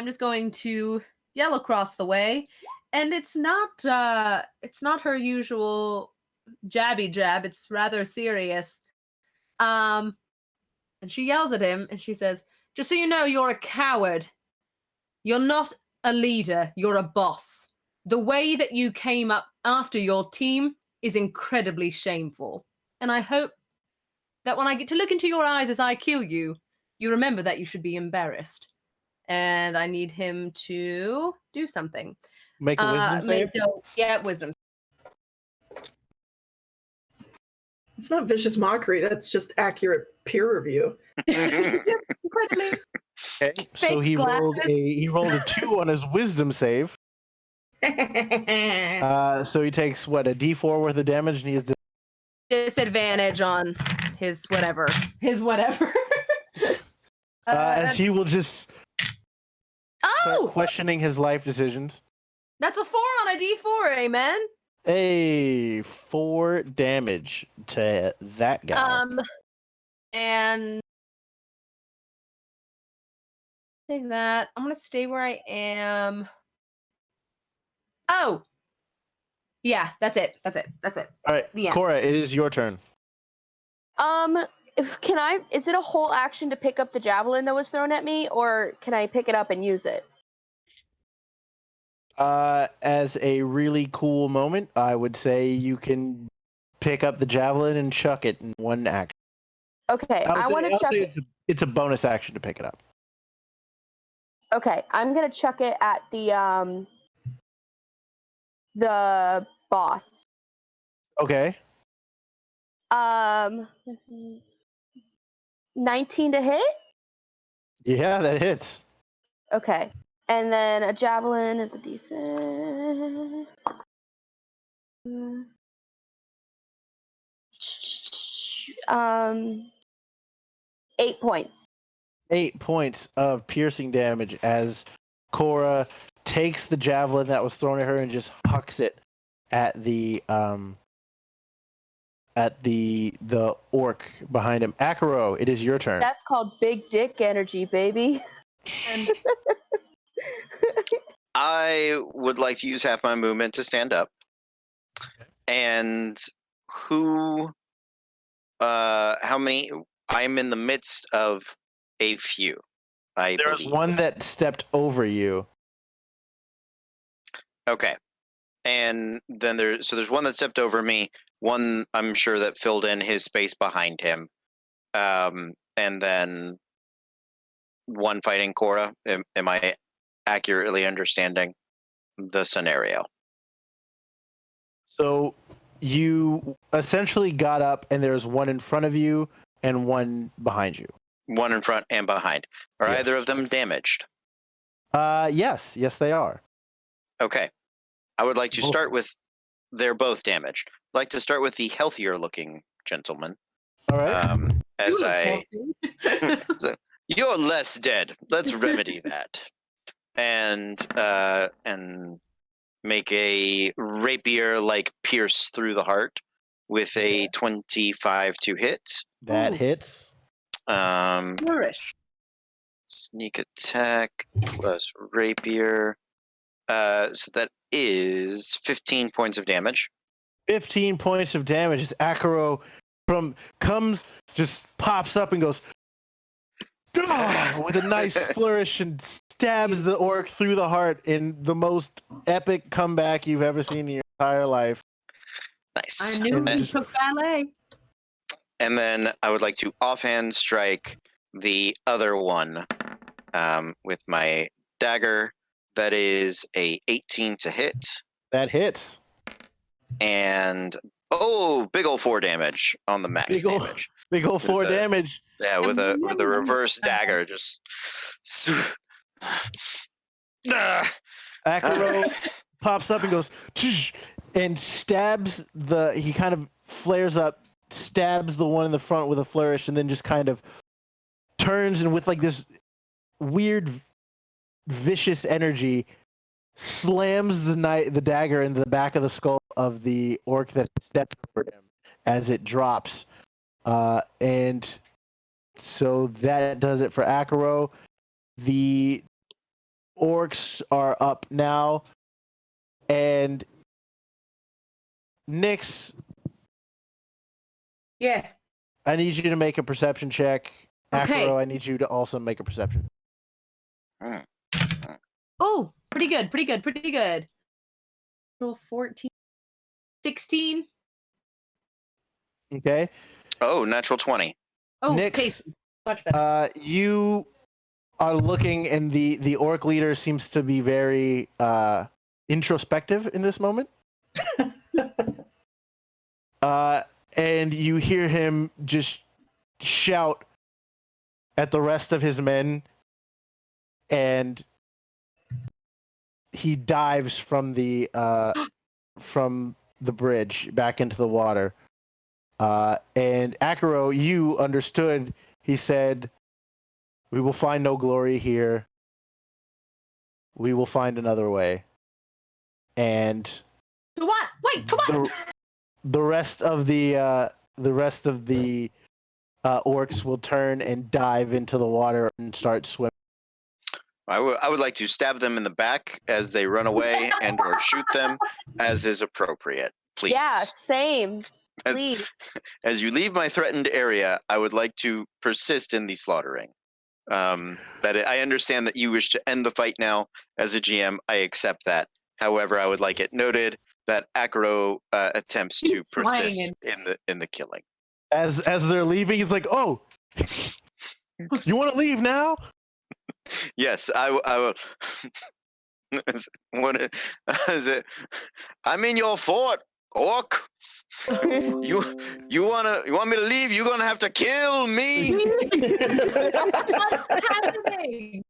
Speaker 3: just going to yell across the way, and it's not her usual jabby jab. It's rather serious. And she yells at him, and she says, "Just so you know, you're a coward. You're not a leader. You're a boss. The way that you came up after your team is incredibly shameful. And I hope that when I get to look into your eyes as I kill you, you remember that you should be embarrassed." And I need him to do something.
Speaker 2: Make a wisdom save?
Speaker 3: Wisdom.
Speaker 4: It's not vicious mockery. That's just accurate peer review.
Speaker 3: Incredibly.
Speaker 2: Okay. So he rolled
Speaker 3: glasses.
Speaker 2: a 2 on his wisdom save. So he takes what, a D4 worth of damage, and he has
Speaker 3: Disadvantage on his whatever.
Speaker 2: as he will just start
Speaker 3: Oh,
Speaker 2: questioning his life decisions.
Speaker 3: that's a 4 on a D4, amen.
Speaker 2: Hey, 4 damage to that guy.
Speaker 3: And save that. I'm gonna stay where I am. Oh, yeah, that's it. That's it.
Speaker 2: All right,
Speaker 3: the end.
Speaker 2: Cora, it is your turn.
Speaker 5: Is it a whole action to pick up the javelin that was thrown at me, or can I pick it up and use it?
Speaker 2: As a really cool moment, I would say you can pick up the javelin and chuck it in one action.
Speaker 5: Okay, I want to chuck it.
Speaker 2: It's a bonus action to pick it up.
Speaker 5: Okay, I'm gonna chuck it at the boss.
Speaker 2: Okay.
Speaker 5: 19 to hit.
Speaker 2: Yeah, that hits.
Speaker 5: Okay, and then a javelin is a decent. 8 points.
Speaker 2: 8 points of piercing damage as Cora takes the javelin that was thrown at her and just hucks it at the orc behind him. Akaro, it is your turn.
Speaker 5: That's called big dick energy, baby.
Speaker 3: And
Speaker 1: I would like to use half my movement to stand up. And how many? I'm in the midst of a few.
Speaker 2: There's
Speaker 1: believe.
Speaker 2: one that stepped over you.
Speaker 1: Okay. And then there's one that stepped over me. One I'm sure that filled in his space behind him. And then one fighting Cora. Am I accurately understanding the scenario?
Speaker 2: So you essentially got up and there's one in front of you and one behind you.
Speaker 1: One in front and behind. Are
Speaker 2: Yes.
Speaker 1: either of them damaged?
Speaker 2: Yes, they are.
Speaker 1: Okay. I would like to start with, they're both damaged. I'd like to start with the healthier looking gentleman.
Speaker 2: All right.
Speaker 1: So, you're less dead. Let's remedy that. And make a rapier-like pierce through the heart with a 25 to hit.
Speaker 2: That
Speaker 3: Ooh.
Speaker 2: hits.
Speaker 3: Flourish.
Speaker 1: Sneak attack plus rapier. So that is 15 points of damage.
Speaker 2: 15 points of damage as Akaro just pops up and goes with a nice flourish and stabs the orc through the heart in the most epic comeback you've ever seen in your entire life.
Speaker 1: Nice.
Speaker 3: I knew you took ballet.
Speaker 1: And then I would like to offhand strike the other one with my dagger. That is a 18 to hit.
Speaker 2: That hits.
Speaker 1: And big ol' 4 damage on the max damage.
Speaker 2: Big ol' 4 damage.
Speaker 1: Yeah, with a reverse dagger, just.
Speaker 2: Akaro pops up and goes and stabs he kind of flares up, stabs the one in the front with a flourish, and then just kind of turns and with like this weird vicious energy slams the dagger into the back of the skull of the orc that stepped over him as it drops. And so that does it for Akaro. The orcs are up now, and Nyx.
Speaker 3: Yes.
Speaker 2: I need you to make a perception check.
Speaker 3: Okay.
Speaker 2: Akaro, I need you to also make a perception.
Speaker 3: Oh, pretty good. Roll 14. 16.
Speaker 2: Okay.
Speaker 1: Oh, natural 20.
Speaker 3: Oh,
Speaker 2: Nyx,
Speaker 3: okay. Much better.
Speaker 2: You are looking, and the orc leader seems to be very introspective in this moment. And you hear him just shout at the rest of his men, and he dives from the bridge back into the water. And Akaro, you understood. He said, "We will find no glory here. We will find another way." And
Speaker 3: To what? Wait, to what?
Speaker 2: the rest of the orcs will turn and dive into the water and start swimming.
Speaker 1: I would like to stab them in the back as they run away and or shoot them as is appropriate, please.
Speaker 5: Yeah, same. Please.
Speaker 1: As you leave my threatened area, I would like to persist in the slaughtering. I understand that you wish to end the fight now. As a GM, I accept that. However, I would like it noted that Akuro attempts to
Speaker 3: He's
Speaker 1: persist
Speaker 3: flying
Speaker 1: in the killing.
Speaker 2: As they're leaving, he's like, "Oh, you want to leave now?"
Speaker 1: Yes, I will. What is it? I'm in your fort, orc. You want me to leave? You're gonna have to kill me.
Speaker 3: What's happening?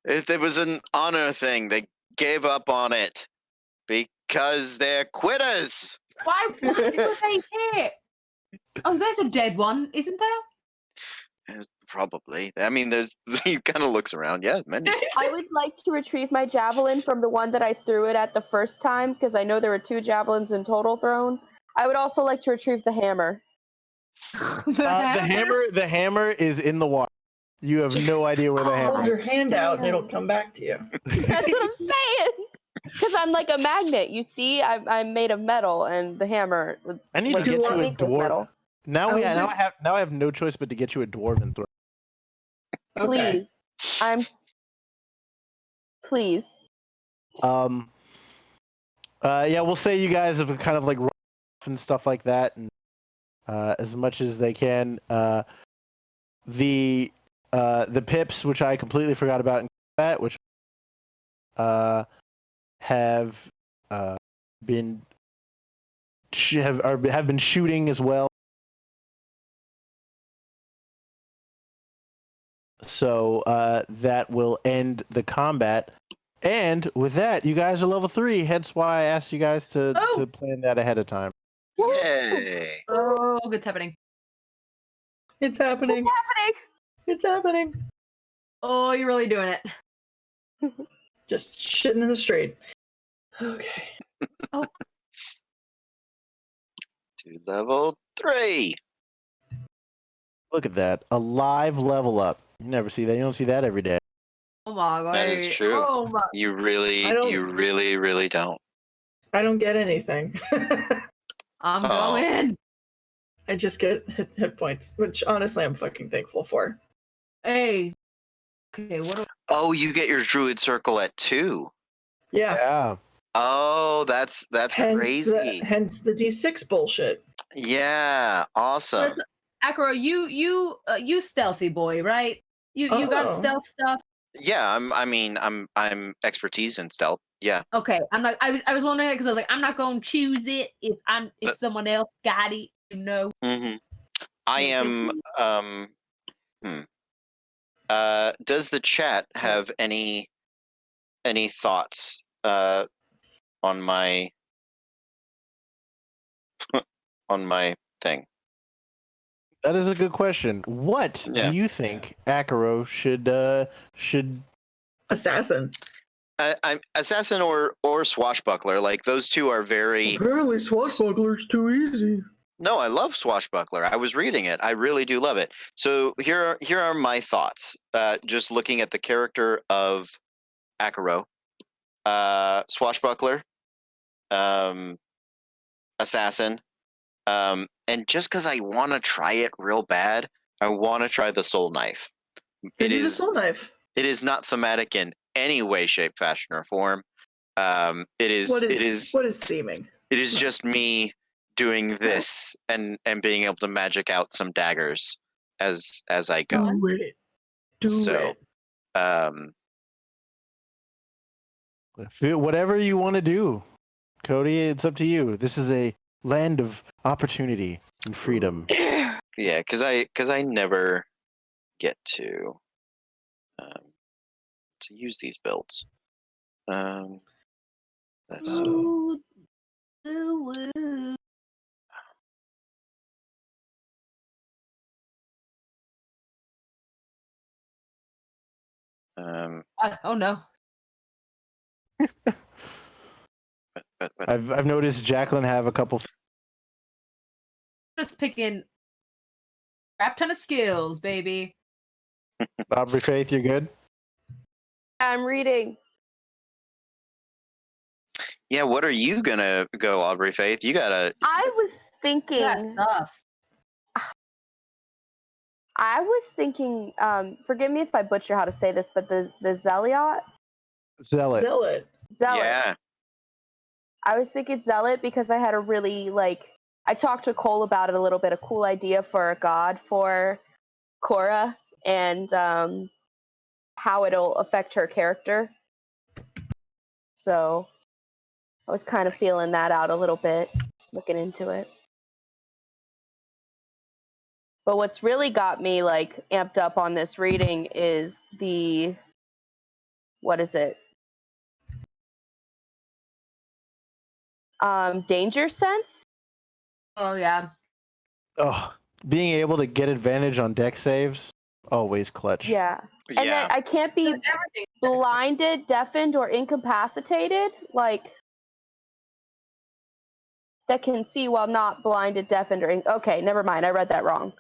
Speaker 1: It was an honor thing. They gave up on it because they're quitters.
Speaker 3: Why were they here? Oh, there's a dead one, isn't there?
Speaker 1: Probably. I mean, he kind of looks around. Yeah, many.
Speaker 5: I would like to retrieve my javelin from the one that I threw it at the first time, because I know there were 2 javelins in total thrown. I would also like to retrieve the hammer.
Speaker 2: The hammer is in the water. You have no idea where the hammer
Speaker 4: Hold
Speaker 2: is.
Speaker 4: your hand out and it'll come back to you.
Speaker 5: That's what I'm saying. Because I'm like a magnet. You see, I'm made of metal, and the hammer.
Speaker 2: I need to get you a dwarf. Now I have no choice but to get you a dwarven throw.
Speaker 4: Okay.
Speaker 5: Please, please.
Speaker 2: Yeah, we'll say you guys have kind of like run off and stuff like that, and as much as they can. The pips, which I completely forgot about in combat, which have been have been shooting as well. So that will end the combat. And with that, you guys are level 3. Hence why I asked you guys to plan that ahead of time.
Speaker 1: Yay!
Speaker 3: Oh, it's happening.
Speaker 4: It's happening.
Speaker 5: It's happening.
Speaker 4: It's happening.
Speaker 3: Oh, you're really doing it.
Speaker 4: Just shitting in the street. Okay.
Speaker 3: Oh.
Speaker 1: To level 3.
Speaker 2: Look at that. A live level up. You never see that. You don't see that every day.
Speaker 3: Oh my god.
Speaker 1: That is true.
Speaker 3: Oh my.
Speaker 1: You really don't.
Speaker 4: I don't get anything.
Speaker 3: I'm going.
Speaker 4: I just get hit points, which honestly I'm fucking thankful for.
Speaker 3: Hey. Okay, what?
Speaker 1: Oh, you get your druid circle at 2.
Speaker 4: Yeah.
Speaker 1: Oh, that's crazy.
Speaker 4: Hence the D6 bullshit.
Speaker 1: Yeah, awesome.
Speaker 3: Akuro, you stealthy boy, right? You got stealth stuff.
Speaker 1: Yeah, I'm expertise in stealth. Yeah.
Speaker 3: Okay, I'm not. I was wondering because I was like, I'm not going to choose it if someone else got it. You know.
Speaker 1: Mm-hmm. I am. Does the chat have any thoughts on my on my thing?
Speaker 2: That is a good question. What do you think Akuro should
Speaker 4: assassin?
Speaker 1: I'm assassin or swashbuckler. Like those two are very.
Speaker 4: Apparently, swashbuckler's too easy.
Speaker 1: No, I love swashbuckler. I was reading it. I really do love it. So here are my thoughts. Just looking at the character of Akuro, swashbuckler, assassin, and just because I want to try it real bad, I want to try the soul knife.
Speaker 4: It is the soul knife.
Speaker 1: It is not thematic in any way, shape, fashion, or form. It is.
Speaker 4: What is theming?
Speaker 1: It is just me doing this and being able to magic out some daggers as I go.
Speaker 4: Do it.
Speaker 2: Whatever you want to do, Cody, it's up to you. This is a land of opportunity and freedom.
Speaker 1: Yeah, because I never get to use these builds. That's
Speaker 3: oh no.
Speaker 1: but
Speaker 2: I've noticed Jacqueline have a couple.
Speaker 3: Just picking crap ton of skills, baby.
Speaker 2: Aubrey Faith, you're good?
Speaker 5: I'm reading.
Speaker 1: yeah, what are you gonna go, Aubrey Faith? You gotta.
Speaker 5: I was thinking.
Speaker 3: That stuff.
Speaker 5: I was thinking. Forgive me if I butcher how to say this, but the Zeliot.
Speaker 2: Zealot.
Speaker 4: Zealot.
Speaker 5: Zealot.
Speaker 1: Yeah.
Speaker 5: I was thinking Zealot because I had a really I talked to Cole about it a little bit, a cool idea for a god for Cora and how it'll affect her character. So I was kind of feeling that out a little bit, looking into it. But what's really got me amped up on this reading is what is it? Danger sense?
Speaker 3: Oh yeah.
Speaker 2: Oh, being able to get advantage on deck saves, always clutch.
Speaker 5: Yeah. And then
Speaker 1: Yeah.
Speaker 5: I can't be
Speaker 3: Everything.
Speaker 5: blinded, deafened, or incapacitated. That can see while not blinded, deafened, or okay, never mind. I read that wrong.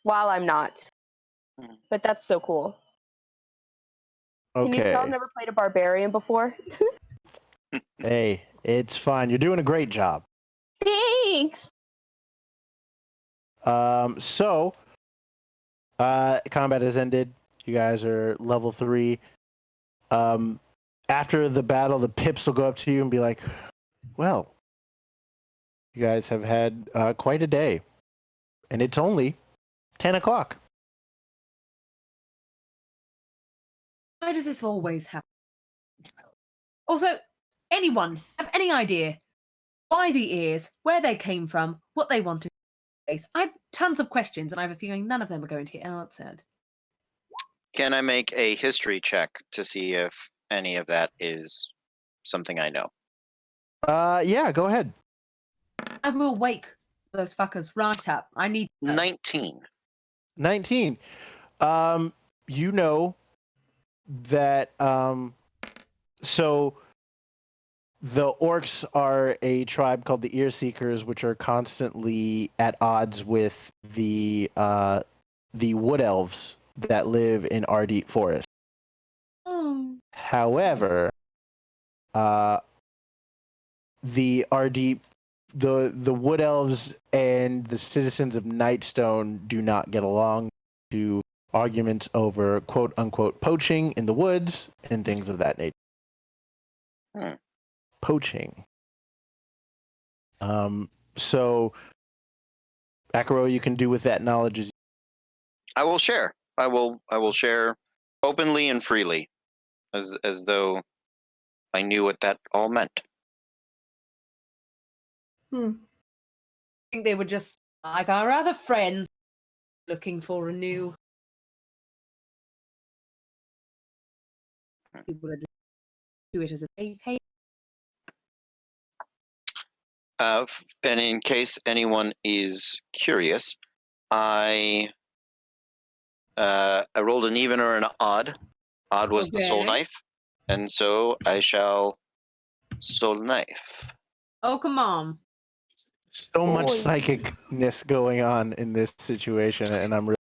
Speaker 5: While I'm not. But that's so cool. Can you tell I've
Speaker 2: Okay.
Speaker 5: never played a barbarian before?
Speaker 2: Hey, it's fine. You're doing a great job.
Speaker 5: Thanks.
Speaker 2: So, combat has ended. You guys are level 3. After the battle, the pips will go up to you and be like, well, you guys have had quite a day. And it's only 10 o'clock.
Speaker 3: Why does this always happen? Also, anyone have any idea why the ears, where they came from, what they wanted? I have tons of questions, and I have a feeling none of them are going to get answered.
Speaker 1: Can I make a history check to see if any of that is something I know?
Speaker 2: Yeah, go ahead.
Speaker 3: I will wake those fuckers right up. I need
Speaker 1: 19.
Speaker 2: 19. You know that so the orcs are a tribe called the Ear Seekers, which are constantly at odds with the wood elves that live in Ardite Forest. However, the Ardite the wood elves and the citizens of Nightstone do not get along to arguments over quote unquote poaching in the woods and things of that nature. Poaching. So Akaro, you can do with that knowledge as
Speaker 1: I will share. I will share openly and freely, as though I knew what that all meant.
Speaker 3: I think they were just like our other friends looking for a new people to do it as a safe haven.
Speaker 1: And in case anyone is curious, I rolled an even or an odd. Odd was the soul
Speaker 3: Okay.
Speaker 1: knife, and so I shall soul knife.
Speaker 3: Oh, come on.
Speaker 2: so much
Speaker 5: Boy.
Speaker 2: psychicness going on in this situation, and I'm really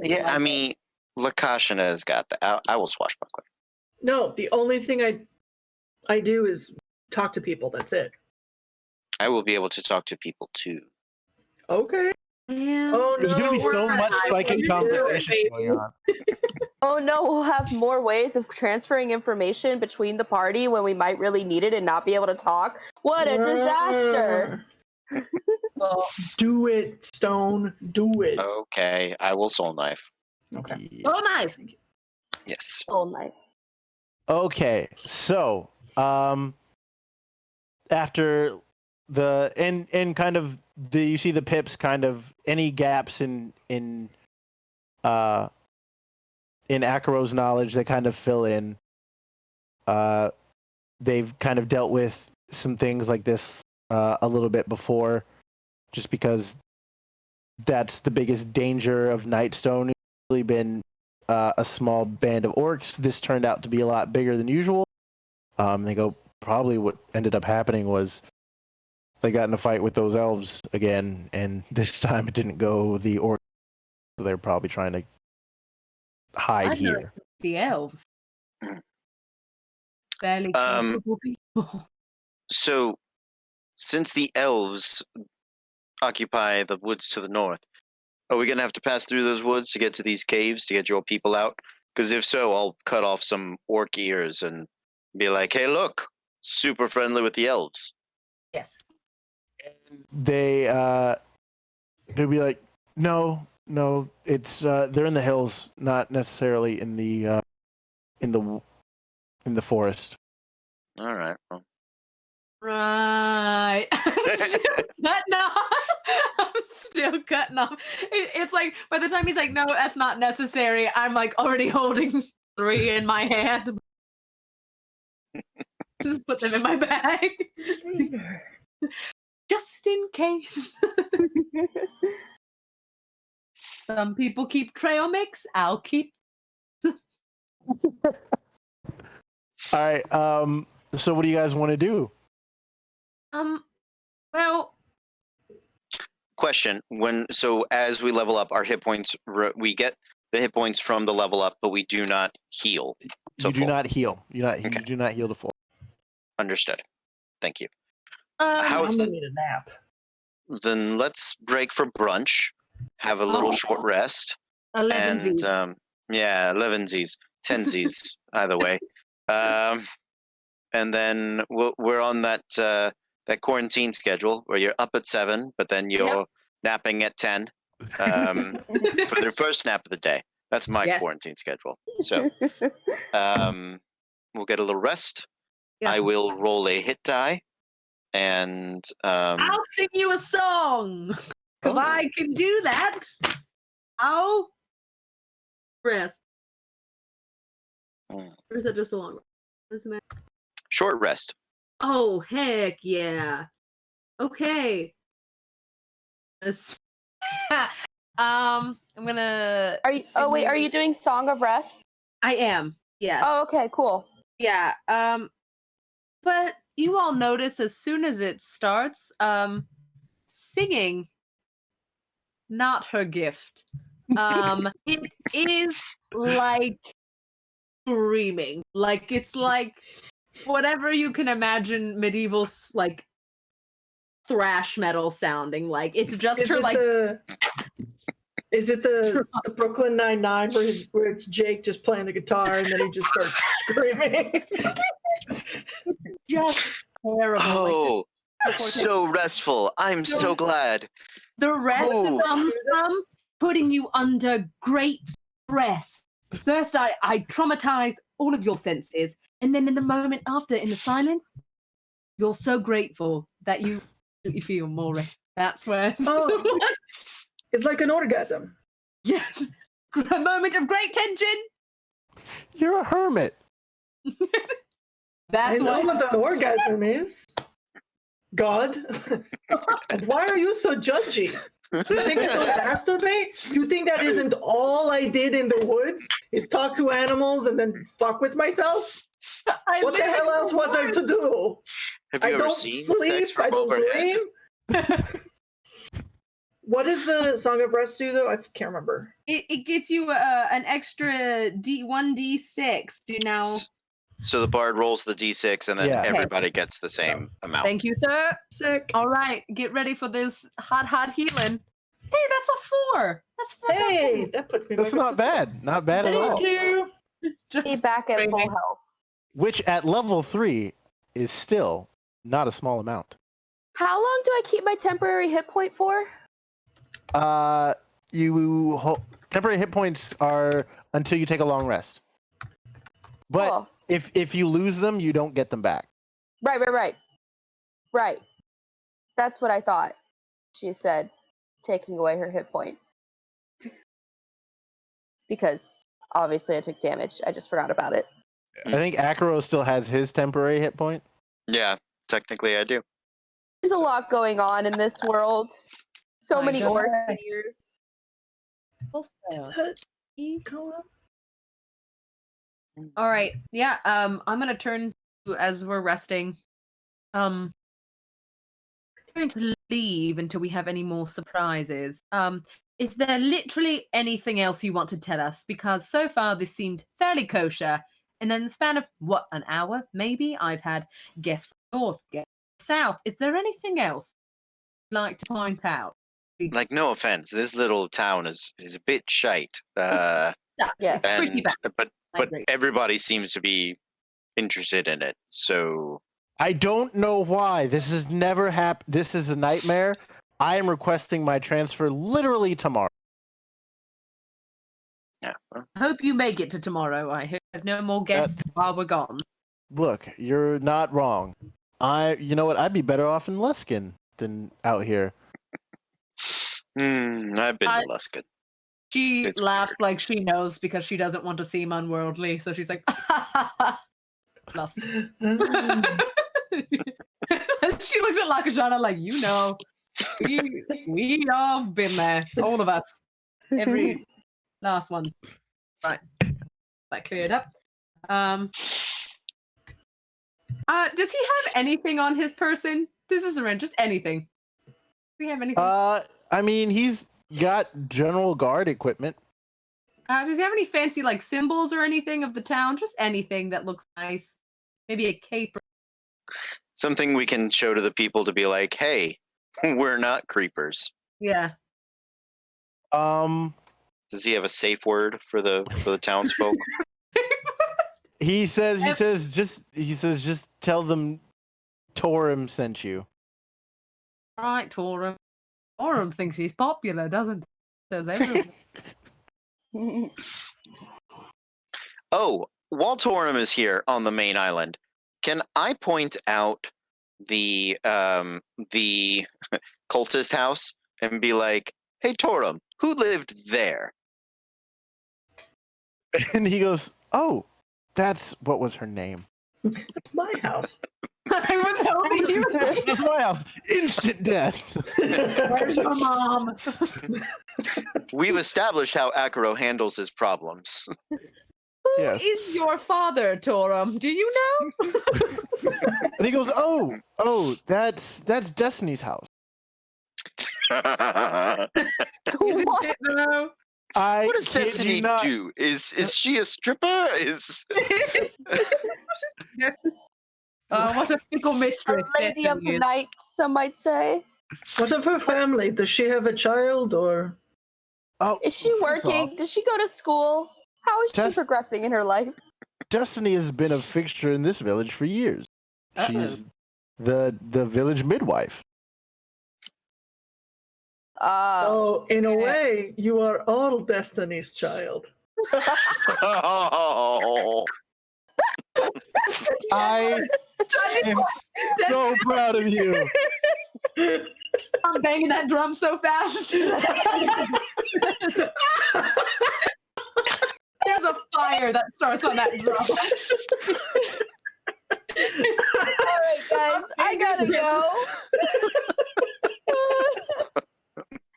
Speaker 1: Yeah, I
Speaker 3: like
Speaker 1: mean, Lakashana has got that. I will swashbuckler.
Speaker 4: No, the only thing I do is talk to people. That's it.
Speaker 1: I will be able to talk to people too.
Speaker 4: Okay.
Speaker 3: Man.
Speaker 4: Oh no.
Speaker 2: there's gonna be so
Speaker 4: we're
Speaker 2: much
Speaker 4: not
Speaker 2: psychic
Speaker 4: going to do it,
Speaker 2: conversation
Speaker 4: baby.
Speaker 2: going on.
Speaker 5: Oh no, we'll have more ways of transferring information between the party when we might really need it and not be able to talk. What a disaster!
Speaker 3: Well,
Speaker 4: Do it, Stone. Do it.
Speaker 1: Okay, I will soul knife.
Speaker 4: Okay.
Speaker 3: oh, knife.
Speaker 1: Yes.
Speaker 5: Oh my.
Speaker 2: Okay, so after the and kind of you see the pips kind of any gaps in Akaro's knowledge they kind of fill in. They've kind of dealt with some things like this a little bit before, just because that's the biggest danger of Nightstone. It's really been a small band of orcs. This turned out to be a lot bigger than usual. They go, probably what ended up happening was they got in a fight with those elves again, and this time it didn't go the orcs. So they're probably trying to hide here.
Speaker 3: The elves. Fairly capable people.
Speaker 1: So, since the elves occupy the woods to the north, are we going to have to pass through those woods to get to these caves to get your people out? Because if so, I'll cut off some orc ears and be like, "Hey, look, super friendly with the elves."
Speaker 3: Yes.
Speaker 2: They'll be like, no, it's they're in the hills, not necessarily in the forest.
Speaker 1: All right. Well.
Speaker 3: Right. I'm still cutting off. It's like by the time he's like, no, that's not necessary, I'm like already holding 3 in my hand. Just put them in my bag. Just in case. Some people keep trail mix. I'll keep.
Speaker 2: All right. So what do you guys want to do?
Speaker 3: Well.
Speaker 1: Question: as we level up, our hit points, we get the hit points from the level up, but we do not heal.
Speaker 2: You do not heal. You do not heal to full.
Speaker 1: Understood. Thank you.
Speaker 4: I'm gonna need a nap.
Speaker 1: Then let's break for brunch. Have a little short rest.
Speaker 3: 11
Speaker 1: and 11sies, 10sies, either way. And then we're on that quarantine schedule where you're up at 7, but then you're napping at 10 for their first nap of the day. That's my quarantine schedule. So we'll get a little rest. I will roll a hit die, and
Speaker 3: I'll sing you a song because I can do that. I'll rest. Or is it just a long rest?
Speaker 1: Short rest.
Speaker 3: Oh, heck yeah. Okay. I'm gonna.
Speaker 5: Are you doing Song of Rest?
Speaker 3: I am. Yes.
Speaker 5: Oh, okay, cool.
Speaker 3: Yeah. But you all notice as soon as it starts, singing, not her gift. It is like screaming. Like it's like whatever you can imagine medieval like thrash metal sounding like. It's just her like.
Speaker 4: Is it the Brooklyn Nine-Nine where it's Jake just playing the guitar and then he just starts screaming?
Speaker 3: It's just terrible.
Speaker 1: Oh, so restful. I'm so glad.
Speaker 3: The rest comes from putting you under great stress. First, I traumatize all of your senses, and then in the moment after, in the silence, you're so grateful that you feel more rest. That's where.
Speaker 4: Oh, it's like an orgasm.
Speaker 3: Yes, a moment of great tension.
Speaker 2: You're a hermit.
Speaker 4: I know what an orgasm is. God. And why are you so judgy? You think I don't masturbate? You think that isn't all I did in the woods? Is talk to animals and then fuck with myself? What the hell else was there to do?
Speaker 1: Have you ever seen sex from
Speaker 4: I don't
Speaker 1: overhead?
Speaker 4: dream. What does the Song of Rest do, though? I can't remember.
Speaker 3: It gets you an extra 1d6. Do now.
Speaker 1: So the bard rolls the d6, and then everybody gets the same amount.
Speaker 3: Thank you, sir.
Speaker 4: Sick.
Speaker 3: All right, get ready for this hot healing. Hey, that's a 4. That's 4.
Speaker 4: Hey, that puts me.
Speaker 2: That's not bad. Not bad at all.
Speaker 4: Thank you.
Speaker 5: Be back at full health.
Speaker 2: Which at level 3 is still not a small amount.
Speaker 5: How long do I keep my temporary hit point for?
Speaker 2: Temporary hit points are until you take a long rest. But if you lose them, you don't get them back.
Speaker 5: Right. That's what I thought. She said, taking away her hit point. Because obviously I took damage. I just forgot about it.
Speaker 2: I think Akaro still has his temporary hit point.
Speaker 1: Yeah, technically I do.
Speaker 5: There's a lot going on in this world. So many orcs and ears.
Speaker 3: All right. Yeah. I'm gonna turn to, as we're resting. We're going to leave until we have any more surprises. Is there literally anything else you want to tell us? Because so far this seemed fairly kosher. And then in the span of an hour, maybe I've had guests from north, guests from south. Is there anything else you'd like to point out?
Speaker 1: Like, no offense, this little town is a bit shite.
Speaker 3: Sucks.
Speaker 5: Yes.
Speaker 3: It's pretty bad.
Speaker 1: But
Speaker 3: I agree.
Speaker 1: everybody seems to be interested in it. So
Speaker 2: I don't know why. This has never happened. This is a nightmare. I am requesting my transfer literally tomorrow.
Speaker 1: yeah. Well,
Speaker 3: I hope you make it to tomorrow. I hope I have no more guests while we're gone.
Speaker 2: Look, you're not wrong. You know what? I'd be better off in Luskin than out here.
Speaker 1: I've been to Luskin.
Speaker 3: She
Speaker 1: It's
Speaker 3: laughs like she knows because she doesn't want to seem unworldly. So she's like, Lust. She looks at Lakashana like, you know, we have been there, all of us, every last one. Right, that cleared up. Does he have anything on his person? This is around just anything. Does he have anything?
Speaker 2: I mean, he's got general guard equipment.
Speaker 3: Does he have any fancy like symbols or anything of the town? Just anything that looks nice. Maybe a cape.
Speaker 1: Something we can show to the people to be like, hey, we're not creepers.
Speaker 3: Yeah.
Speaker 1: Does he have a safe word for the townsfolk?
Speaker 2: He says just tell them Torum sent you.
Speaker 3: Right, Torum. Torum thinks he's popular, doesn't he? Says everyone.
Speaker 1: Oh, while Torum is here on the main island, can I point out the cultist house and be like, hey, Torum, who lived there?
Speaker 2: And he goes, oh, that's what was her name.
Speaker 4: It's my house.
Speaker 3: I was hoping you would.
Speaker 2: This is my house. Instant death.
Speaker 3: Where's your mom?
Speaker 1: We've established how Akaro handles his problems.
Speaker 3: Who
Speaker 2: Yes.
Speaker 3: is your father, Torum? Do you know?
Speaker 2: And he goes, oh, that's Destiny's house.
Speaker 3: Isn't
Speaker 5: What?
Speaker 3: it though?
Speaker 1: What does
Speaker 2: kid you
Speaker 1: Destiny
Speaker 2: not.
Speaker 1: do? Is she a stripper?
Speaker 3: What a fickle
Speaker 5: A
Speaker 3: mistress
Speaker 5: lady of
Speaker 3: Destiny
Speaker 5: the
Speaker 3: is.
Speaker 5: night, some might say.
Speaker 4: What of her family? Does she have a child or?
Speaker 2: Oh,
Speaker 5: Is she
Speaker 2: first
Speaker 5: working?
Speaker 2: off,
Speaker 5: Does she go to school? How is she
Speaker 2: Des-
Speaker 5: progressing in her life?
Speaker 2: Destiny has been a fixture in this village for years. She's the village midwife.
Speaker 4: So, in a
Speaker 3: yeah.
Speaker 4: way, you are all Destiny's child.
Speaker 1: Oh.
Speaker 2: I am so proud of you.
Speaker 3: I'm banging that drum so fast. There's a fire that starts on that drum.
Speaker 5: All right, guys, I gotta go.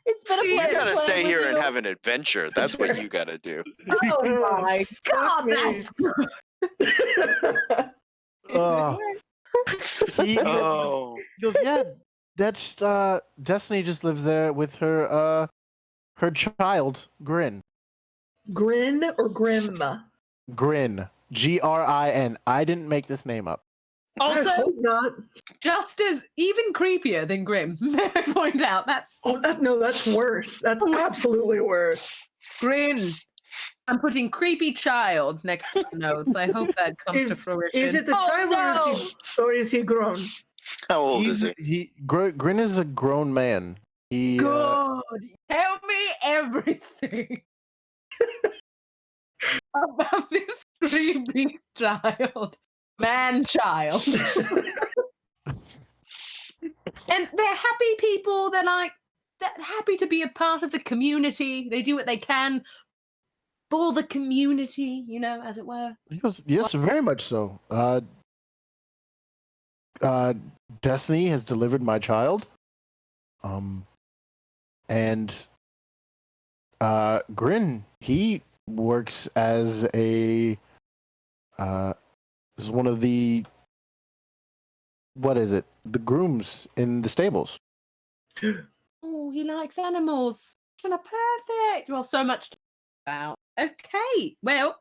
Speaker 5: It's been a
Speaker 3: You
Speaker 5: pleasure.
Speaker 1: You gotta
Speaker 5: playing
Speaker 1: stay
Speaker 5: with
Speaker 1: here and
Speaker 5: you.
Speaker 1: have an adventure. That's what you gotta do.
Speaker 3: Oh my god,
Speaker 4: me.
Speaker 3: that's
Speaker 2: Oh. He
Speaker 1: Oh.
Speaker 2: goes, yeah, that's Destiny just lives there with her child, Grin.
Speaker 4: Grin or Grim?
Speaker 2: Grin. Grin. I didn't make this name up.
Speaker 4: I
Speaker 3: also
Speaker 4: hope not.
Speaker 3: just as even creepier than Grim. May I point out that's
Speaker 4: Oh, that's worse. That's absolutely worse.
Speaker 3: Grin. I'm putting creepy child next to the notes. I hope that comes to fruition.
Speaker 4: Is it the
Speaker 5: Oh,
Speaker 4: child
Speaker 5: no.
Speaker 4: or is he grown?
Speaker 1: How old is he?
Speaker 2: Grin is a grown man. He
Speaker 3: Good. Tell me everything about this creepy child. Man child. And they're happy people. They're happy to be a part of the community. They do what they can for the community, you know, as it were.
Speaker 2: He goes, yes, very much so. Destiny has delivered my child. And Grin, he works as a is one of the the grooms in the stables.
Speaker 3: Oh, he likes animals. Perfect. Well, so much to talk about. Okay, well,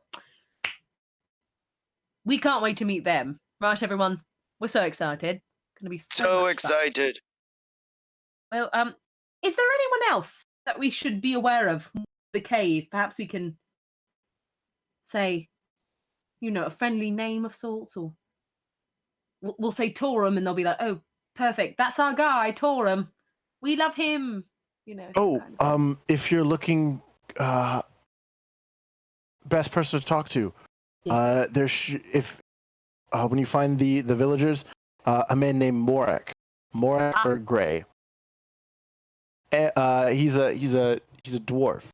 Speaker 3: we can't wait to meet them. Right, everyone? We're so excited. Gonna be
Speaker 1: So
Speaker 3: much fun.
Speaker 1: excited.
Speaker 3: Well, is there anyone else that we should be aware of? The cave. Perhaps we can say, a friendly name of sorts, or we'll say Torum, and they'll be like, "Oh, perfect, that's our guy, Torum. We love him."
Speaker 2: Oh,
Speaker 3: kind of.
Speaker 2: if you're looking, best person to talk to.
Speaker 3: Yes.
Speaker 2: When you find the villagers, a man named Morak or Gray. He's a dwarf.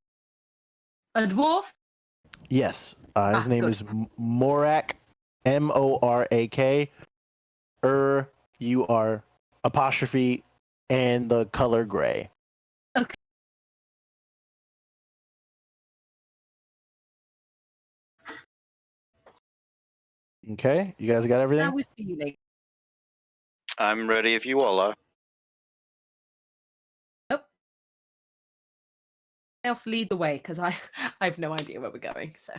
Speaker 3: A dwarf?
Speaker 2: Yes. His name
Speaker 3: good.
Speaker 2: is Morak, Morak. UR apostrophe and the color gray.
Speaker 3: Okay.
Speaker 2: Okay, you guys got everything?
Speaker 3: How we feeling?
Speaker 1: I'm ready if you all are.
Speaker 3: Nope. Else lead the way, because I have no idea where we're going. So.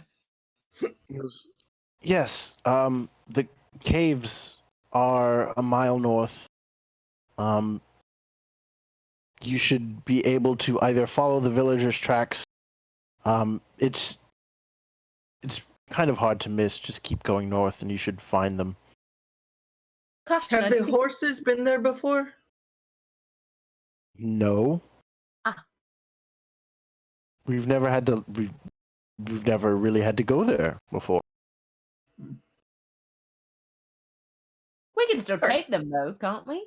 Speaker 2: Yes. The caves are a mile north. You should be able to either follow the villagers' tracks. It's kind of hard to miss. Just keep going north, and you should find them.
Speaker 3: Gosh,
Speaker 4: Have the horses been there before?
Speaker 2: No. We've never had to. We've never really had to go there before.
Speaker 3: We can still take them, though, can't we?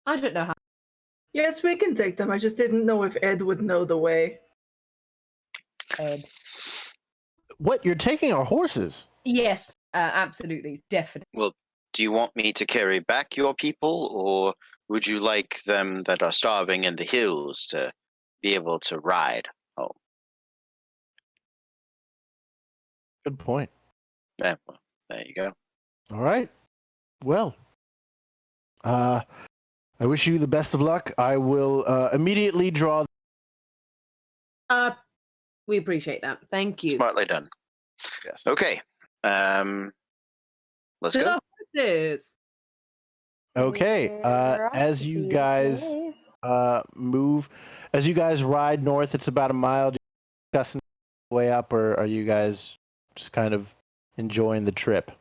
Speaker 3: I don't know how.
Speaker 4: Yes, we can take them. I just didn't know if Ed would know the way.
Speaker 3: Ed.
Speaker 2: What? You're taking our horses?
Speaker 3: Yes, absolutely, definitely.
Speaker 1: Well, do you want me to carry back your people, or would you like them that are starving in the hills to be able to ride home?
Speaker 2: Good point.
Speaker 1: Yeah, well, there you go.
Speaker 2: All right. Well, I wish you the best of luck. I will immediately draw.
Speaker 3: We appreciate that. Thank you.
Speaker 1: Smartly done.
Speaker 2: Yes.
Speaker 1: Okay. Let's
Speaker 3: To
Speaker 1: go.
Speaker 3: the horses.
Speaker 2: Okay. As you guys move, as you guys ride north, it's about a mile. Discussing the way up, or are you guys just kind of enjoying the trip?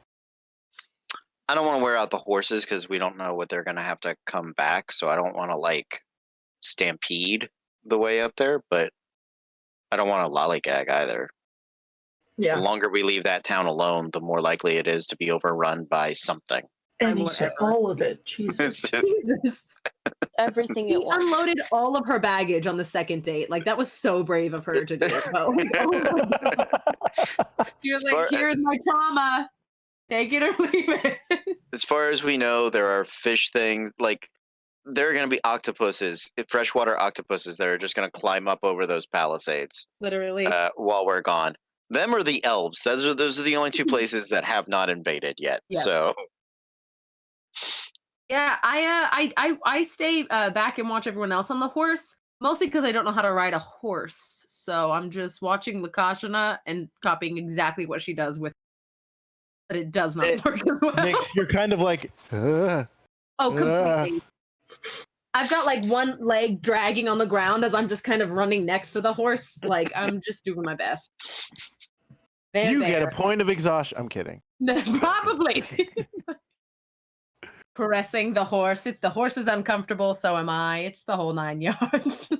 Speaker 1: I don't want to wear out the horses because we don't know what they're going to have to come back. So I don't want to stampede the way up there, but I don't want to lollygag either.
Speaker 4: Yeah.
Speaker 1: The longer we leave that town alone, the more likely it is to be overrun by something.
Speaker 4: And he said all of it. Jesus.
Speaker 3: Jesus.
Speaker 5: Everything
Speaker 3: She
Speaker 5: at once.
Speaker 3: unloaded all of her baggage on the second date. Like, that was so brave of her to do. Oh my God. She was like, here's my trauma. Take it or leave it.
Speaker 1: As far as we know, there are fish things. There are going to be octopuses, freshwater octopuses that are just going to climb up over those palisades.
Speaker 3: Literally.
Speaker 1: While we're gone. Them or the elves. Those are the only two places that have not invaded yet.
Speaker 3: Yes.
Speaker 1: So.
Speaker 3: Yeah, I stay back and watch everyone else on the horse, mostly because I don't know how to ride a horse. So I'm just watching Lakashana and copying exactly what she does with, but it does not work as well.
Speaker 2: Nick, you're kind of like.
Speaker 3: Oh, completely. I've got like one leg dragging on the ground as I'm just kind of running next to the horse. Like, I'm just doing my best.
Speaker 2: You get a point of exhaustion. I'm kidding.
Speaker 3: Probably. Caressing the horse. The horse is uncomfortable, so am I. It's the whole 9 yards.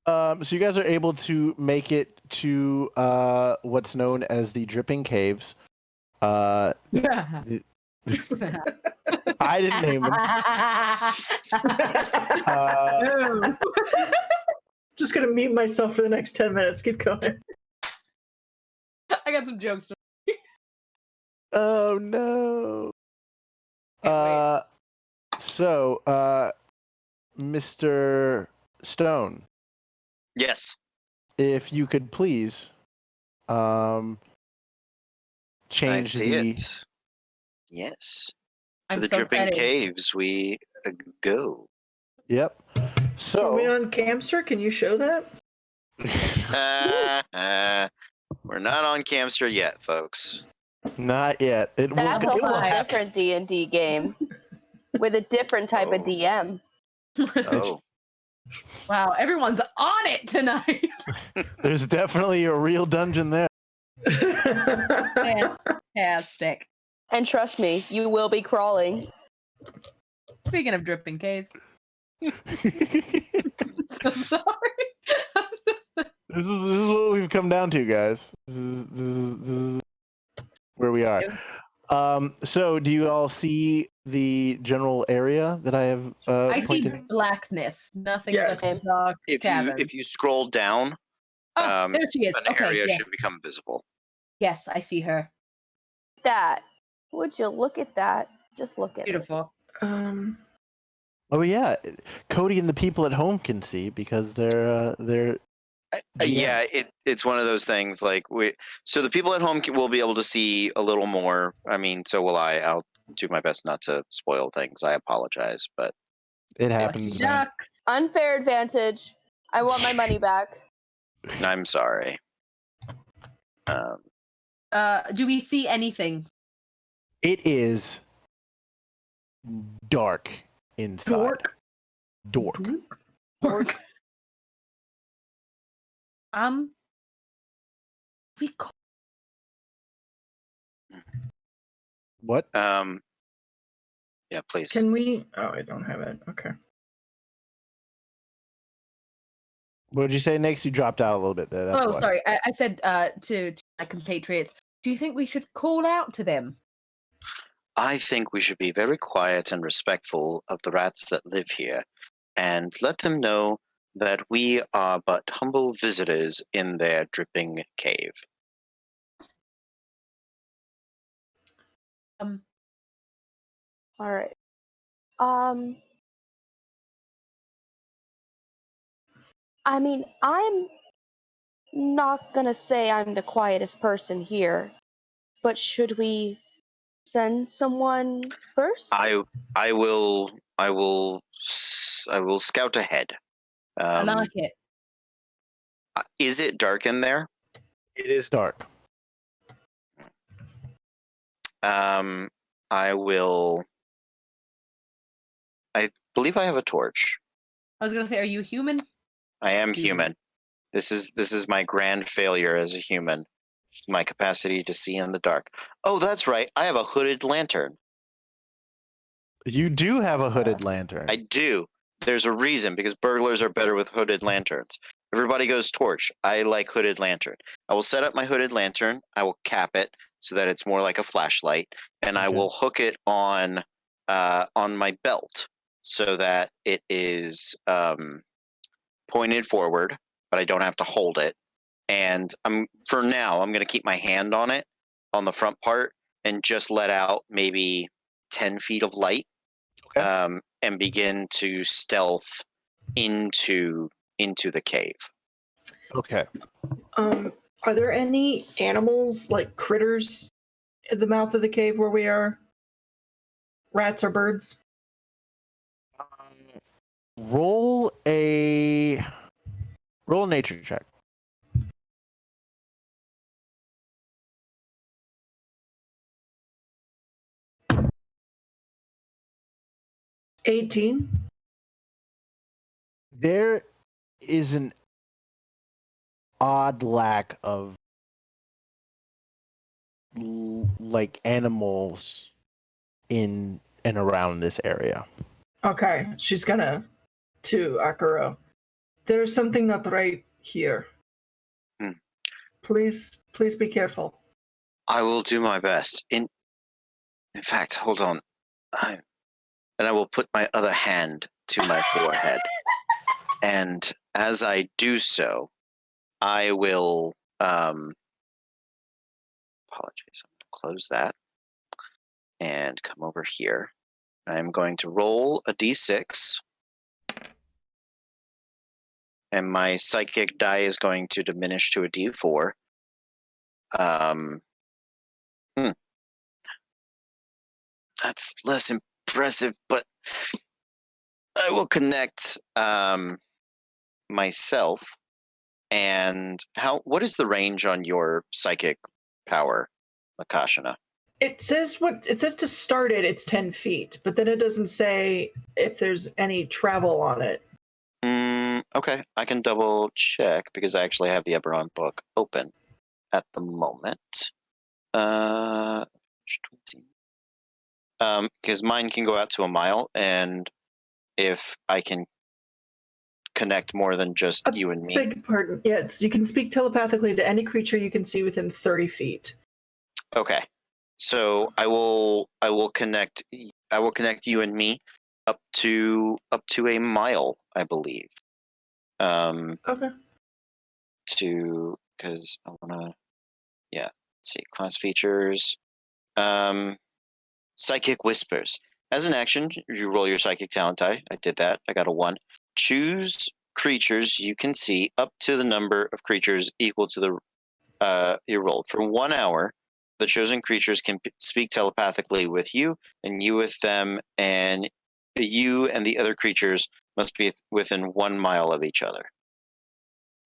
Speaker 2: So you guys are able to make it to what's known as the Dripping Caves.
Speaker 3: Yeah.
Speaker 2: I didn't name them.
Speaker 4: Just gonna mute myself for the next 10 minutes. Keep going.
Speaker 3: I got some jokes.
Speaker 2: Oh no. So, Mr. Stone.
Speaker 1: Yes.
Speaker 2: If you could please, change
Speaker 1: it. Yes. To
Speaker 3: I'm
Speaker 1: the
Speaker 3: so
Speaker 1: Dripping
Speaker 3: excited.
Speaker 1: Caves we go.
Speaker 2: Yep.
Speaker 4: Are
Speaker 2: So.
Speaker 4: we on Camster? Can you show that?
Speaker 1: We're not on Camster yet, folks.
Speaker 2: Not yet. It
Speaker 5: That's a
Speaker 2: will
Speaker 5: whole
Speaker 2: happen.
Speaker 5: different D&D game with a different type of DM.
Speaker 1: Oh.
Speaker 3: Wow, everyone's on it tonight.
Speaker 2: There's definitely a real dungeon there.
Speaker 3: Fantastic.
Speaker 5: And trust me, you will be crawling.
Speaker 3: Speaking of dripping caves, I'm so sorry.
Speaker 2: This is what we've come down to, guys. This is where we are. So do you all see the general area that I have
Speaker 3: I see
Speaker 2: pointed?
Speaker 3: blackness, nothing
Speaker 4: Yes.
Speaker 3: but dark cavern.
Speaker 1: If you scroll down,
Speaker 3: there she is.
Speaker 1: an
Speaker 3: Okay,
Speaker 1: area
Speaker 3: yeah.
Speaker 1: should become visible.
Speaker 3: Yes, I see her.
Speaker 5: That. Would you look at that? Just look at
Speaker 3: Beautiful.
Speaker 2: Oh yeah, Cody and the people at home can see because they're
Speaker 1: Yeah, it's one of those things. Like so the people at home will be able to see a little more. I mean, so will I. I'll do my best not to spoil things. I apologize, but
Speaker 2: it happens.
Speaker 3: Ducks.
Speaker 5: Unfair advantage. I want my money back.
Speaker 1: I'm sorry.
Speaker 3: Do we see anything?
Speaker 2: It is dark inside. Dork.
Speaker 3: We call
Speaker 2: What?
Speaker 1: Yeah, please.
Speaker 4: Can we? Oh, I don't have it. Okay.
Speaker 2: What did you say, Nix? You dropped out a little bit there. That's why.
Speaker 3: sorry. I said to my compatriots, do you think we should call out to them?
Speaker 1: I think we should be very quiet and respectful of the rats that live here, and let them know that we are but humble visitors in their dripping cave.
Speaker 5: All right. I mean, I'm not gonna say I'm the quietest person here, but should we send someone first?
Speaker 1: I will scout ahead.
Speaker 3: I like it.
Speaker 1: Is it dark in there?
Speaker 2: It is dark.
Speaker 1: I believe I have a torch.
Speaker 3: I was gonna say, are you human?
Speaker 1: I am
Speaker 3: Human.
Speaker 1: human. This is my grand failure as a human. It's my capacity to see in the dark. Oh, that's right. I have a hooded lantern.
Speaker 2: You do have a hooded lantern.
Speaker 1: I do. There's a reason, because burglars are better with hooded lanterns. Everybody goes torch. I like hooded lantern. I will set up my hooded lantern. I will cap it so that it's more like a flashlight, and I will hook it on my belt so that it is pointed forward, but I don't have to hold it. And for now, I'm going to keep my hand on it on the front part and just let out maybe 10 feet of light.
Speaker 2: Okay.
Speaker 1: And begin to stealth into the cave.
Speaker 2: Okay.
Speaker 4: Are there any animals, like critters, at the mouth of the cave where we are? Rats or birds?
Speaker 2: Roll a nature check.
Speaker 4: $18.
Speaker 2: There is an odd lack of like animals in and around this area.
Speaker 4: Okay, she's gonna to Akuro. There's something not right here. Please be careful.
Speaker 1: I will do my best. In fact, hold on. And I will put my other hand to my forehead. And as I do so, I will apologies. I'm going to close that and come over here. I'm going to roll a d6. And my psychic die is going to diminish to a d4. That's less impressive, but I will connect myself. And what is the range on your psychic power, Akashana?
Speaker 4: It says to start it, it's 10 feet, but then it doesn't say if there's any travel on it.
Speaker 1: Okay, I can double check because I actually have the Eberron book open. at the moment. 20. Because mine can go out to a mile, and if I can connect more than just you and me.
Speaker 4: Beg pardon. Yes, you can speak telepathically to any creature you can see within 30 feet.
Speaker 1: Okay. So I will connect you and me up to a mile, I believe.
Speaker 4: Okay.
Speaker 1: Because I wanna, let's see, class features. Psychic Whispers. As an action, you roll your psychic talent die. I did that. I got a 1. Choose creatures you can see up to the number of creatures equal to the you rolled. For 1 hour, the chosen creatures can speak telepathically with you, and you with them, and you and the other creatures must be within 1 mile of each other.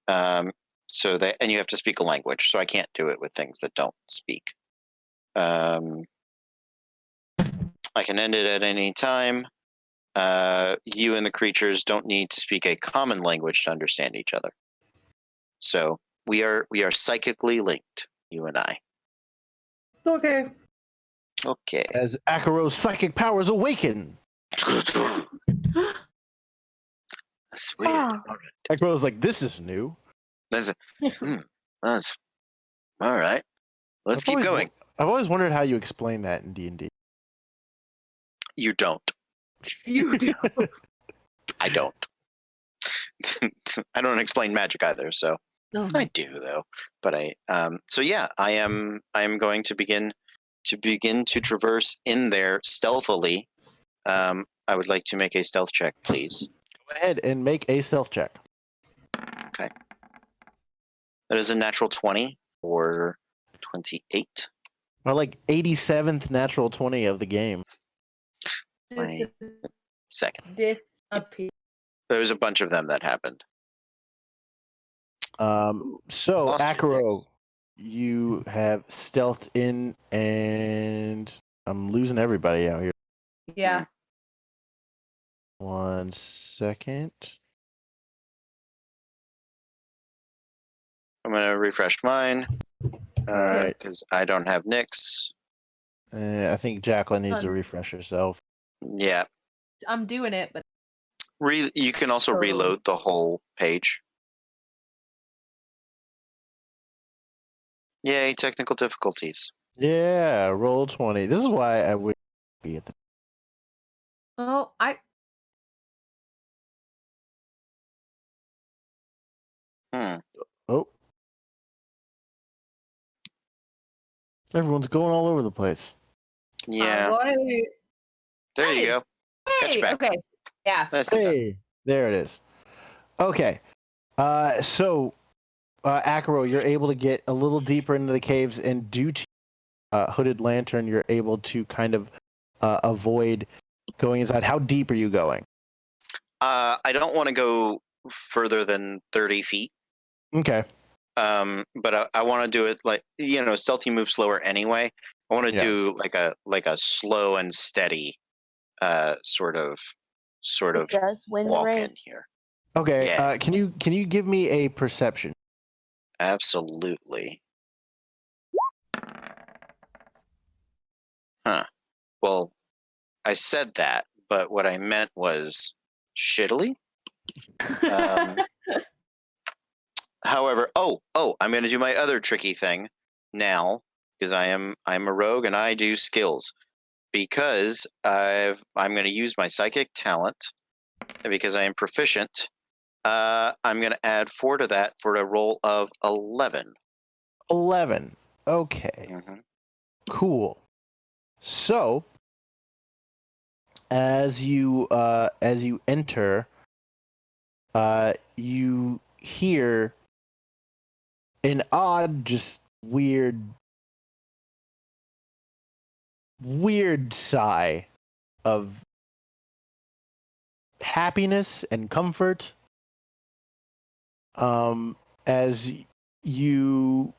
Speaker 1: And you have to speak a language, so I can't do it with things that don't speak. I can end it at any time. You and the creatures don't need to speak a common language to understand each other. So we are psychically linked, you and I.
Speaker 4: Okay.
Speaker 1: Okay.
Speaker 2: As Akaro's psychic powers awaken.
Speaker 1: That's weird.
Speaker 5: Ah.
Speaker 2: Akaro's like, this is new.
Speaker 1: That's all right. Let's keep going.
Speaker 2: I've always wondered how you explain that in D&D.
Speaker 1: You don't.
Speaker 3: You do.
Speaker 1: I don't. I don't explain magic either, so
Speaker 3: No.
Speaker 1: I do though. But I am going to begin to traverse in there stealthily. I would like to make a stealth check, please.
Speaker 2: Go ahead and make a stealth check.
Speaker 1: Okay. That is a natural 20 or 28.
Speaker 2: Or like 87th natural 20 of the game.
Speaker 1: My second.
Speaker 3: Disappear.
Speaker 1: There's a bunch of them that happened.
Speaker 2: So
Speaker 1: Lost your
Speaker 2: Akaro,
Speaker 1: picks.
Speaker 2: you have stealthed in, and I'm losing everybody out here.
Speaker 3: Yeah.
Speaker 2: 1 second.
Speaker 1: I'm gonna refresh mine.
Speaker 2: Alright.
Speaker 1: Because I don't have Nyx.
Speaker 2: I think Jacqueline needs to refresh herself.
Speaker 1: Yeah.
Speaker 3: I'm doing it, but
Speaker 1: You can also reload the whole page. Yay, technical difficulties.
Speaker 2: Yeah, roll 20. This is why I would be at the.
Speaker 3: oh, I
Speaker 2: Oh. Everyone's going all over the place.
Speaker 1: Yeah. There you
Speaker 3: Hey.
Speaker 1: go. Got
Speaker 3: Hey,
Speaker 1: you back.
Speaker 3: okay. Yeah.
Speaker 1: Nicely done.
Speaker 2: Hey, there it is. Okay. So, Akaro, you're able to get a little deeper into the caves, and due to Hooded Lantern, you're able to kind of avoid going inside. How deep are you going?
Speaker 1: I don't want to go further than 30 feet.
Speaker 2: Okay.
Speaker 1: But I want to do it like, stealthy move slower anyway. I want to do like a slow and steady sort of
Speaker 5: It does win the
Speaker 1: walk in
Speaker 5: race.
Speaker 1: here.
Speaker 2: Okay.
Speaker 1: Yeah.
Speaker 2: Can you give me a perception?
Speaker 1: Absolutely. Huh. Well, I said that, but what I meant was shittily. However, I'm going to do my other tricky thing now, because I'm a rogue and I do skills, because I'm going to use my psychic talent, and because I am proficient, I'm going to add 4 to that for a roll of 11.
Speaker 2: 11. Okay.
Speaker 1: Mm-hmm.
Speaker 2: Cool. So, as you enter, you hear an odd, just weird sigh of happiness and comfort. As you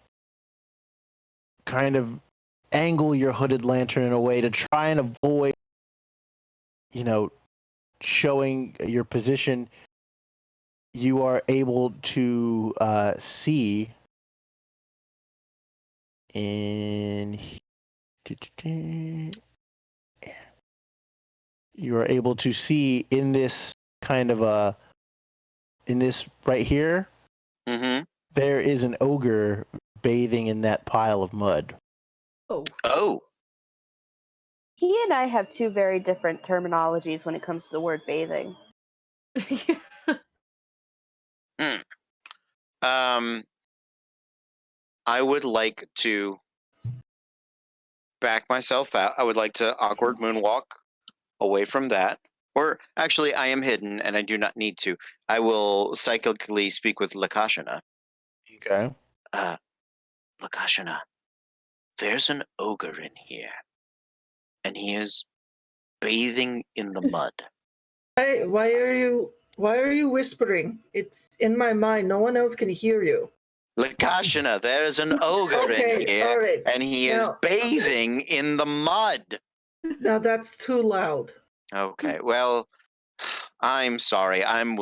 Speaker 2: kind of angle your hooded lantern in a way to try and avoid, showing your position, you are able to see in. You are able to see in this kind of in this right here,
Speaker 1: Mm-hmm.
Speaker 2: there is an ogre bathing in that pile of mud.
Speaker 3: Oh.
Speaker 1: Oh.
Speaker 5: He and I have two very different terminologies when it comes to the word bathing.
Speaker 1: I would like to back myself out. I would like to awkward moonwalk away from that. Or actually, I am hidden and I do not need to. I will psychically speak with Lakashana.
Speaker 2: Okay.
Speaker 1: Lakashana, there's an ogre in here, and he is bathing in the mud.
Speaker 4: Why are you whispering? It's in my mind. No one else can hear you.
Speaker 1: Lakashana, there's an ogre in here,
Speaker 4: all right.
Speaker 1: and he is bathing in the mud.
Speaker 4: Now that's too loud.
Speaker 1: Okay, well, I'm sorry. I'm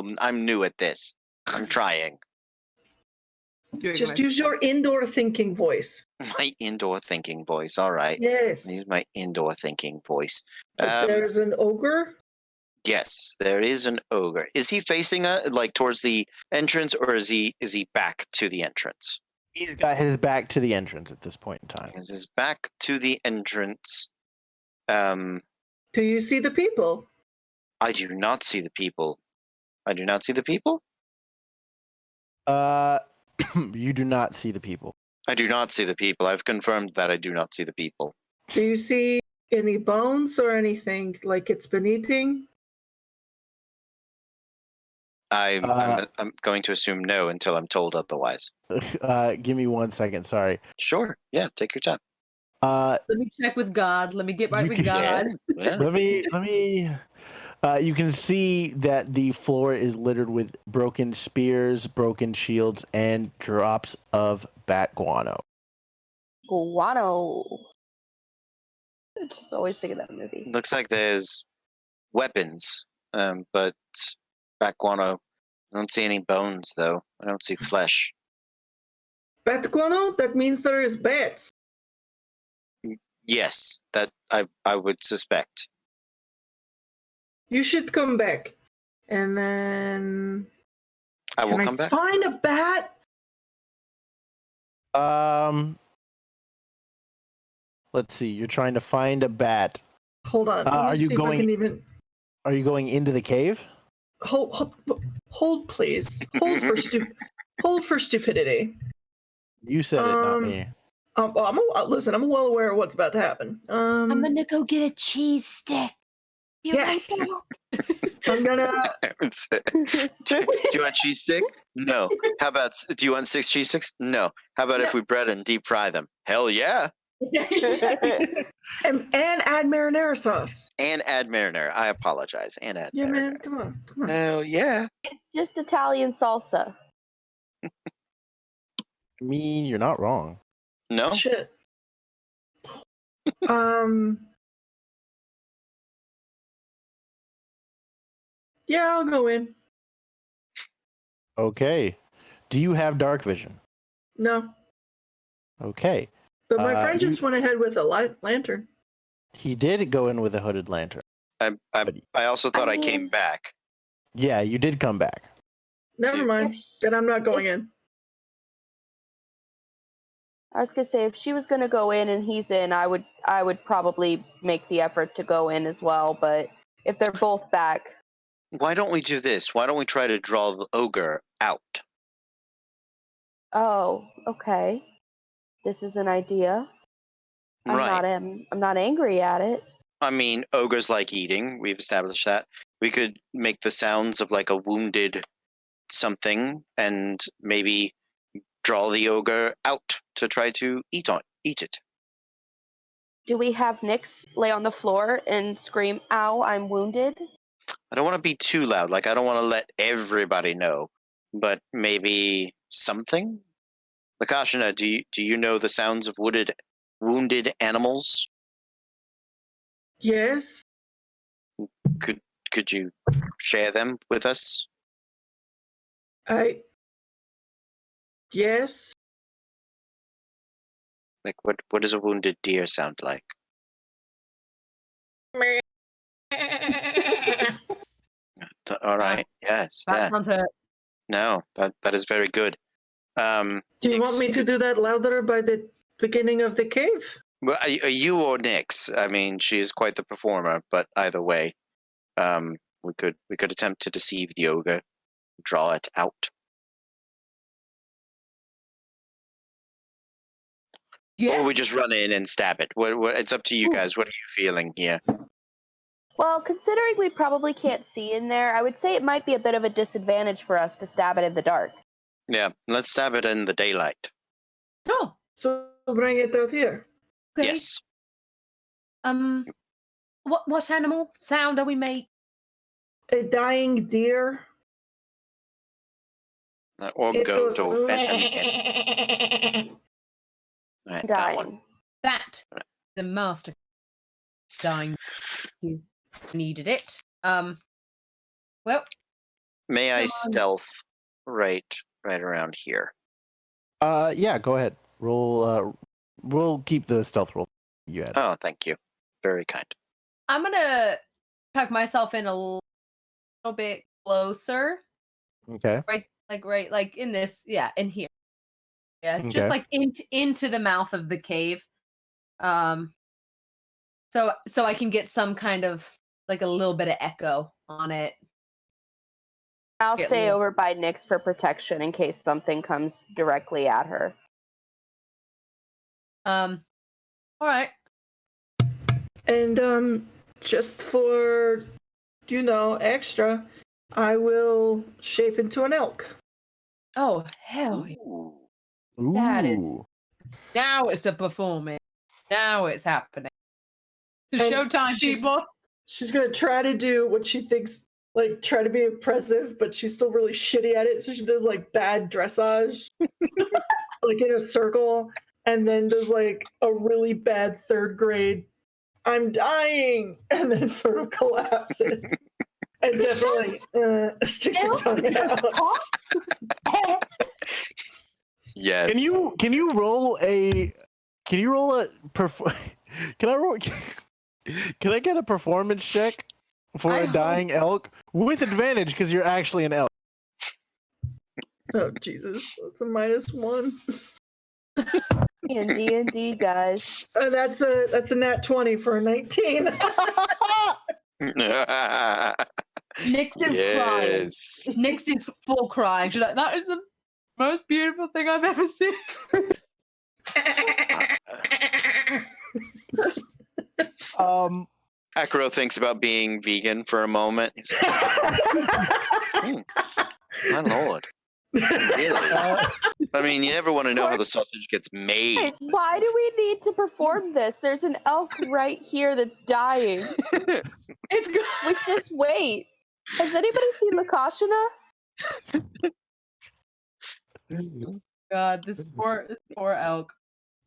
Speaker 1: new at this. I'm trying.
Speaker 4: Just use your indoor thinking voice.
Speaker 1: My indoor thinking voice. All right.
Speaker 4: Yes.
Speaker 1: Use my indoor thinking voice.
Speaker 4: There's an ogre?
Speaker 1: Yes, there is an ogre. Is he facing like towards the entrance, or is he back to the entrance?
Speaker 2: He's got his back to the entrance at this point in time.
Speaker 1: Is his back to the entrance?
Speaker 4: Do you see the people?
Speaker 1: I do not see the people. I do not see the people?
Speaker 2: You do not see the people.
Speaker 1: I do not see the people. I've confirmed that I do not see the people.
Speaker 4: Do you see any bones or anything like it's been eating?
Speaker 1: I'm going to assume no until I'm told otherwise.
Speaker 2: Give me 1 second. Sorry.
Speaker 1: Sure. Yeah, take your time.
Speaker 3: Let me check with God. Let me get back with God.
Speaker 1: Yeah.
Speaker 2: Let me. You can see that the floor is littered with broken spears, broken shields, and drops of bat guano.
Speaker 5: Guano. I just always think of that movie.
Speaker 1: Looks like there's weapons, but bat guano. I don't see any bones, though. I don't see flesh.
Speaker 4: Bat guano? That means there is bats.
Speaker 1: Yes, that I would suspect.
Speaker 4: You should come back. And then...
Speaker 1: I will come back.
Speaker 4: Find a bat?
Speaker 2: Let's see. You're trying to find a bat.
Speaker 4: Hold on.
Speaker 2: Are you going? Are you going into the cave?
Speaker 4: Hold, please. Hold for stupidity.
Speaker 2: You said it, not me.
Speaker 4: Listen, I'm well aware of what's about to happen.
Speaker 5: I'm gonna go get a cheese stick.
Speaker 4: Yes. I'm gonna.
Speaker 1: Do you want cheese stick? No. How about? Do you want 6 cheese sticks? No. How about if we bread and deep fry them? Hell yeah.
Speaker 4: and add marinara sauce.
Speaker 1: And add marinara. I apologize. And add marinara.
Speaker 4: Man, come on.
Speaker 1: Hell yeah.
Speaker 5: It's just Italian salsa.
Speaker 2: I mean, you're not wrong.
Speaker 1: No.
Speaker 4: Shit. Yeah, I'll go in.
Speaker 2: Okay. Do you have dark vision?
Speaker 4: No.
Speaker 2: Okay.
Speaker 4: But my friend just went ahead with a lantern.
Speaker 2: He did go in with a hooded lantern.
Speaker 1: I also thought I came back.
Speaker 2: Yeah, you did come back.
Speaker 4: Never mind. Then I'm not going in.
Speaker 5: I was gonna say if she was gonna go in and he's in, I would probably make the effort to go in as well. But if they're both back,
Speaker 1: why don't we do this? Why don't we try to draw the ogre out?
Speaker 5: Oh, okay. This is an idea.
Speaker 1: Right.
Speaker 5: I'm not angry at it.
Speaker 1: I mean, ogres like eating. We've established that. We could make the sounds of like a wounded something and maybe draw the ogre out to try to eat it.
Speaker 5: Do we have Nyx lay on the floor and scream, "Ow, I'm wounded"?
Speaker 1: I don't want to be too loud. Like, I don't want to let everybody know, but maybe something? Lakashana, do you know the sounds of wounded animals?
Speaker 4: Yes.
Speaker 1: Could you share them with us?
Speaker 4: Yes.
Speaker 1: Like what does a wounded deer sound like? All right. Yes.
Speaker 3: That
Speaker 1: Yeah.
Speaker 3: sounds hurt.
Speaker 1: No, that is very good.
Speaker 4: Do you want
Speaker 1: Nix,
Speaker 4: me to do that louder by the beginning of the cave?
Speaker 1: Well, are you or Nix? I mean, she is quite the performer, but either way, we could attempt to deceive the ogre, draw it out.
Speaker 3: Yeah.
Speaker 1: Or we just run in and stab it. What? It's up to you guys. What are you feeling here?
Speaker 5: Well, considering we probably can't see in there, I would say it might be a bit of a disadvantage for us to stab it in the dark.
Speaker 1: Yeah, let's stab it in the daylight.
Speaker 3: Sure.
Speaker 4: So bring it out here.
Speaker 3: Okay.
Speaker 1: Yes.
Speaker 3: What animal sound are we make?
Speaker 4: A dying deer.
Speaker 1: Or
Speaker 4: It
Speaker 1: goat
Speaker 4: goes,
Speaker 1: or pheasant. All right, that one.
Speaker 5: Dying.
Speaker 3: That the master dying. You needed it. Well,
Speaker 1: May I
Speaker 3: Come on.
Speaker 1: stealth right around here?
Speaker 2: Yeah, go ahead. Roll. We'll keep the stealth roll you had.
Speaker 1: Oh, thank you. Very kind.
Speaker 3: I'm gonna tuck myself in a little bit closer.
Speaker 2: Okay.
Speaker 3: Right in this, in here. Yeah,
Speaker 2: Okay.
Speaker 3: just like into the mouth of the cave. So I can get some kind of like a little bit of echo on it.
Speaker 5: I'll
Speaker 3: Get
Speaker 5: stay
Speaker 3: low.
Speaker 5: over by Nyx for protection in case something comes directly at her.
Speaker 3: All right.
Speaker 4: And just for extra, I will shape into an elk.
Speaker 3: Oh hell! Yeah.
Speaker 1: Ooh.
Speaker 3: That is-
Speaker 2: Ooh.
Speaker 3: Now it's a performance. Now it's happening.
Speaker 4: And
Speaker 3: Showtime,
Speaker 4: she's-
Speaker 3: people.
Speaker 4: She's gonna try to do what she thinks, like try to be impressive, but she's still really shitty at it. So she does like bad dressage, like in a circle, and then does like a really bad third grade, I'm dying, and then sort of collapses. And definitely sticks her tongue out.
Speaker 1: Yes.
Speaker 2: Can you roll a can I get a performance check for
Speaker 3: I
Speaker 2: a
Speaker 3: hope-
Speaker 2: dying elk with advantage because you're actually an elk?
Speaker 4: Oh Jesus, that's a -1.
Speaker 5: In D&D, guys.
Speaker 4: That's a nat 20 for a 19.
Speaker 3: Nyx is crying.
Speaker 1: Yes.
Speaker 3: Nyx is full crying. She's like, that is the most beautiful thing I've ever seen.
Speaker 1: Akro thinks about being vegan for a moment. He's like, my lord. Really? I mean, you never want to know how the sausage gets made.
Speaker 5: Wait, why do we need to perform this? There's an elk right here that's dying.
Speaker 3: It's good.
Speaker 5: We just wait. Has anybody seen Lakashana?
Speaker 3: God, this poor elk.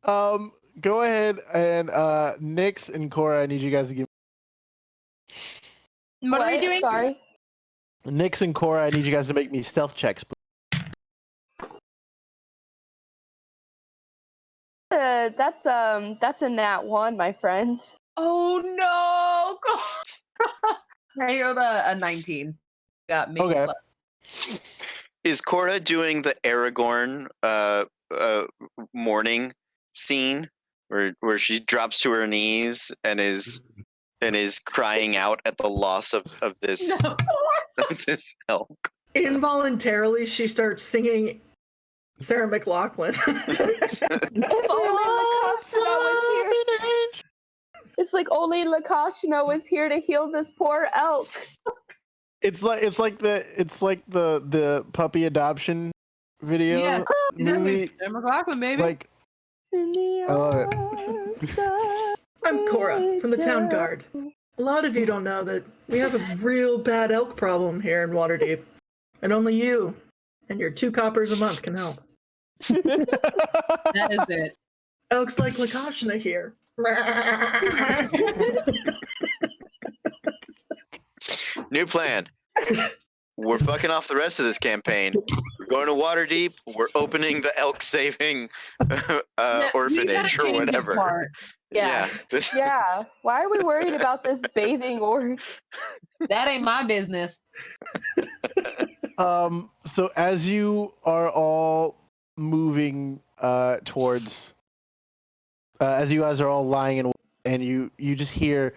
Speaker 2: Go ahead and Nyx and Cora, I need you guys to give
Speaker 3: What are we doing?
Speaker 5: Sorry.
Speaker 2: Nyx and Cora, I need you guys to make me stealth checks, please.
Speaker 5: That's a nat 1, my friend.
Speaker 3: Oh no! I got a 19. Got me.
Speaker 2: Okay.
Speaker 1: Is Cora doing the Aragorn morning scene where she drops to her knees and is crying out at the loss of this
Speaker 3: No.
Speaker 1: of this elk?
Speaker 4: Involuntarily, she starts singing Sarah McLachlan.
Speaker 5: If only Lakashana was here. It's like only Lakashana was here to heal this poor elk.
Speaker 2: It's like the puppy adoption video
Speaker 3: Yeah.
Speaker 2: movie.
Speaker 3: Sarah McLachlan, baby.
Speaker 2: Like
Speaker 5: In the
Speaker 2: I love
Speaker 5: arms of
Speaker 4: I'm Cora from the Town
Speaker 5: nature.
Speaker 4: Guard. A lot of you don't know that we have a real bad elk problem here in Waterdeep. And only you and your 2 coppers a month can help.
Speaker 3: That is it.
Speaker 4: Elks like Lakashana here.
Speaker 1: New plan. We're fucking off the rest of this campaign. We're going to Waterdeep. We're opening the elk saving
Speaker 3: Yeah, we
Speaker 1: orphanage
Speaker 3: gotta
Speaker 1: or
Speaker 3: change the
Speaker 1: whatever.
Speaker 3: part.
Speaker 1: Yeah.
Speaker 5: Yeah. Why are we worried about this bathing orc?
Speaker 3: That ain't my business.
Speaker 2: So as you are all moving towards, as you guys are all lying in, and you just hear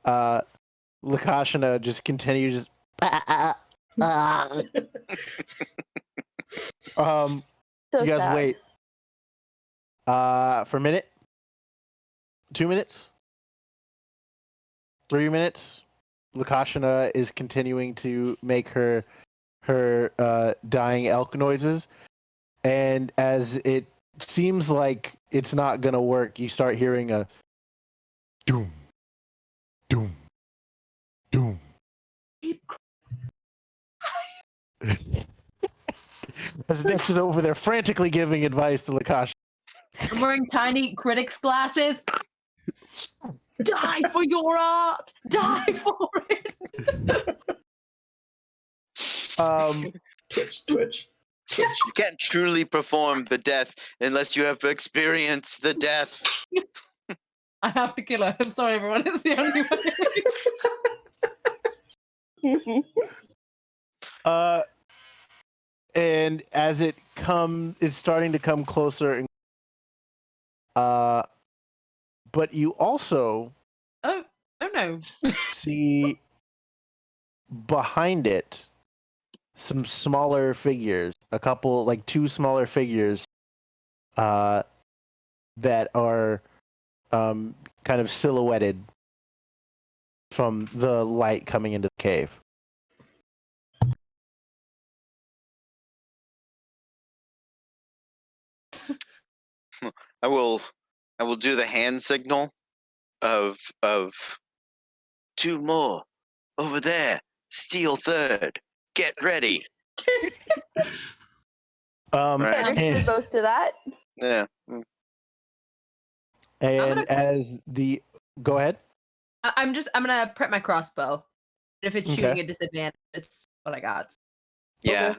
Speaker 2: Lakashana just continue just.
Speaker 5: So
Speaker 2: You guys
Speaker 5: sad.
Speaker 2: wait. For a minute, 2 minutes, 3 minutes. Lakashana is continuing to make her dying elk noises, and as it seems like it's not gonna work, you start hearing a doom, doom, doom. As Dex is over there frantically giving advice to Lakashana.
Speaker 3: I'm wearing tiny critics glasses. Die for your art. Die for it.
Speaker 4: Twitch.
Speaker 1: You can't truly perform the death unless you have experienced the death.
Speaker 3: I have to kill her. I'm sorry, everyone. It's the only way.
Speaker 2: And as it's starting to come closer. But you also
Speaker 3: Oh no.
Speaker 2: see behind it some smaller figures, a couple, like 2 smaller figures, that are kind of silhouetted from the light coming into the cave.
Speaker 1: I will do the hand signal of 2 more over there. Steel third. Get ready. Right.
Speaker 5: Understood most of that.
Speaker 1: Yeah.
Speaker 2: And go ahead.
Speaker 3: I'm gonna prep my crossbow. If it's shooting
Speaker 2: Okay.
Speaker 3: at disadvantage, it's what I got.
Speaker 1: Yeah.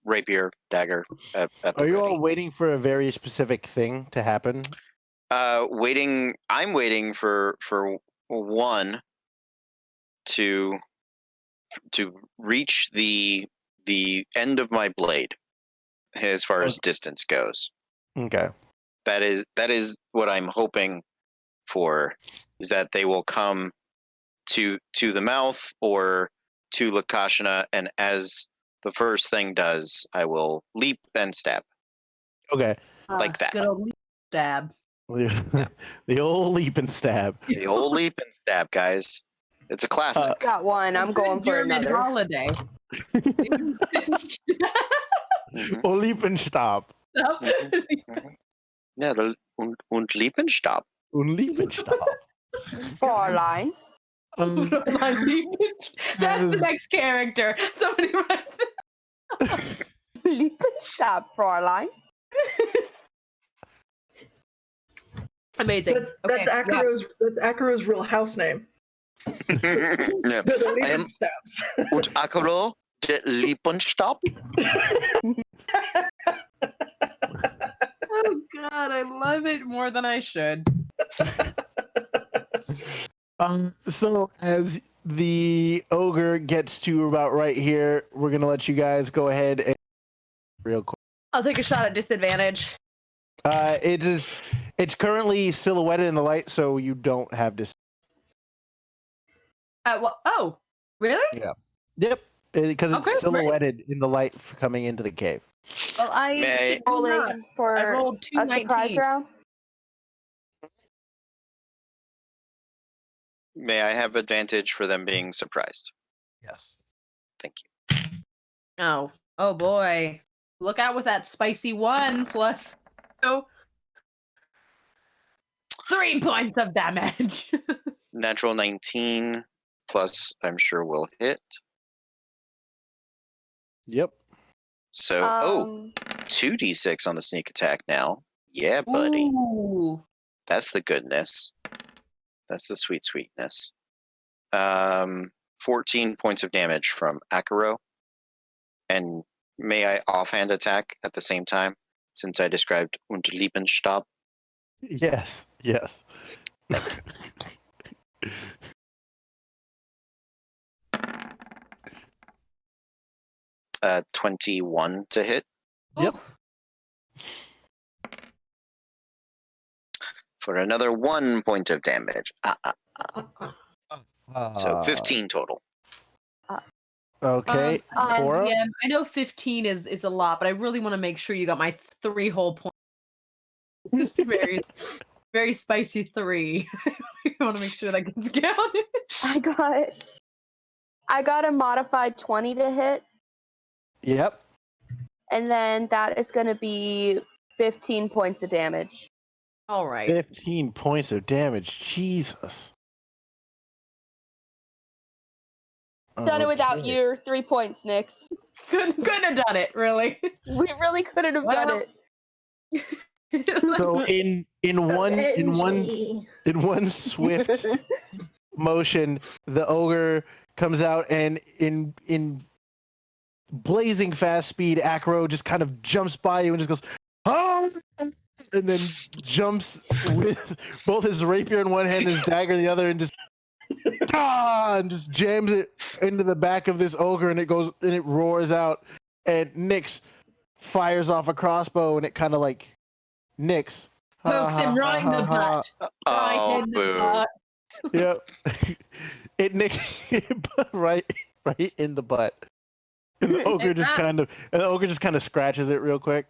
Speaker 1: Rapier, dagger. At the
Speaker 2: Are you
Speaker 1: ready.
Speaker 2: all waiting for a very specific thing to happen?
Speaker 1: Waiting. I'm waiting for one to reach the end of my blade, as far as distance goes.
Speaker 2: Okay.
Speaker 1: That is what I'm hoping for. Is that they will come to the mouth or to Lakashana, and as the first thing does, I will leap and stab.
Speaker 2: Okay.
Speaker 1: Like that.
Speaker 3: Good old stab.
Speaker 2: The old leap and stab.
Speaker 1: The old leap and stab, guys. It's a classic.
Speaker 5: Just got one. I'm going for
Speaker 3: German
Speaker 5: another.
Speaker 3: holiday.
Speaker 1: Mhm.
Speaker 2: Or leap and stop.
Speaker 1: Yeah, the und leap and stop.
Speaker 2: Und leap and stop.
Speaker 5: Fräulein.
Speaker 3: That's the next character. Somebody write
Speaker 5: Leap and stop, Fräulein.
Speaker 3: Amazing.
Speaker 4: That's Akaro's real house name.
Speaker 1: Yeah.
Speaker 4: They're the
Speaker 1: I am
Speaker 4: leaping stabs.
Speaker 1: und Akaro, der leap and stop.
Speaker 3: Oh god, I love it more than I should.
Speaker 2: So as the ogre gets to about right here, we're gonna let you guys go ahead and real quick.
Speaker 3: I'll take a shot at disadvantage.
Speaker 2: It's currently silhouetted in the light, so you don't have this.
Speaker 3: Oh, really?
Speaker 2: Yeah. Yep. Because it's
Speaker 3: Okay, great.
Speaker 2: silhouetted in the light coming into the cave.
Speaker 3: Well, I
Speaker 5: Rolling for
Speaker 3: I rolled
Speaker 5: a surprise
Speaker 3: 219.
Speaker 5: round.
Speaker 1: May I have advantage for them being surprised?
Speaker 2: Yes.
Speaker 1: Thank you.
Speaker 3: Oh boy. Look out with that spicy 1 plus 3 points of damage.
Speaker 1: Natural 19 plus, I'm sure will hit.
Speaker 2: Yep.
Speaker 1: So, 2d6 on the sneak attack now. Yeah, buddy.
Speaker 3: Ooh.
Speaker 1: That's the goodness. That's the sweet sweetness. 14 points of damage from Akaro. And may I offhand attack at the same time, since I described und Liebenstab?
Speaker 2: Yes.
Speaker 1: 21 to hit.
Speaker 2: Yep.
Speaker 1: For another 1 point of damage. So 15 total.
Speaker 2: Okay.
Speaker 3: Again,
Speaker 2: Cora?
Speaker 3: DM, I know 15 is a lot, but I really want to make sure you got my 3 whole points. It's very, very spicy 3. I want to make sure that gets counted.
Speaker 5: I got a modified 20 to hit,
Speaker 2: Yep.
Speaker 5: and then that is going to be 15 points of damage.
Speaker 3: All right.
Speaker 2: 15 points of damage. Jesus.
Speaker 5: Done it without
Speaker 2: Okay.
Speaker 5: your 3 points, Nyx.
Speaker 3: Couldn't have done it, really.
Speaker 5: We really couldn't have done it.
Speaker 2: So in one swift motion, the ogre comes out, and in blazing fast speed, Acro just kind of jumps by you and just goes, "Oh!" and then jumps with both his rapier in one hand and his dagger in the other, and just jams it into the back of this ogre, and it roars out, and Nyx fires off a crossbow, and it kind of like Nyx
Speaker 3: Pokes him right in the butt. Right
Speaker 1: Oh,
Speaker 3: in the
Speaker 1: boo.
Speaker 3: butt.
Speaker 2: Yep. right in the butt. And the ogre just kind of scratches it real quick.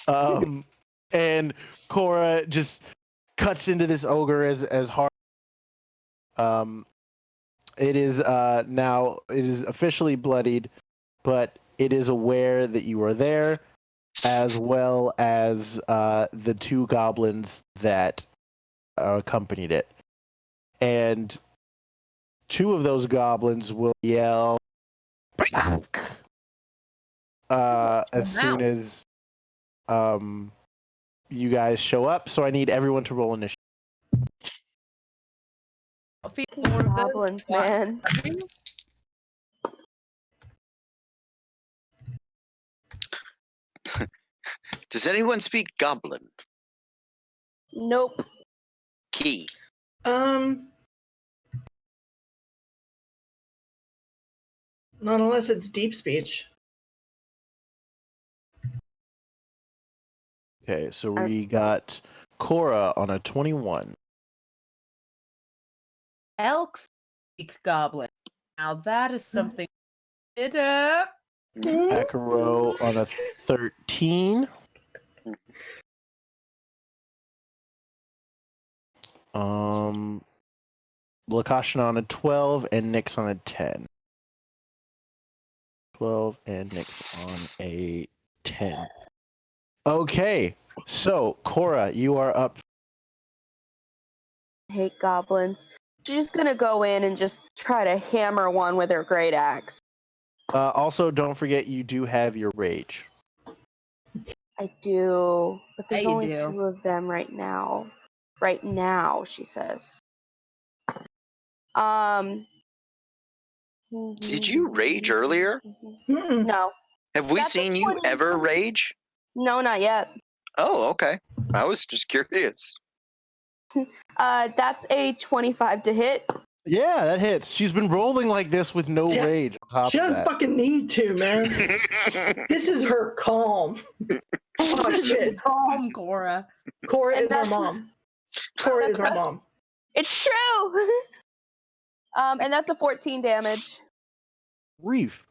Speaker 2: And Cora just cuts into this ogre as hard. It is now officially bloodied, but it is aware that you are there, as well as the 2 goblins that accompanied it. And 2 of those goblins will yell as soon as you guys show up. So I need everyone to roll initiative.
Speaker 3: I'll feed more of those
Speaker 5: Goblins,
Speaker 3: twats.
Speaker 5: man.
Speaker 1: Does anyone speak Goblin?
Speaker 5: Nope.
Speaker 1: Key.
Speaker 4: Not unless it's deep speech.
Speaker 2: Okay, so we got Cora on a 21.
Speaker 3: Elks speak goblin. Now that is something. It up.
Speaker 2: Akaro on a 13. Lakashan on a 12 and Nyx on a 10. 12 and Nyx on a 10. Okay, so Cora, you are up.
Speaker 5: I hate goblins. She's just gonna go in and just try to hammer one with her great axe.
Speaker 2: Also, don't forget you do have your rage.
Speaker 5: I do, but there's
Speaker 3: Yeah, you
Speaker 5: only
Speaker 3: do.
Speaker 5: 2 of them right now. Right now, she says.
Speaker 1: Did you rage earlier?
Speaker 5: No.
Speaker 1: Have we
Speaker 5: That's
Speaker 1: seen
Speaker 5: a
Speaker 1: you
Speaker 5: 20.
Speaker 1: ever rage?
Speaker 5: No, not yet.
Speaker 1: Oh, okay. I was just curious.
Speaker 5: That's a 25 to hit.
Speaker 2: Yeah, that hits. She's been rolling like this with no
Speaker 4: Yeah.
Speaker 2: rage on top
Speaker 4: She
Speaker 2: of
Speaker 4: doesn't
Speaker 2: that.
Speaker 4: fucking need to, man. This is her calm. Oh shit.
Speaker 3: Calm, Cora.
Speaker 4: Cora
Speaker 5: And
Speaker 4: is our
Speaker 5: that's-
Speaker 4: mom. Cora is our mom.
Speaker 5: It's true. And that's a 14 damage.
Speaker 2: Reef.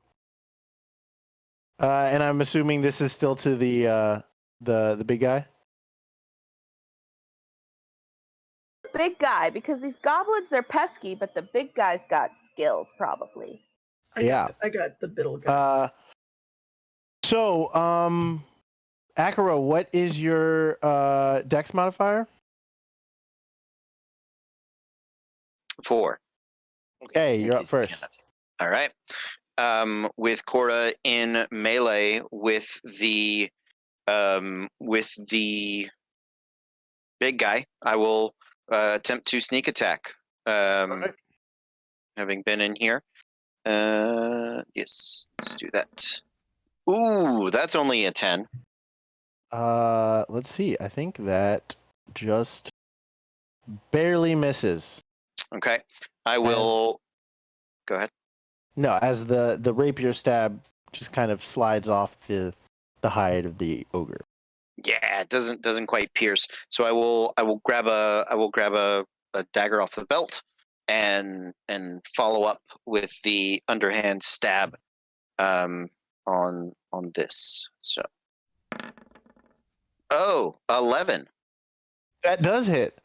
Speaker 2: And I'm assuming this is still to the big guy.
Speaker 5: Big guy, because these goblins are pesky, but the big guy's got skills probably.
Speaker 4: I got the biddle guy.
Speaker 2: So Akaro, what is your dex modifier?
Speaker 1: 4.
Speaker 2: Okay, you're up first.
Speaker 1: All right. With Cora in melee with the big guy, I will attempt to sneak attack.
Speaker 2: Okay.
Speaker 1: Having been in here, Yes, let's do that. Ooh, that's only a 10.
Speaker 2: Let's see. I think that just barely misses.
Speaker 1: Okay. I will. Go ahead.
Speaker 2: No, as the rapier stab just kind of slides off the hide of the ogre.
Speaker 1: Yeah, it doesn't quite pierce. So I will grab a dagger off the belt and follow up with the underhand stab on this. So 11.
Speaker 2: That does hit.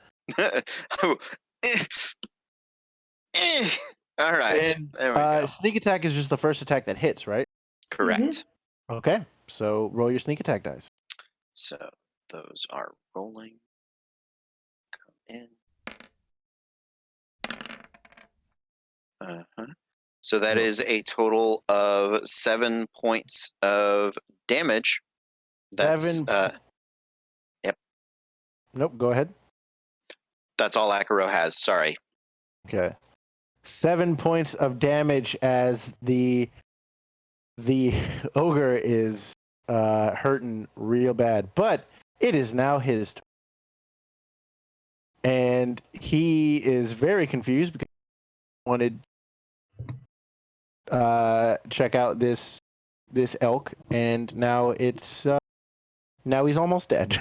Speaker 1: All right.
Speaker 2: And
Speaker 1: There we go.
Speaker 2: sneak attack is just the first attack that hits, right?
Speaker 1: Correct.
Speaker 2: Okay. So roll your sneak attack dice.
Speaker 1: So those are rolling. Come in. So that is a total of 7 points of damage. That's
Speaker 2: 7.
Speaker 1: Yep.
Speaker 2: Nope. Go ahead.
Speaker 1: That's all Akaro has. Sorry.
Speaker 2: Okay. 7 points of damage as the ogre is hurting real bad, but it is now his turn. And he is very confused because he wanted check out this elk, and now it's now he's almost dead.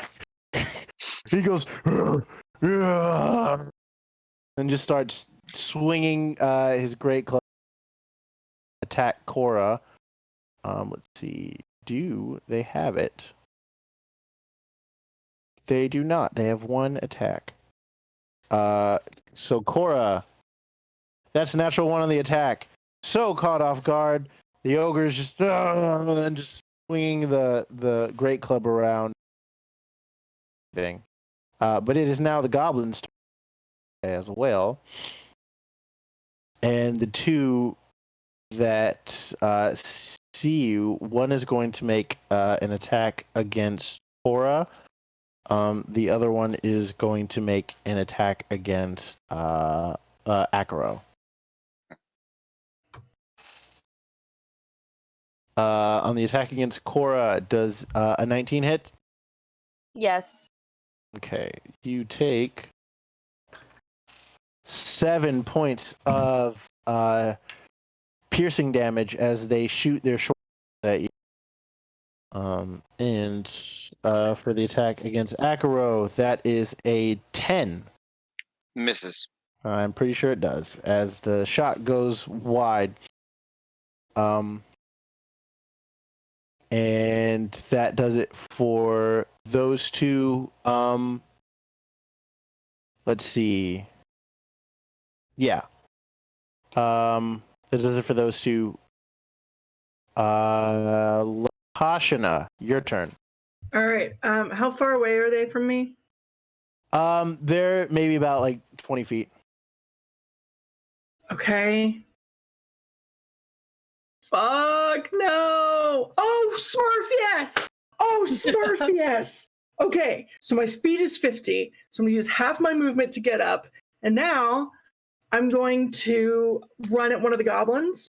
Speaker 2: He goes and just starts swinging his great club attack Cora. Let's see. Do they have it? They do not. They have one attack. So Cora, that's a natural 1 on the attack. So caught off guard, the ogre's just and just swinging the great club around. Thing, but it is now the goblin's turn as well, and the two that see you, one is going to make an attack against Cora. The other one is going to make an attack against Akaro. On the attack against Cora, does a 19 hit?
Speaker 5: Yes.
Speaker 2: Okay, you take 7 points of piercing damage as they shoot their short at you. And for the attack against Akaro, that is a 10.
Speaker 1: Misses.
Speaker 2: I'm pretty sure it does, as the shot goes wide. And that does it for those two. Let's see. Yeah. That does it for those two. Hashina, your turn.
Speaker 4: All right. How far away are they from me?
Speaker 2: They're maybe about like 20 feet.
Speaker 4: Okay. Fuck no! Oh, Smurf, yes! Oh, Smurf, yes! Okay, so my speed is 50, so I'm going to use half my movement to get up, and now I'm going to run at one of the goblins,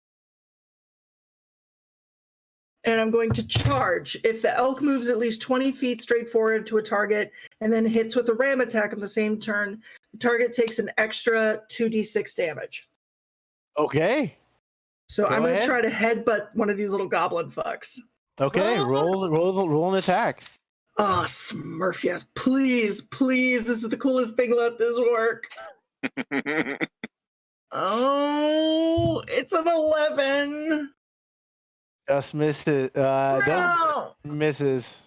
Speaker 4: and I'm going to charge. If the elk moves at least 20 feet straight forward to a target and then hits with a ram attack on the same turn, the target takes an extra 2d6 damage.
Speaker 2: Okay.
Speaker 4: So I'm going to try to headbutt one of these little goblin fucks.
Speaker 2: Okay, roll an attack.
Speaker 4: Oh, Smurf, yes. Please, please. This is the coolest thing. Let this work. Oh, it's an 11.
Speaker 2: Just misses.
Speaker 4: No.
Speaker 2: Misses.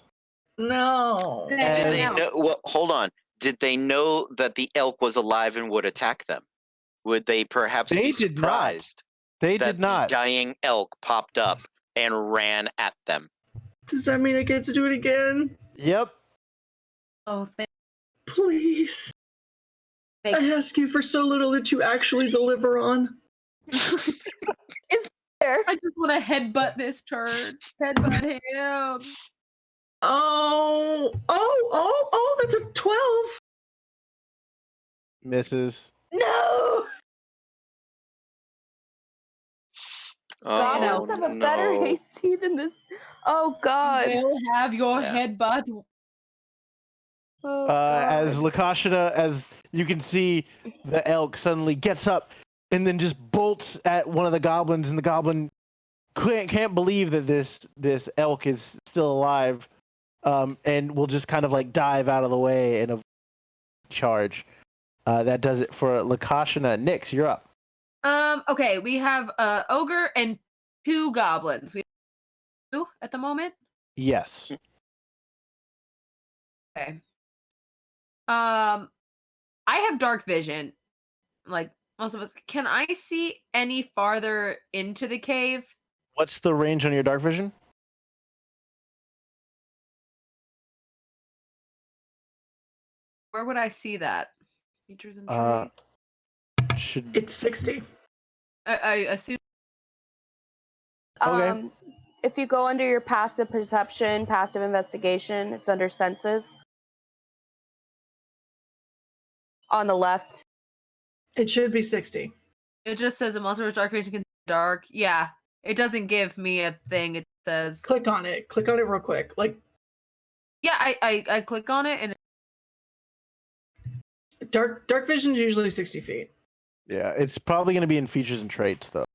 Speaker 4: No.
Speaker 1: Did they know? Well, hold on. Did they know that the elk was alive and would attack them? Would they perhaps be surprised?
Speaker 2: They did not.
Speaker 1: The dying elk popped up and ran at them.
Speaker 4: Does that mean I get to do it again?
Speaker 2: Yep.
Speaker 3: Oh,
Speaker 4: Please. I ask you for so little that you actually deliver on.
Speaker 5: It's fair.
Speaker 3: I just want to headbutt this turd. Headbutt him.
Speaker 4: Oh, that's a 12.
Speaker 2: Misses.
Speaker 3: No.
Speaker 5: Goblins have a better
Speaker 1: no.
Speaker 5: AC than this. Oh God.
Speaker 3: They'll have your
Speaker 1: Yeah.
Speaker 3: headbutt.
Speaker 5: Oh, God.
Speaker 2: As Lakashina, as you can see, the elk suddenly gets up and then just bolts at one of the goblins, and the goblin can't believe that this elk is still alive, and will just kind of like dive out of the way and charge. That does it for Lakashina. Nyx, you're up.
Speaker 3: Okay, we have ogre and 2 goblins. We have 2 at the moment.
Speaker 2: Yes.
Speaker 3: Okay. I have dark vision, like most of us. Can I see any farther into the cave?
Speaker 2: What's the range on your dark vision?
Speaker 3: Where would I see that? Features and
Speaker 2: Uh,
Speaker 3: traits.
Speaker 2: Should
Speaker 4: It's 60.
Speaker 3: I assume.
Speaker 2: Okay.
Speaker 5: If you go under your passive perception, passive investigation, it's under senses. On the left.
Speaker 4: It should be 60.
Speaker 3: It just says a monster with dark vision can see dark. Yeah, it doesn't give me a thing. It says.
Speaker 4: Click on it. Click on it real quick. Like,
Speaker 3: Yeah, I click on it and.
Speaker 4: dark vision's usually 60 feet.
Speaker 2: Yeah, it's probably going to be in features and traits though,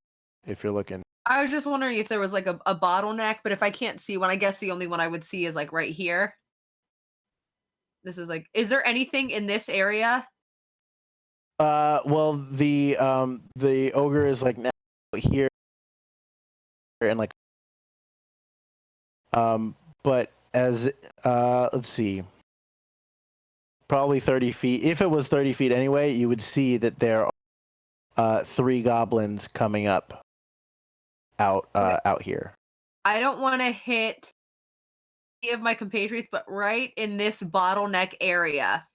Speaker 2: if you're looking.
Speaker 3: I was just wondering if there was like a bottleneck, but if I can't see one, I guess the only one I would see is like right here. This is like, is there anything in this area?
Speaker 2: Well, the ogre is like now here, and like, but as let's see, probably 30 feet. If it was 30 feet anyway, you would see that there are 3 goblins coming up out here.
Speaker 3: I don't want to hit any of my compatriots, but right in this bottleneck area.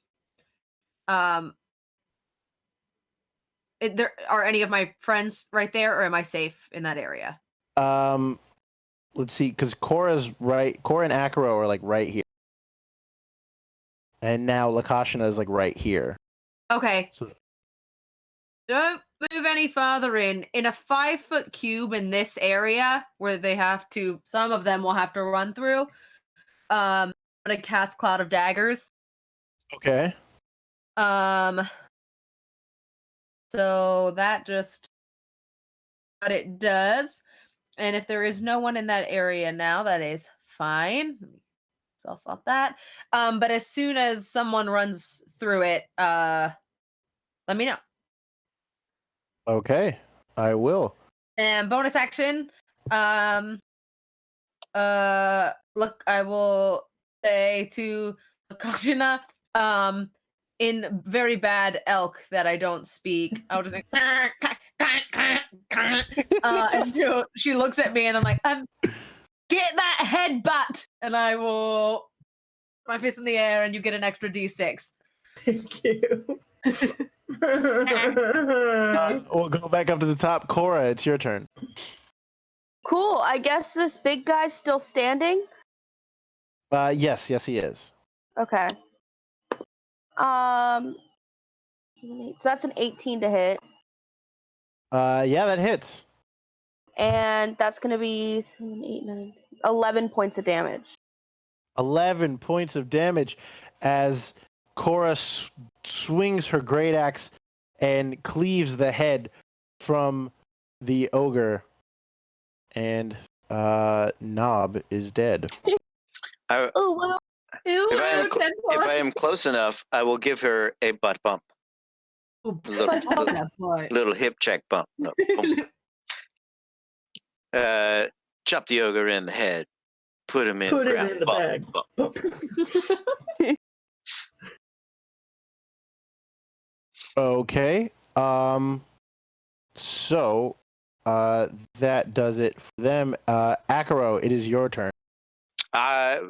Speaker 3: There are any of my friends right there, or am I safe in that area?
Speaker 2: Let's see, because Cora's right. Cora and Akaro are like right here, and now Lakashina is like right here.
Speaker 3: Okay.
Speaker 2: So
Speaker 3: Don't move any farther in. In a 5-foot cube in this area where they have to, some of them will have to run through. I'm gonna cast Cloud of Daggers.
Speaker 2: okay.
Speaker 3: So that just what it does. And if there is no one in that area now, that is fine. I'll stop that. But as soon as someone runs through it, let me know.
Speaker 2: Okay, I will.
Speaker 3: And bonus action, look, I will say to Kashina, in very bad elk that I don't speak, I'll just like, until she looks at me and I'm like, get that headbutt, and I will put my fist in the air and you get an extra D6.
Speaker 4: Thank you.
Speaker 2: We'll go back up to the top. Cora, it's your turn.
Speaker 5: Cool. I guess this big guy's still standing.
Speaker 2: Yes, he is.
Speaker 5: Okay. So that's an 18 to hit,
Speaker 2: Yeah, that hits.
Speaker 5: and that's gonna be 7, 8, 9, 11 points of damage.
Speaker 2: 11 points of damage as Cora swings her great axe and cleaves the head from the ogre, and Knob is dead.
Speaker 5: Oh wow!
Speaker 3: Ew,
Speaker 1: If I am close enough, I will give her a butt bump. Little hip check bump. No, chop the ogre in the head. Put him in
Speaker 4: Put
Speaker 1: the
Speaker 4: it
Speaker 1: ground.
Speaker 4: in the bag.
Speaker 1: Bump.
Speaker 2: Okay. So that does it for them. Akaro, it is your turn.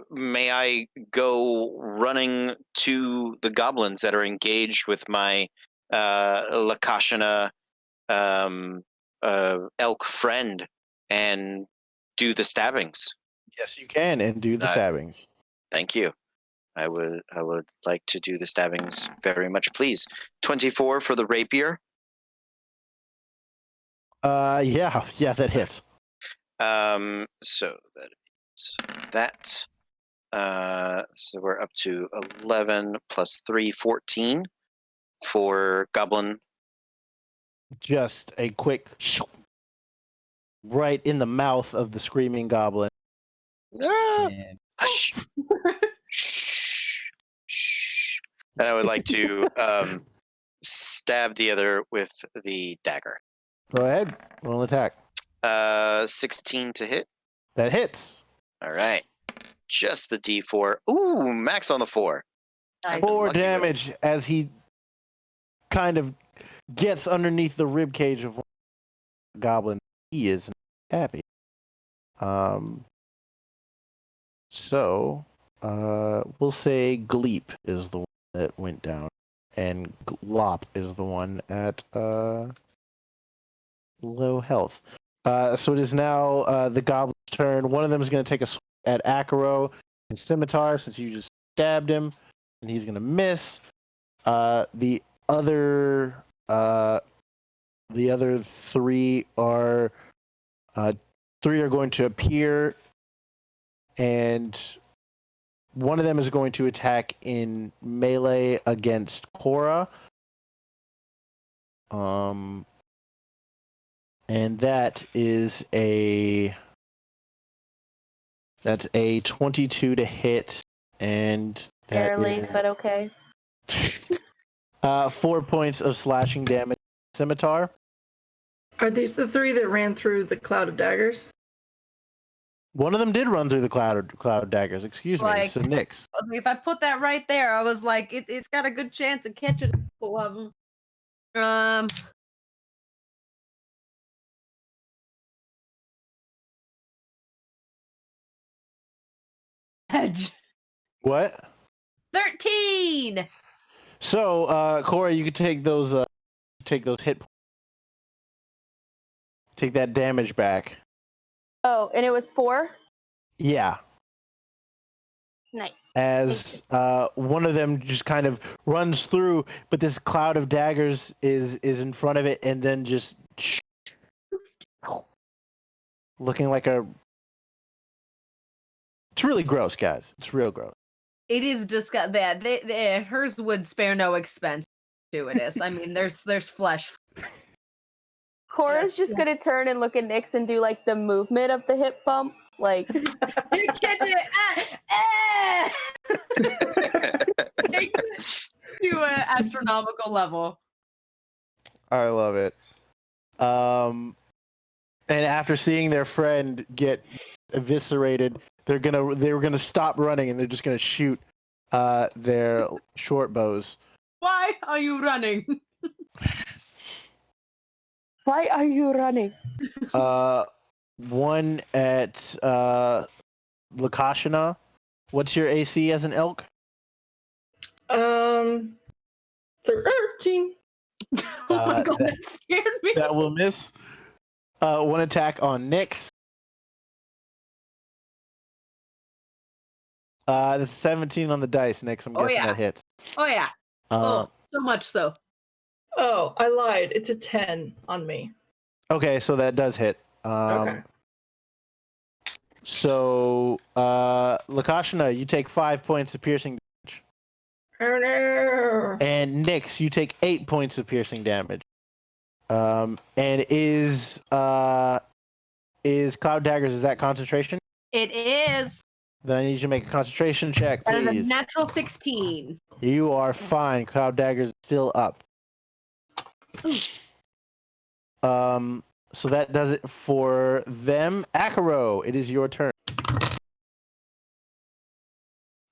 Speaker 1: May I go running to the goblins that are engaged with my Lakashina elk friend and do the stabbings?
Speaker 2: Yes, you can, and do the stabbings.
Speaker 1: Thank you. I would like to do the stabbings very much, please. 24 for the rapier.
Speaker 2: Yeah, that hits.
Speaker 1: So that is that. So we're up to 11 plus 3, 14 for Goblin.
Speaker 2: Just a quick right in the mouth of the screaming goblin.
Speaker 1: Ah!
Speaker 2: And
Speaker 1: Hush. Shh. Shh. And I would like to stab the other with the dagger.
Speaker 2: go ahead, roll an attack.
Speaker 1: 16 to hit.
Speaker 2: That hits.
Speaker 1: All right. Just the D4. Ooh, max on the 4.
Speaker 3: Nice.
Speaker 2: 4
Speaker 1: Lucky with-
Speaker 2: damage as he kind of gets underneath the rib cage of goblin. He is happy. So we'll say Gleep is the one that went down, and Glop is the one at low health. So it is now the goblin's turn. One of them is going to take a swing at Akaro and Scimitar since you just stabbed him, and he's going to miss. The other three are going to appear, and one of them is going to attack in melee against Cora. And that's a 22 to hit, and that
Speaker 5: Barely,
Speaker 2: is
Speaker 5: but okay.
Speaker 2: 4 points of slashing damage. Scimitar.
Speaker 4: Are these the 3 that ran through the cloud of daggers?
Speaker 2: One of them did run through the cloud of daggers. Excuse me.
Speaker 3: Like-
Speaker 2: So Nyx.
Speaker 3: If I put that right there, I was like, it's got a good chance of catching a couple of them. Edge.
Speaker 2: What?
Speaker 3: 13.
Speaker 2: So, Cora, you could take those hit points. Take that damage back.
Speaker 5: Oh, and it was 4?
Speaker 2: Yeah.
Speaker 5: Nice.
Speaker 2: As one of them just kind of runs through, but this cloud of daggers is in front of it, and then just looking like a. It's really gross, guys. It's real gross.
Speaker 3: It is disgusting. That hers would spare no expense to this. I mean, there's flesh.
Speaker 5: Cora's
Speaker 3: Yes.
Speaker 5: just gonna turn and look at Nyx and do like the movement of the hip bump, like
Speaker 3: You catch it. Take it to an astronomical level.
Speaker 2: I love it. And after seeing their friend get eviscerated, they were gonna stop running and they're just gonna shoot their short bows.
Speaker 3: Why are you running?
Speaker 5: why are you running?
Speaker 2: One at Lakashana. What's your AC as an elk?
Speaker 4: 13.
Speaker 3: Oh my god, that scared me.
Speaker 2: That will miss. One attack on Nyx. That's 17 on the dice, Nyx. I'm
Speaker 3: Oh,
Speaker 2: guessing
Speaker 3: yeah.
Speaker 2: that hits.
Speaker 3: Oh yeah.
Speaker 2: Uh,
Speaker 3: So much so.
Speaker 4: Oh, I lied. It's a 10 on me.
Speaker 2: Okay, so that does hit.
Speaker 4: Okay.
Speaker 2: So, Lakashana, you take 5 points of piercing damage.
Speaker 4: Oh no.
Speaker 2: And Nyx, you take 8 points of piercing damage. And is Cloud Daggers, is that concentration?
Speaker 3: It is.
Speaker 2: Then I need you to make a concentration check,
Speaker 3: That is a
Speaker 2: please.
Speaker 3: natural 16.
Speaker 2: You are fine. Cloud Daggers is still up. So that does it for them. Akaro, it is your turn.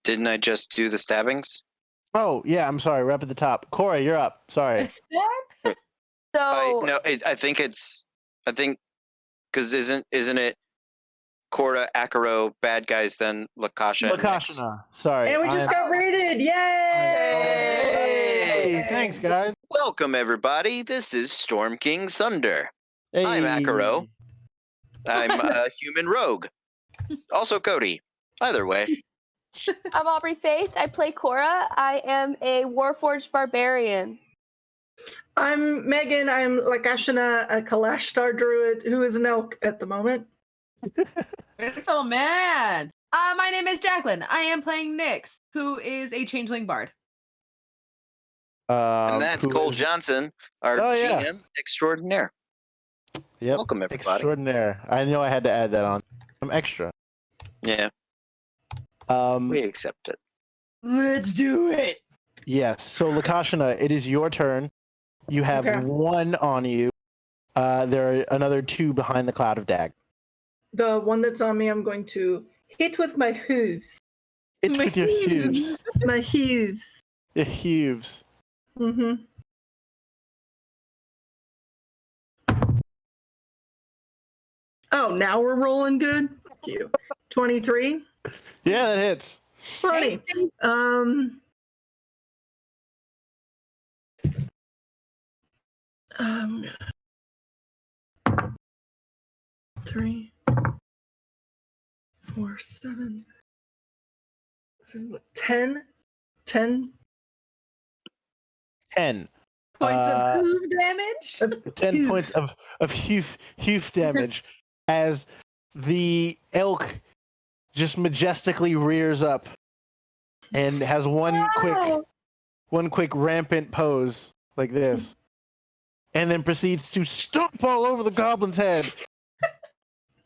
Speaker 1: Didn't I just do the stabbings?
Speaker 2: Oh, yeah, I'm sorry. We're up at the top. Cora, you're up. Sorry.
Speaker 5: So
Speaker 1: I think because isn't it Cora, Akaro, bad guys, then Lakasha, and Nyx?
Speaker 2: Lakashana. Sorry.
Speaker 4: And we just got raided. Yay!
Speaker 2: Hey, thanks, guys.
Speaker 1: Welcome everybody. This is Storm King's Thunder.
Speaker 2: Hey.
Speaker 1: I'm Akaro. I'm a human rogue. Also Cody. Either way.
Speaker 5: I'm Aubrey Faith. I play Cora. I am a Warforged barbarian.
Speaker 4: I'm Megan. I'm Lakashana, a Kalash Star Druid who is an elk at the moment.
Speaker 3: Beautiful man. My name is Jacqueline. I am playing Nyx, who is a changeling bard.
Speaker 1: And that's
Speaker 2: who
Speaker 1: Cole
Speaker 2: is-
Speaker 1: Johnson, our
Speaker 2: Oh, yeah.
Speaker 1: GM extraordinaire.
Speaker 2: Yep.
Speaker 1: Welcome, everybody.
Speaker 2: Extraordinaire. I know I had to add that on. I'm extra.
Speaker 1: Yeah, we accept it.
Speaker 3: Let's do it.
Speaker 2: Yes. So Lakashana, it is your turn. You have
Speaker 4: Okay.
Speaker 2: 1 on you. There are another 2 behind the cloud of dag.
Speaker 4: The one that's on me, I'm going to hit with my hooves.
Speaker 2: It's with your hooves.
Speaker 4: My hooves.
Speaker 2: Your hooves.
Speaker 4: Mm-hmm. Oh, now we're rolling good? Fuck you. 23?
Speaker 2: Yeah, that hits.
Speaker 4: Funny. Um, 3, 4, 7, 10. 10
Speaker 2: 10.
Speaker 3: Points of hoof damage.
Speaker 2: 10
Speaker 4: Hoof.
Speaker 2: points of hoof damage as the elk just majestically rears up and has one quick rampant pose like this, and then proceeds to stomp all over the goblin's head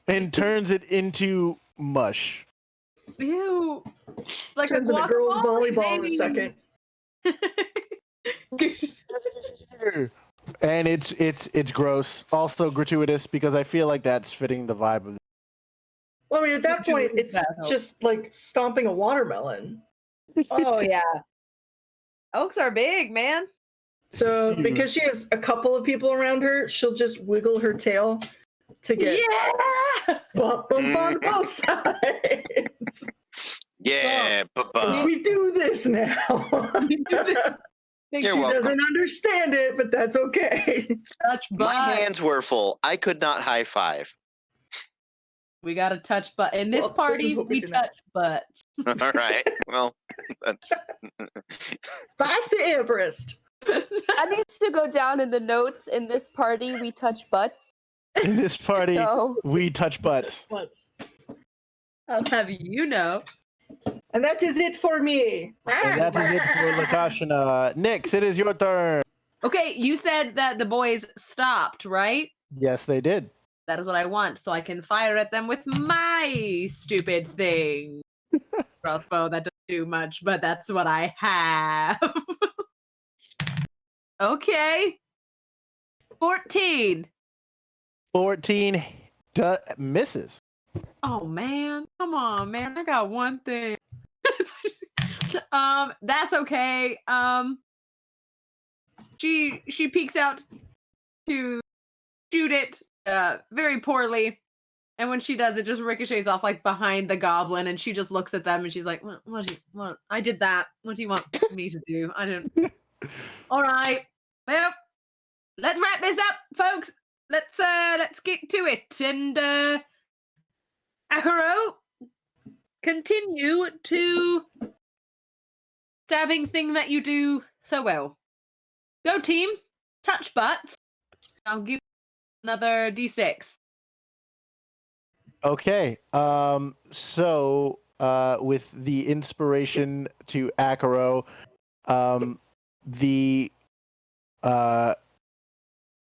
Speaker 2: and turns it into mush.
Speaker 3: Ew. Like
Speaker 4: turns into girls volleyball in a second.
Speaker 2: And it's gross, also gratuitous, because I feel like that's fitting the vibe of.
Speaker 4: Well, I mean, at that
Speaker 3: Would you
Speaker 4: point,
Speaker 3: use
Speaker 4: it's
Speaker 3: that help?
Speaker 4: just like stomping a watermelon.
Speaker 3: Oh yeah. Elks are big, man.
Speaker 4: So,
Speaker 2: Huge.
Speaker 4: because she has a couple of people around her, she'll just wiggle her tail to get
Speaker 3: Yeah.
Speaker 4: bump on both sides.
Speaker 1: Yeah,
Speaker 4: Because we do this now.
Speaker 1: You're
Speaker 4: She
Speaker 1: welcome.
Speaker 4: doesn't understand it, but that's okay.
Speaker 3: Touch butt.
Speaker 1: My hands were full. I could not high five.
Speaker 3: We got to touch butt. In this
Speaker 4: Well, this
Speaker 3: party,
Speaker 4: is what we
Speaker 3: we
Speaker 4: do now.
Speaker 3: touch butts.
Speaker 1: All right. Well, that's
Speaker 4: Spicy Everest.
Speaker 5: That needs to go down in the notes. In this party, we touch butts.
Speaker 2: In this party,
Speaker 5: So
Speaker 2: we touch butts.
Speaker 4: Butts.
Speaker 3: I'll have you know.
Speaker 4: And that is it for me.
Speaker 2: And that is it for Lakashana. Nyx, it is your turn.
Speaker 3: Okay, you said that the boys stopped, right?
Speaker 2: Yes, they did.
Speaker 3: That is what I want, so I can fire at them with my stupid thing. Crossbow, that doesn't do much, but that's what I have. Okay. 14.
Speaker 2: 14 misses.
Speaker 3: Oh man, come on, man. I got one thing. That's okay. She peeks out to shoot it very poorly. And when she does, it just ricochets off like behind the goblin, and she just looks at them and she's like, what? I did that. What do you want me to do? I don't. All right. Well, let's wrap this up, folks. Let's get to it. And Akaro, continue to stabbing thing that you do so well. Go team, touch butts. I'll give you another d6.
Speaker 2: Okay. So with the inspiration to Akaro,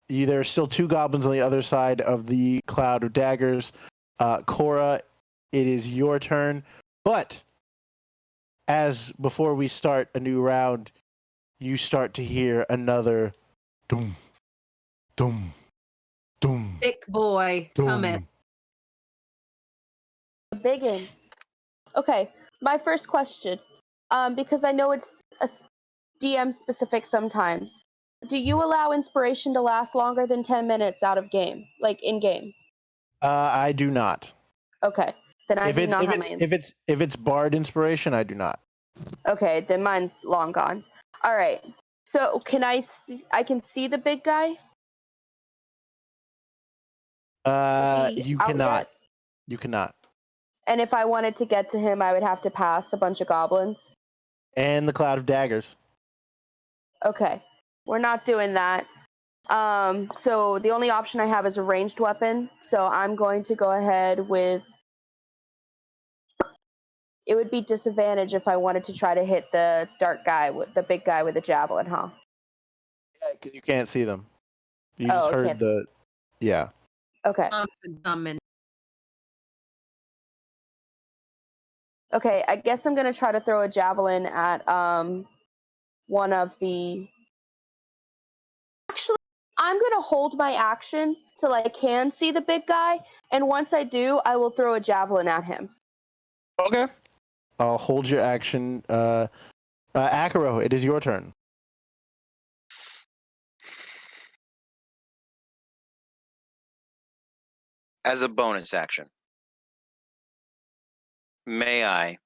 Speaker 2: there are still 2 goblins on the other side of the cloud of daggers. Cora, it is your turn. But as before we start a new round, you start to hear another doom, doom, doom,
Speaker 3: Thick boy
Speaker 2: doom.
Speaker 3: coming.
Speaker 5: a big in. Okay, my first question, because I know it's a DM specific sometimes. Do you allow inspiration to last longer than 10 minutes out of game, like in game?
Speaker 2: I do not.
Speaker 5: Okay, then I
Speaker 2: If
Speaker 5: do
Speaker 2: it's
Speaker 5: not
Speaker 2: if
Speaker 5: have
Speaker 2: it's
Speaker 5: my.
Speaker 2: if it's bard inspiration, I do not.
Speaker 5: Okay, then mine's long gone. All right. So can I see? I can see the big guy. Is he
Speaker 2: You
Speaker 5: out
Speaker 2: cannot.
Speaker 5: yet?
Speaker 2: You cannot.
Speaker 5: And if I wanted to get to him, I would have to pass a bunch of goblins.
Speaker 2: And the cloud of daggers.
Speaker 5: Okay, we're not doing that. So the only option I have is a ranged weapon. So I'm going to go ahead with. It would be disadvantage if I wanted to try to hit the dark guy, with the big guy with the javelin, huh?
Speaker 2: Yeah, because you can't see them. You
Speaker 5: Oh,
Speaker 2: just heard
Speaker 5: can't
Speaker 2: the. Yeah.
Speaker 5: Okay.
Speaker 3: And
Speaker 5: Okay, I guess I'm gonna try to throw a javelin at one of the. Actually, I'm gonna hold my action till I can see the big guy, and once I do, I will throw a javelin at him.
Speaker 2: Okay. I'll hold your action. Akaro, it is your turn.
Speaker 1: As a bonus action, may I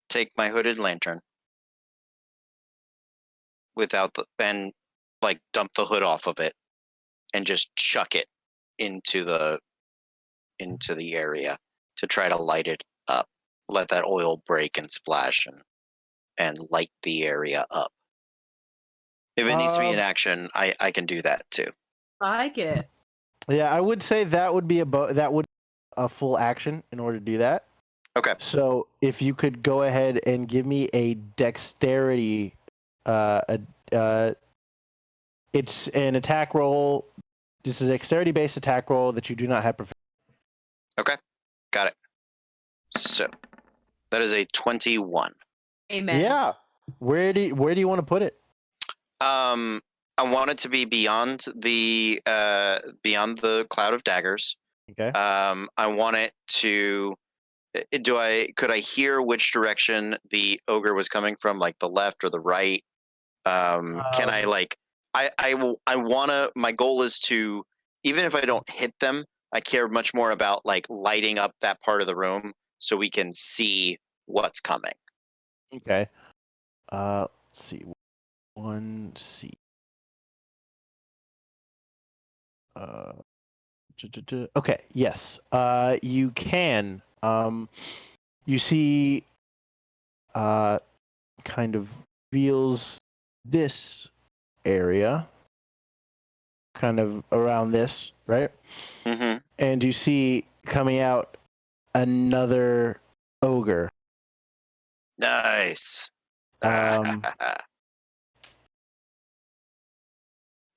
Speaker 1: take my hooded lantern and like dump the hood off of it and just chuck it into the area to try to light it up. Let that oil break and splash and light the area up. If it needs to be in action, I can do that too.
Speaker 3: I like it.
Speaker 2: Yeah, I would say that would be a full action in order to do that.
Speaker 1: Okay.
Speaker 2: So if you could go ahead and give me a dexterity, it's an attack roll. This is a dexterity-based attack roll that you do not have proficiency.
Speaker 1: Okay, got it. So that is a 21.
Speaker 3: Amen.
Speaker 2: Yeah. Where do you want to put it?
Speaker 1: I want it to be beyond the cloud of daggers.
Speaker 2: Okay.
Speaker 1: I want it to. Could I hear which direction the ogre was coming from, like the left or the right? Can I like? I wanna. My goal is to, even if I don't hit them, I care much more about like lighting up that part of the room so we can see what's coming.
Speaker 2: Okay. Let's see. One C. Okay. Yes. You can. You see. Kind of reveals this area, kind of around this, right?
Speaker 1: Mm-hmm.
Speaker 2: And you see coming out another ogre.
Speaker 1: Nice.
Speaker 2: Um,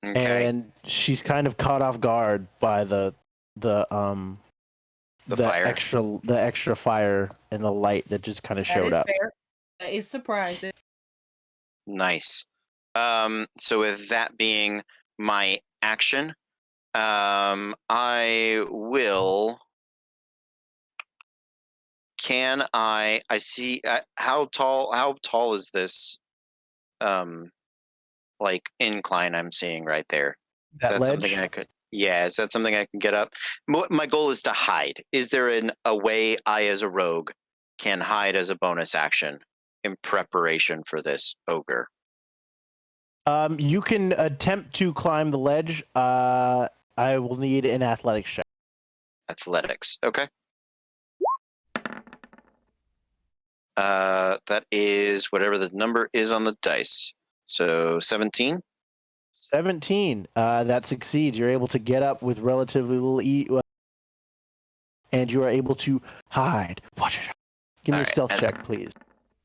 Speaker 1: Okay.
Speaker 2: And she's kind of caught off guard by the
Speaker 1: fire?
Speaker 2: extra fire and the light that just kind of showed up.
Speaker 3: Fair. That is surprising.
Speaker 1: Nice. So with that being my action, I will. Can I see how tall is this like incline I'm seeing right there?
Speaker 2: That ledge?
Speaker 1: Something I could? Yeah, is that something I can get up? My goal is to hide. Is there a way I, as a rogue, can hide as a bonus action in preparation for this ogre?
Speaker 2: You can attempt to climb the ledge. I will need an athletics check.
Speaker 1: Athletics. Okay. That is whatever the number is on the dice. So 17.
Speaker 2: 17. That succeeds. You're able to get up with relatively little and you are able to hide. Watch it. Give me a stealth check, please.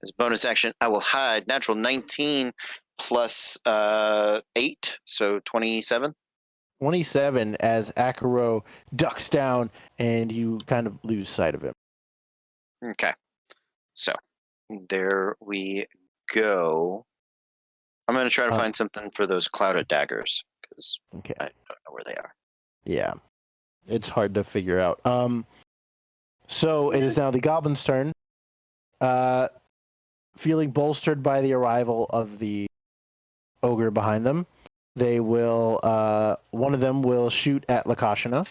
Speaker 1: As bonus action, I will hide. Natural 19 plus 8, so 27.
Speaker 2: 27 as Akaro ducks down and you kind of lose sight of him.
Speaker 1: Okay. So there we go. I'm going to try to find something for those clouded daggers because I don't know where they are.
Speaker 2: Yeah. It's hard to figure out. So it is now the goblin's turn. Feeling bolstered by the arrival of the ogre behind them, they will. One of them will shoot at Lakashana,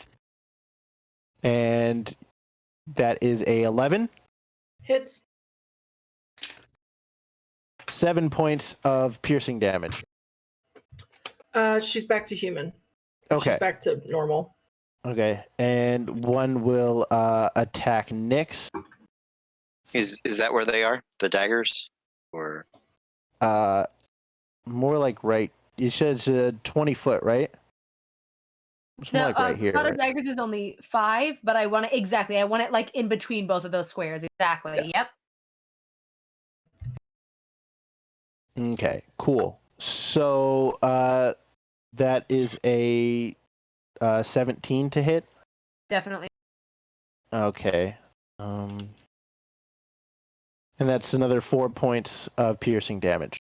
Speaker 2: and that is a 11.
Speaker 4: Hits.
Speaker 2: 7 points of piercing damage.
Speaker 4: She's back to human.
Speaker 2: Okay.
Speaker 4: She's back to normal.
Speaker 2: Okay, and one will attack Nyx.
Speaker 1: Is that where they are? The daggers, or
Speaker 2: more like right you said it's 20 foot, right? It's more like right here.
Speaker 3: Cloud of
Speaker 2: Right?
Speaker 3: Daggers is only 5, but I want it I want it like in between both of those squares. Exactly.
Speaker 2: Yeah.
Speaker 3: Yep.
Speaker 2: Okay, cool. So that is a 17 to hit.
Speaker 3: Definitely.
Speaker 2: Okay. And that's another 4 points of piercing damage.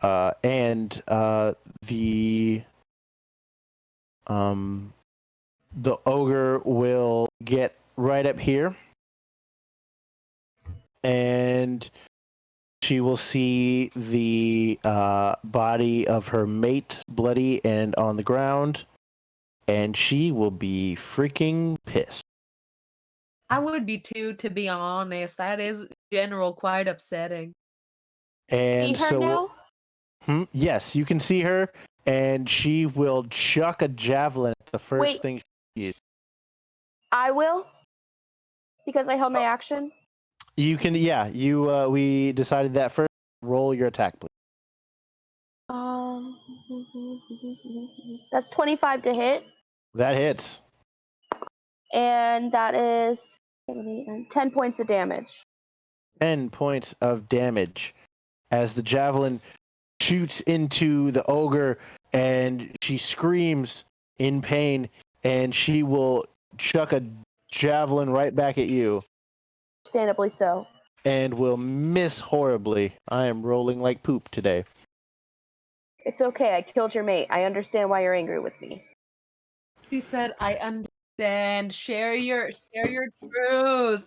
Speaker 2: And the ogre will get right up here, and she will see the body of her mate bloody and on the ground, and she will be freaking pissed.
Speaker 3: I would be too, to be honest. That is general quite upsetting.
Speaker 2: And
Speaker 5: See her
Speaker 2: so,
Speaker 5: now?
Speaker 2: yes, you can see her, and she will chuck a javelin at the first
Speaker 5: Wait.
Speaker 2: thing she sees.
Speaker 5: I will, because I held my action.
Speaker 2: You can, yeah. We decided that first. Roll your attack, please.
Speaker 5: That's 25 to hit,
Speaker 2: That hits.
Speaker 5: and that is 10 points of damage.
Speaker 2: 10 points of damage as the javelin shoots into the ogre, and she screams in pain, and she will chuck a javelin right back at you
Speaker 5: Understandably so.
Speaker 2: and will miss horribly. I am rolling like poop today.
Speaker 5: It's okay. I killed your mate. I understand why you're angry with me.
Speaker 3: She said, "I understand. Share your truth."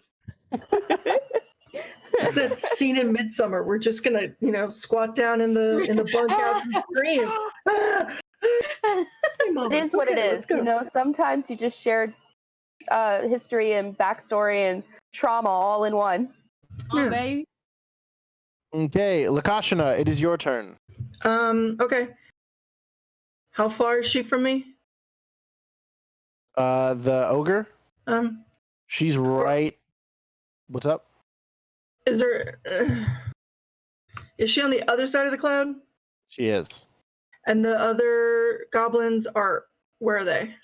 Speaker 4: It's that scene in Midsummer. We're just gonna, squat down in the bunkhouse and scream. Hey, Mom,
Speaker 5: It is what it
Speaker 4: okay,
Speaker 5: is.
Speaker 4: let's go.
Speaker 5: Sometimes you just share history and backstory and trauma all in one.
Speaker 3: Oh,
Speaker 4: Yeah.
Speaker 3: baby.
Speaker 2: Okay, Lakashana, it is your turn.
Speaker 4: Okay. How far is she from me?
Speaker 2: The ogre, she's right. What's up?
Speaker 4: Is there? Is she on the other side of the cloud?
Speaker 2: She is.
Speaker 4: And the other goblins are, where are they?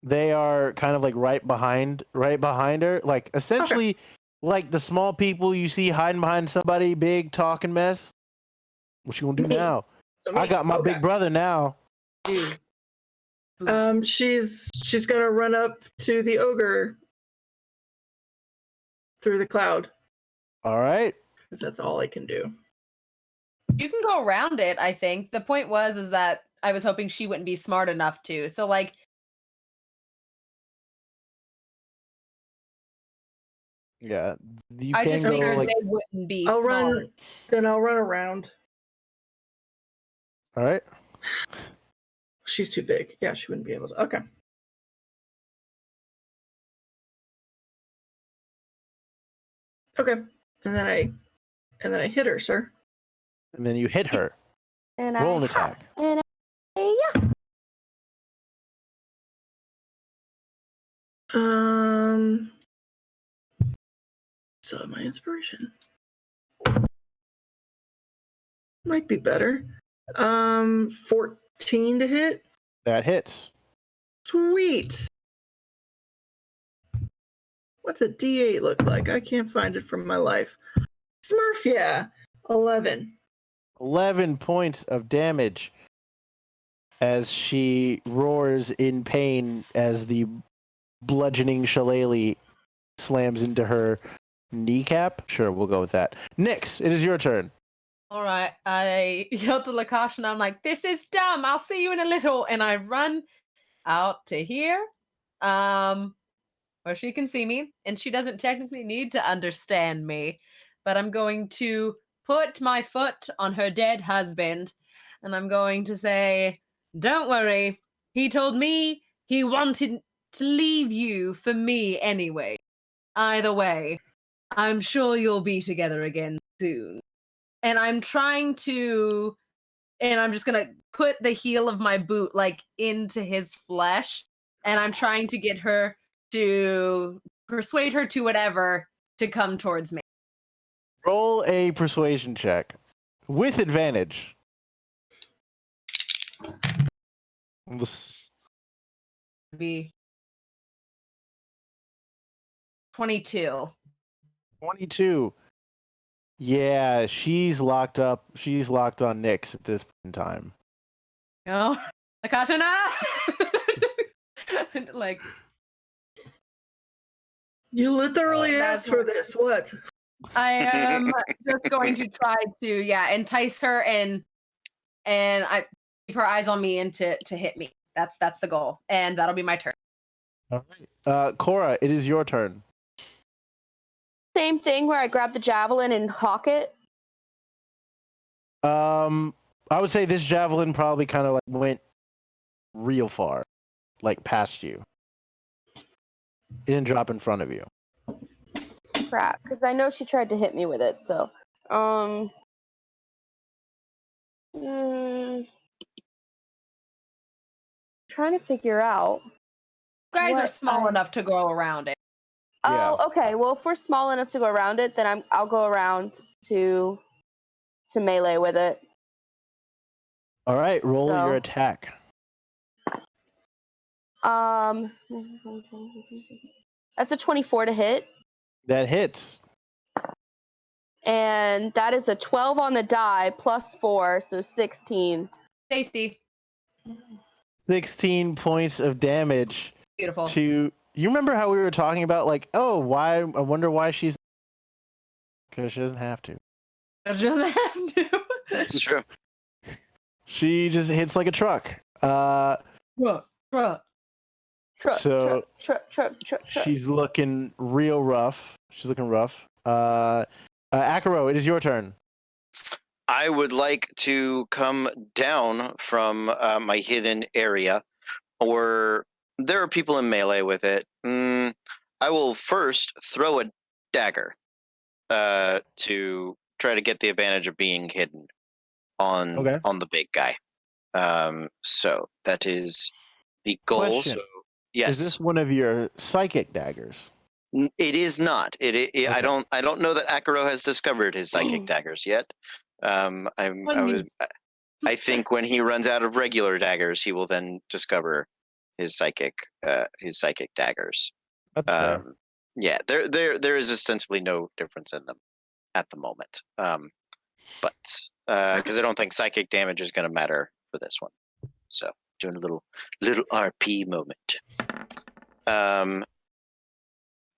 Speaker 2: They are kind of like right behind her, like essentially like the small people you see hiding behind somebody big talking mess. What you gonna do
Speaker 4: Me.
Speaker 2: now? I got my big brother now.
Speaker 3: Dude.
Speaker 4: She's gonna run up to the ogre through the cloud.
Speaker 2: All right.
Speaker 4: Because that's all I can do.
Speaker 3: You can go around it, I think. The point is that I was hoping she wouldn't be smart enough to. So, like...
Speaker 2: Yeah. You
Speaker 3: I
Speaker 2: can
Speaker 3: just
Speaker 2: go
Speaker 3: figured
Speaker 2: like...
Speaker 3: they wouldn't be
Speaker 4: I'll
Speaker 3: smart.
Speaker 4: I'll run around.
Speaker 2: All right.
Speaker 4: She's too big. Yeah, she wouldn't be able to. Okay. Okay. And then I hit her, sir.
Speaker 2: And then you hit her.
Speaker 5: And
Speaker 2: Roll an attack.
Speaker 5: And yeah.
Speaker 4: So my inspiration might be better. 14 to hit.
Speaker 2: That hits.
Speaker 4: Sweet. What's a D8 look like? I can't find it from my life. Smurf, yeah. 11.
Speaker 2: 11 points of damage as she roars in pain as the bludgeoning shillelagh slams into her kneecap. Sure, we'll go with that. Nyx, it is your turn.
Speaker 3: All right. I yelled to Lakash and I'm like, "This is dumb. I'll see you in a little." And I run out to here, where she can see me. And she doesn't technically need to understand me. But I'm going to put my foot on her dead husband. And I'm going to say, "Don't worry. He told me he wanted to leave you for me anyway. Either way, I'm sure you'll be together again soon." And I'm trying to, and I'm just gonna put the heel of my boot like into his flesh, and I'm trying to get her to persuade her to whatever to come towards me.
Speaker 2: Roll a persuasion check with advantage. This-
Speaker 3: Be 22.
Speaker 2: 22. Yeah, she's locked up. She's locked on Nyx at this point in time.
Speaker 3: No, Lakashana. Like
Speaker 4: You literally
Speaker 3: That's
Speaker 4: asked for
Speaker 3: what-
Speaker 4: this. What?
Speaker 3: I am just going to try to entice her and I keep her eyes on me and to hit me. That's the goal, and that'll be my turn.
Speaker 2: All right. Cora, it is your turn.
Speaker 5: Same thing where I grab the javelin and hawk it.
Speaker 2: I would say this javelin probably kind of like went real far, like past you. It didn't drop in front of you.
Speaker 5: Crap, because I know she tried to hit me with it. So, trying to figure out.
Speaker 3: You guys are
Speaker 5: What
Speaker 3: small
Speaker 5: I-
Speaker 3: enough to go around it.
Speaker 2: Yeah.
Speaker 5: Oh, okay. Well, if we're small enough to go around it, then I'll go around to melee with it.
Speaker 2: All right, roll
Speaker 5: So-
Speaker 2: your attack.
Speaker 5: That's a 24 to hit,
Speaker 2: That hits.
Speaker 5: and that is a 12 on the die plus 4, so 16.
Speaker 3: Tasty.
Speaker 2: 16 points of damage
Speaker 3: Beautiful.
Speaker 2: to. You remember how we were talking about, like, oh, why? I wonder why she's. Because she doesn't have to.
Speaker 3: It doesn't have to.
Speaker 1: It's true.
Speaker 2: She just hits like a truck.
Speaker 3: Truck.
Speaker 2: So-
Speaker 5: Truck.
Speaker 2: She's looking real rough. She's looking rough. Akaro, it is your turn.
Speaker 1: I would like to come down from my hidden area, or there are people in melee with it. I will first throw a dagger to try to get the advantage of being hidden on the big guy. So that is the goal.
Speaker 2: Question.
Speaker 1: So yes,
Speaker 2: Is this one of your psychic daggers?
Speaker 1: It is not. I
Speaker 2: Okay.
Speaker 1: don't know that Akaro has discovered his psychic daggers yet. I think when he runs out of regular daggers, he will then discover his psychic daggers.
Speaker 2: That's fair.
Speaker 1: Yeah, there is ostensibly no difference in them at the moment. But because I don't think psychic damage is going to matter for this one. So doing a little RP moment.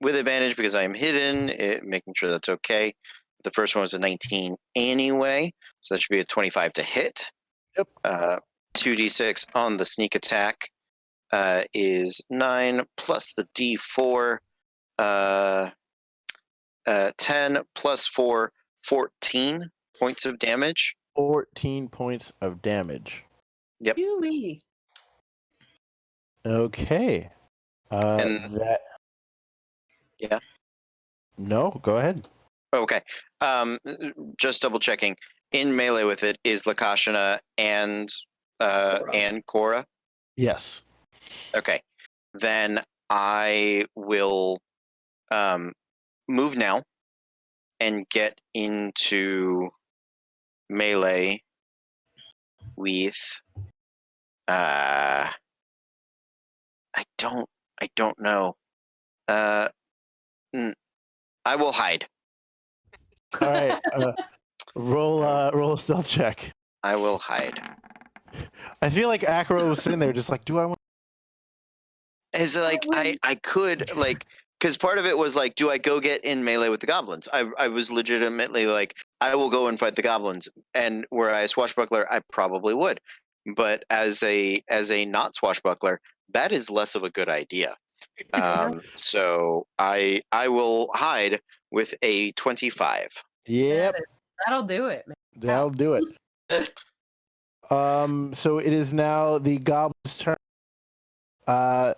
Speaker 1: With advantage because I am hidden, making sure that's okay. The first one was a 19 anyway, so that should be a 25 to hit.
Speaker 2: Yep.
Speaker 1: 2d6 on the sneak attack is 9 plus the d4, 10 plus 4, 14 points of damage.
Speaker 2: 14 points of damage.
Speaker 1: Yep.
Speaker 3: Chewy.
Speaker 2: Okay.
Speaker 1: And-
Speaker 2: That.
Speaker 1: Yeah.
Speaker 2: No, go ahead.
Speaker 1: Okay. Just double checking. In melee with it is Lakashana and Cora.
Speaker 2: Yes.
Speaker 1: Okay. Then I will move now and get into melee with I don't know. I will hide.
Speaker 2: All right. Roll a stealth check.
Speaker 1: I will hide.
Speaker 2: I feel like Akaro was sitting there just like, do I want?
Speaker 1: It's like I could like because part of it was like, do I go get in melee with the goblins? I was legitimately like, I will go and fight the goblins, and were I a swashbuckler, I probably would. But as a not swashbuckler, that is less of a good idea. So I will hide with a 25.
Speaker 2: Yep.
Speaker 3: That'll do it, man.
Speaker 2: That'll do it. So it is now the goblins' turn.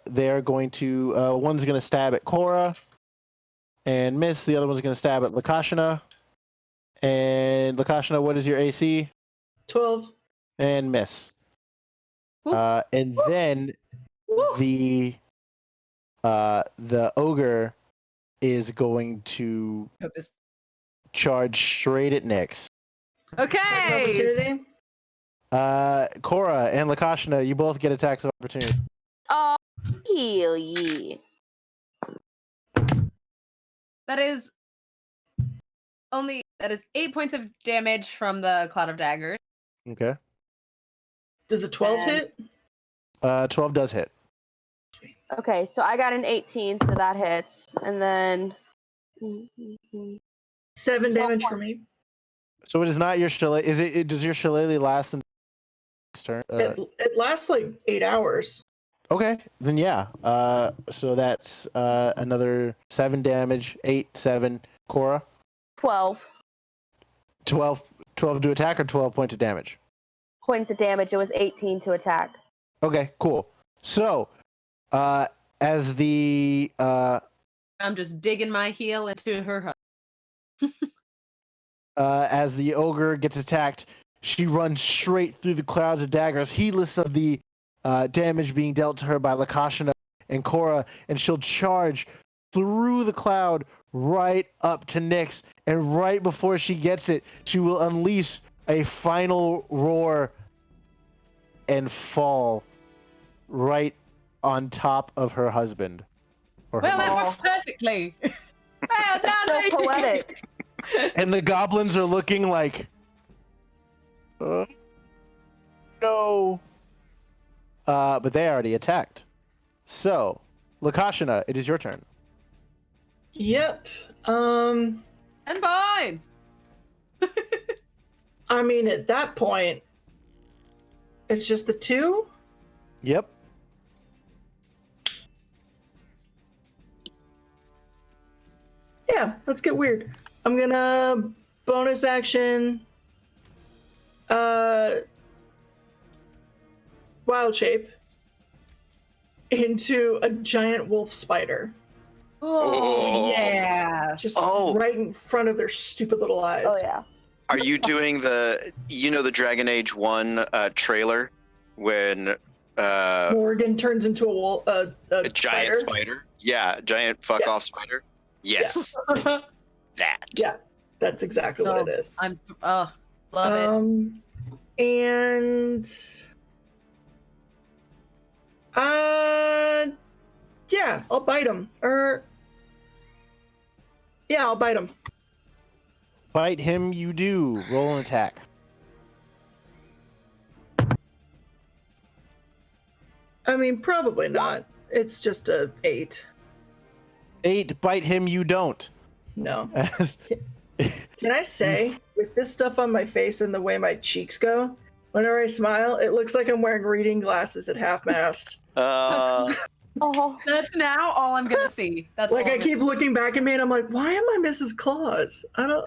Speaker 2: They're going to one's going to stab at Cora and miss. The other one's going to stab at Lakashana. And Lakashana, what is your AC?
Speaker 4: 12.
Speaker 2: And miss.
Speaker 3: Whoop.
Speaker 2: And then the ogre is going to charge straight at Nyx.
Speaker 3: Okay.
Speaker 4: Opportunity.
Speaker 2: Cora and Lakashna, you both get attacks of opportunity.
Speaker 5: Oh, hell yeah.
Speaker 3: That is 8 points of damage from the cloud of daggers.
Speaker 2: Okay.
Speaker 4: Does a 12
Speaker 3: And-
Speaker 4: hit?
Speaker 2: 12 does hit.
Speaker 5: Okay, so I got an 18, so that hits. And then
Speaker 4: 7
Speaker 5: 12
Speaker 4: damage for
Speaker 5: points.
Speaker 4: me.
Speaker 2: So it is not your shillelagh. Does your shillelagh last in next turn?
Speaker 4: It lasts like 8 hours.
Speaker 2: Okay, then yeah. So that's another 7 damage. 8, 7. Cora,
Speaker 5: 12
Speaker 2: 12 to attack or 12 points of damage.
Speaker 5: points of damage. It was 18 to attack.
Speaker 2: Okay, cool. So, as the
Speaker 3: I'm just digging my heel into her hug.
Speaker 2: as the ogre gets attacked, she runs straight through the clouds of daggers, heedless of the damage being dealt to her by Lakashna and Cora, and she'll charge through the cloud right up to Nyx, and right before she gets it, she will unleash a final roar and fall right on top of her husband. Or her
Speaker 3: Well, that
Speaker 2: mother.
Speaker 3: works perfectly. Well done,
Speaker 5: So
Speaker 3: lady.
Speaker 5: poetic.
Speaker 2: And the goblins are looking like, no. But they already attacked. So, Lakashna, it is your turn.
Speaker 4: Yep.
Speaker 3: 10 points.
Speaker 4: I mean, at that point, it's just the 2?
Speaker 2: Yep.
Speaker 4: Yeah, let's get weird. I'm gonna bonus action wild shape into a giant wolf spider.
Speaker 3: Oh,
Speaker 1: Oh.
Speaker 3: yeah.
Speaker 4: Just
Speaker 1: Oh.
Speaker 4: right in front of their stupid little eyes.
Speaker 5: Oh yeah.
Speaker 1: Are you doing the Dragon Age 1 trailer when
Speaker 4: Morgan turns into a
Speaker 1: giant spider? Yeah, giant fuck off spider. Yes, that.
Speaker 4: Yeah, that's exactly what it is.
Speaker 3: I'm love it.
Speaker 4: And yeah, I'll bite him. Yeah, I'll bite him.
Speaker 2: Fight him, you do. Roll an attack.
Speaker 4: I mean, probably not. It's just a 8.
Speaker 2: 8, bite him, you don't.
Speaker 4: No.
Speaker 2: As-
Speaker 4: Can I say, with this stuff on my face and the way my cheeks go, whenever I smile, it looks like I'm wearing reading glasses at half mast.
Speaker 5: Oh.
Speaker 3: That's now all I'm gonna see. That's
Speaker 4: Like
Speaker 3: all
Speaker 4: I
Speaker 3: I'm
Speaker 4: keep
Speaker 3: gonna
Speaker 4: looking back at me and I'm like, why am I Mrs. Claus? I don't.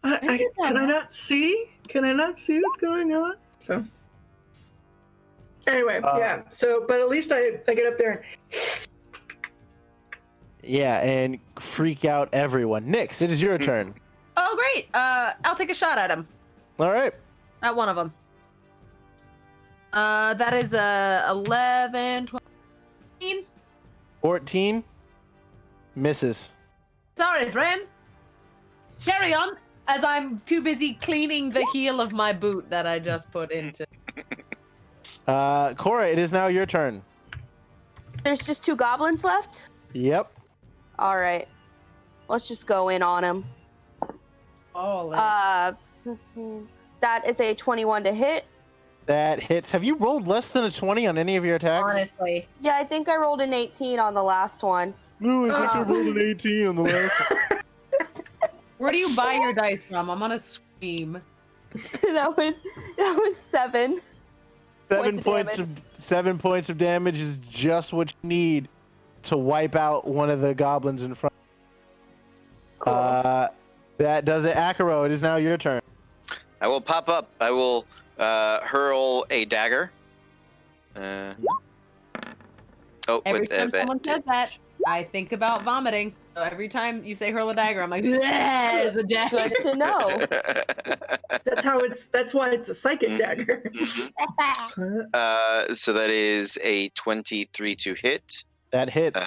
Speaker 3: I did that,
Speaker 4: Can I
Speaker 3: man.
Speaker 4: not see? Can I not see what's going on? So. Anyway, yeah. So, but at least I get up there and
Speaker 2: yeah, and freak out everyone. Nyx, it is your turn.
Speaker 3: Oh, great. I'll take a shot at him.
Speaker 2: All right.
Speaker 3: At one of them. That is 11, 12, 14.
Speaker 2: 14. Misses.
Speaker 3: Sorry, friends. Carry on, as I'm too busy cleaning the heel of my boot that I just put into.
Speaker 2: Cora, it is now your turn.
Speaker 5: There's just 2 goblins left?
Speaker 2: Yep.
Speaker 5: All right. Let's just go in on him.
Speaker 3: Oh,
Speaker 5: That is a 21 to hit.
Speaker 2: That hits. Have you rolled less than a 20 on any of your attacks?
Speaker 3: honestly.
Speaker 5: Yeah, I think I rolled an 18 on the last one.
Speaker 2: No, I think I rolled an 18 on the last one.
Speaker 3: Where do you buy your dice from? I'm on a scream.
Speaker 5: that was 7.
Speaker 2: 7 points of damage is just what you need to wipe out one of the goblins in front.
Speaker 5: Cool.
Speaker 2: That does it. Akaro, it is now your turn.
Speaker 1: I will pop up. I will hurl a dagger.
Speaker 3: Every time someone says that, I think about vomiting. So every time you say hurl a dagger, I'm like, there's a dagger.
Speaker 5: Good to know.
Speaker 4: that's why it's a psychic dagger.
Speaker 1: So that is a 23 to hit.
Speaker 2: That hits.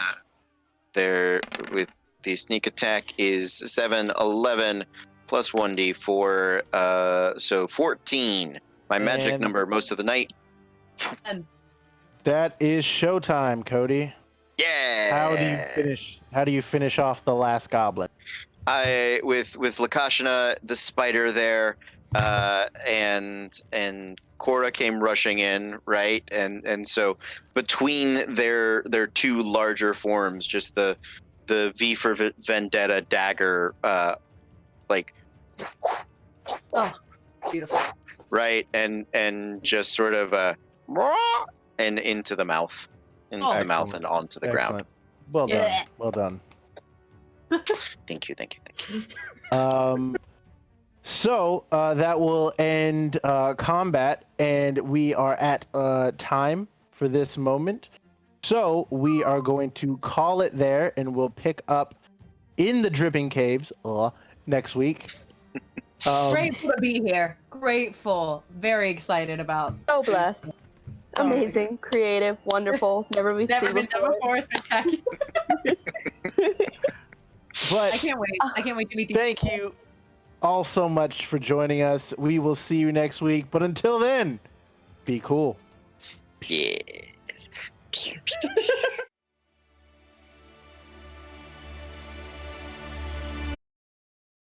Speaker 1: There with the sneak attack is 7, 11 plus 1d4, so 14 My magic
Speaker 2: And-
Speaker 1: number most of the night.
Speaker 3: And
Speaker 2: That is showtime, Cody.
Speaker 1: Yeah.
Speaker 2: How do you finish off the last goblin?
Speaker 1: I with Lakashna, the spider there, and Cora came rushing in, right? And so between their two larger forms, just the V for Vendetta dagger, like
Speaker 3: beautiful.
Speaker 1: right, and just sort of and into the mouth,
Speaker 3: Oh.
Speaker 1: the mouth and onto the ground.
Speaker 2: Excellent. Well done.
Speaker 3: Yeah.
Speaker 2: Well done.
Speaker 1: Thank you.
Speaker 2: So that will end combat, and we are at time for this moment. So we are going to call it there, and we'll pick up in the Dripping Caves next week.
Speaker 3: Grateful to be here. Grateful. Very excited about.
Speaker 5: So blessed. Amazing, creative, wonderful, never been
Speaker 3: Never
Speaker 5: seen
Speaker 3: been done before. Spectacular.
Speaker 2: But
Speaker 3: I can't wait. I can't wait to meet these.
Speaker 2: thank you all so much for joining us. We will see you next week. But until then, be cool.
Speaker 1: Yes.